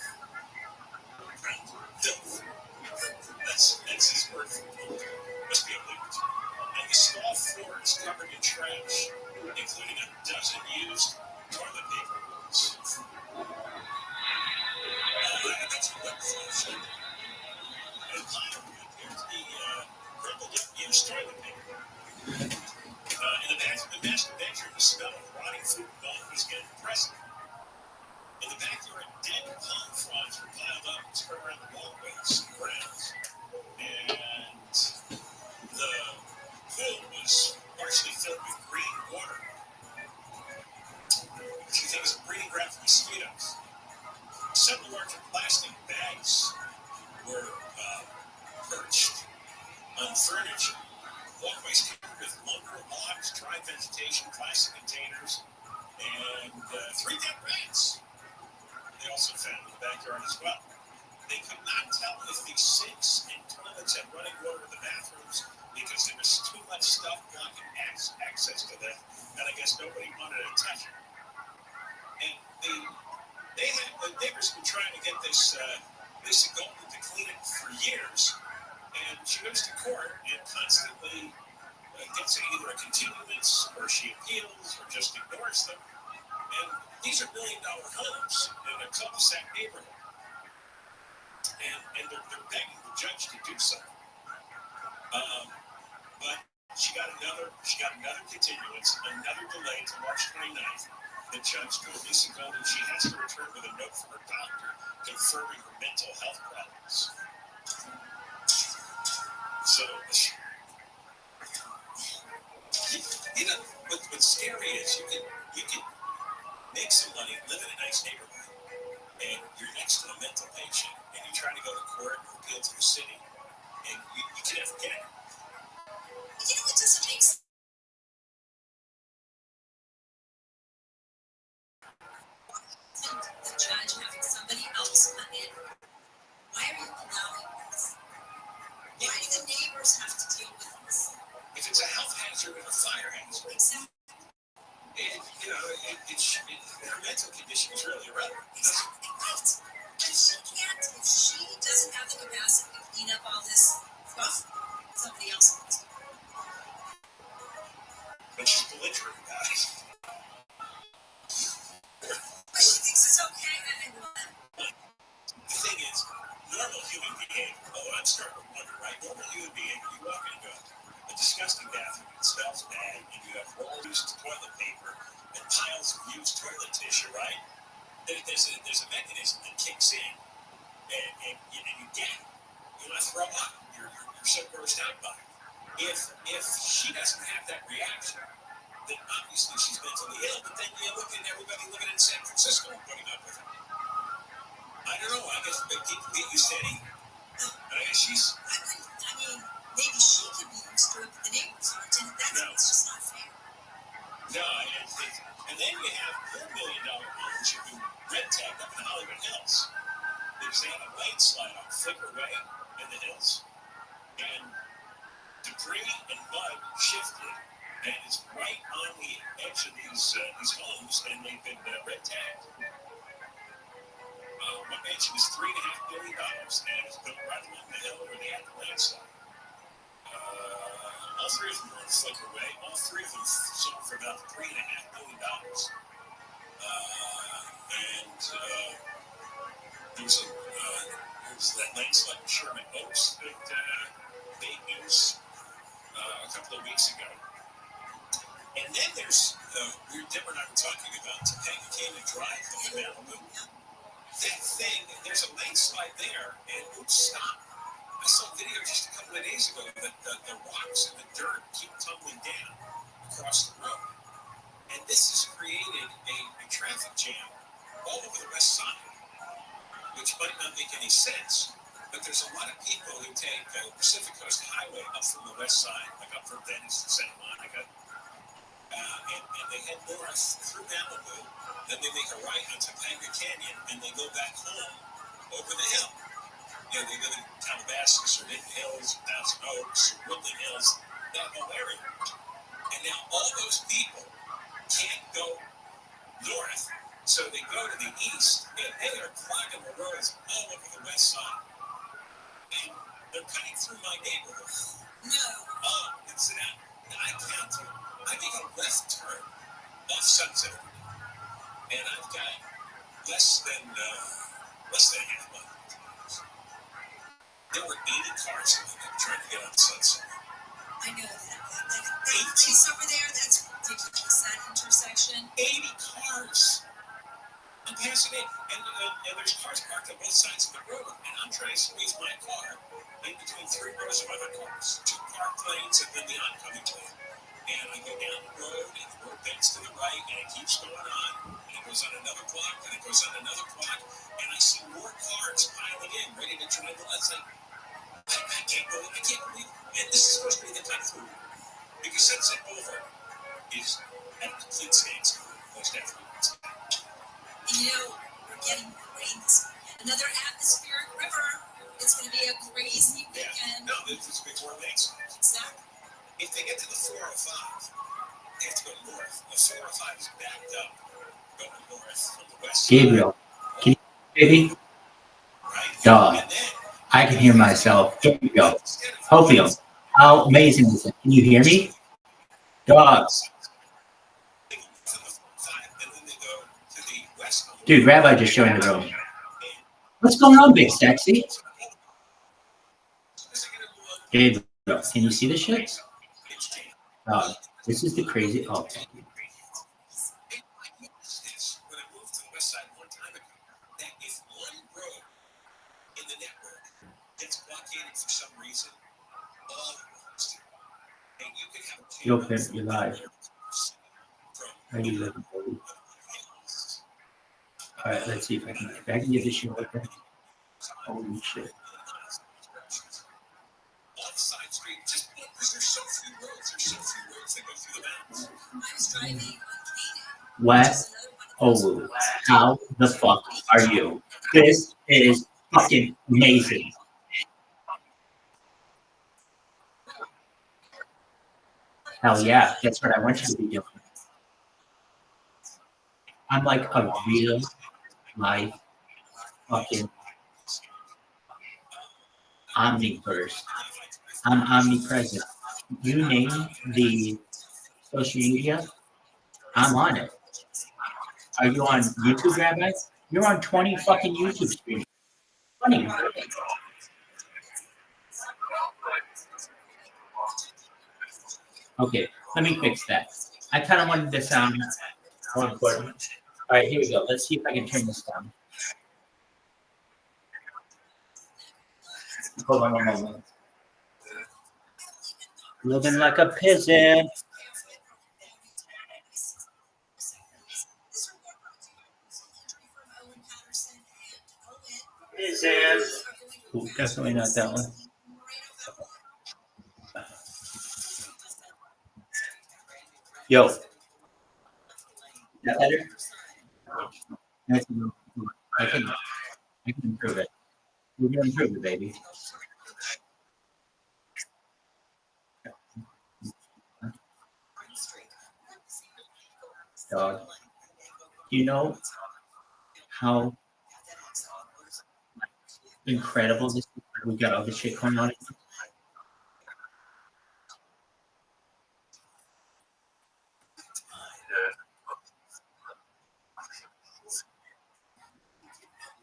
That's his word. Must be a language. And the stall floor is covered in trash, including a dozen used toilet paper rolls. That's a wet clothes. And pile appears to be crumpled up used toilet paper. In the master bedroom, the smell of rotting food and bone was getting present. In the backyard, dead palm fronds were piled up and spread around the walkways and grounds. And the pool was partially filled with green water, which you think is a breeding ground for mosquitoes. Several larger plastic bags were perched on furniture. Walkways covered with lumber, logs, dry vegetation, plastic containers, and 3 dead rats. They also found in the backyard as well. They could not tell if the sinks and toilets had running water in the bathrooms because there was too much stuff blocking access to them, and I guess nobody wanted to touch it. And the neighbors been trying to get this Lisa Golden to clean it for years, and she goes to court and constantly gets either a continuance, or she appeals, or just ignores them. And these are $1 million homes in a cul-de-sac neighborhood. And they're begging the judge to do something. But she got another continuance, another delay to March 29th. The judge told Lisa Golden she has to return with a note from her doctor confirming her mental health problems. So, you know, what's scary is you can make some money, live in a nice neighborhood, and you're next to a mental patient, and you try to go to court or appeal to the city, and you can never get it. You know what doesn't make sense? The judge having somebody else come in. Why are you allowing this? Why do the neighbors have to deal with this? If it's a health hazard and a fire hazard, Exactly. Her mental condition is really irrelevant. Exactly right. If she doesn't have the capacity to clean up all this stuff, somebody else wants to. But she's belligerent about it. But she thinks it's okay. The thing is, normal human behavior, I'm starting to wonder, right? Normal human behavior, you walk into a disgusting bathroom, it smells bad, and you have rolls of toilet paper and piles of used toilet tissue, right? There's a mechanism that kicks in, and you get it. You want to throw up. You're so grossed out by it. If she doesn't have that reaction, then obviously she's mentally ill. But then you look at everybody living in San Francisco and putting up with it. I don't know. I guess big people get used to anything. But I guess she's. I mean, maybe she can be used to it, but the neighbors aren't, and that's just not fair. No, and then you have $4 million homes who red tagged up in Hollywood Hills because they had a landslide on Flicker Way in the hills, and debris and mud shifted, and it's right on the edge of these homes, and they've been red tagged. One mansion is $3.5 billion, and it's built right along the hill where they had the landslide. All three of them were on Flicker Way. All three of them sold for about $3.5 billion. There was that landslide in Sherman Oaks that they used a couple of weeks ago. And then there's Deborah and I were talking about Topanga Canyon Drive in Malibu. That thing, there's a landslide there, and it won't stop. I saw a video just a couple of days ago that the rocks and the dirt keep tumbling down across the road. And this has created a traffic jam all over the west side, which might not make any sense. But there's a lot of people who take Pacific Coast Highway up from the west side, like up from Venice and Santa Monica, and they head north through Malibu. Then they make a right on Topanga Canyon, and they go back home over the hill. They live in Calabasas or Hidden Hills, Thousand Oaks, or Woodland Hills, that whole area. And now all those people can't go north, so they go to the east, and they are clogging the roads all over the west side. And they're cutting through my neighborhood. No. Oh, it's that. I counted. I make a left turn off Sunset, and I've got less than a half mile. There were 80 cars trying to get on Sunset. I know that place over there, that's ridiculous, that intersection. 80 cars. I'm passing it, and there's cars parked on both sides of the road, and I'm trying to squeeze my car in between three rows of other cars, two parked lanes, and then the oncoming lane. And I go down the road, and the road bends to the right, and it keeps going on, and it goes on another block, and it goes on another block, and I see more cars piling in, ready to drive the left side. I can't believe, and this is supposed to be the cut through, because Sunset Boulevard is at a complete standstill most afternoons. We're getting rain this weekend. Another atmospheric river. It's going to be a crazy weekend. No, this is before landslide. Exactly. If they get to the 405, they have to go north. The 405 is backed up going north from the west. Gabriel, can you hear me? Right? Dog, I can hear myself. Gabriel, Hopium, how amazing is it? Can you hear me? Dog. Dude, Rabbi just joined the room. What's going on, Big Sexy? Gabriel, can you see this shit? This is the crazy. Oh, thank you. that if one road in the network gets blockaded for some reason, all roads do. And you could have a You're open, you're live. How you living, buddy? All right, let's see if I can get this shit open. Holy shit. Side street, just because there's so few roads that go through the mountains. What? Oh, how the fuck are you? This is fucking amazing. Hell yeah, that's what I want you to be doing. I'm like a real life fucking omniverse. I'm omnipresent. You name the social media, I'm on it. Are you on YouTube, Rabbi? You're on 20 fucking YouTube streams. 20. Okay, let me fix that. I kind of wanted to sound more important. All right, here we go. Let's see if I can turn this down. Hold on one moment. Living like a peasant. Ooh, definitely not that one. Yo. That better? I can improve it. We're going to improve it, baby. Dog. Do you know how incredible this is? We got all this shit going on.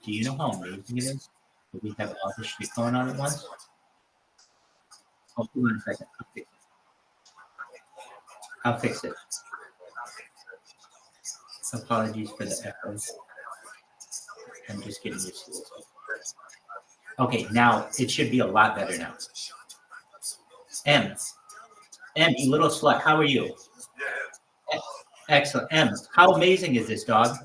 Do you know how amazing it is that we have all this shit going on at once? Hold on a second. I'll fix it. Apologies for the echoes. I'm just getting used to it. Okay, now it should be a lot better now. M, you little slut, how are you? Excellent. M, how amazing is this, dog?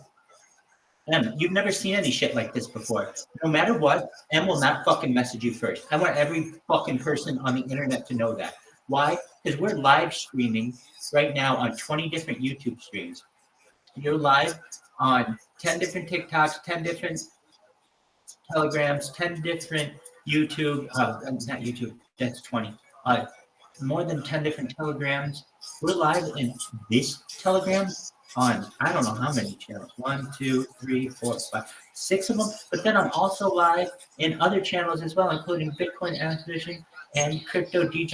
M, you've never seen any shit like this before. No matter what, M will not fucking message you first. I want every fucking person on the internet to know that. Why? Because we're live streaming right now on 20 different YouTube streams. You're live on 10 different TikToks, 10 different Telegrams, 10 different YouTube, not YouTube, that's 20. More than 10 different Telegrams. We're live in this Telegram on, I don't know how many channels. 1, 2, 3, 4, 5, 6 of them. But then I'm also live in other channels as well, including Bitcoin Acquisition and Crypto DJ.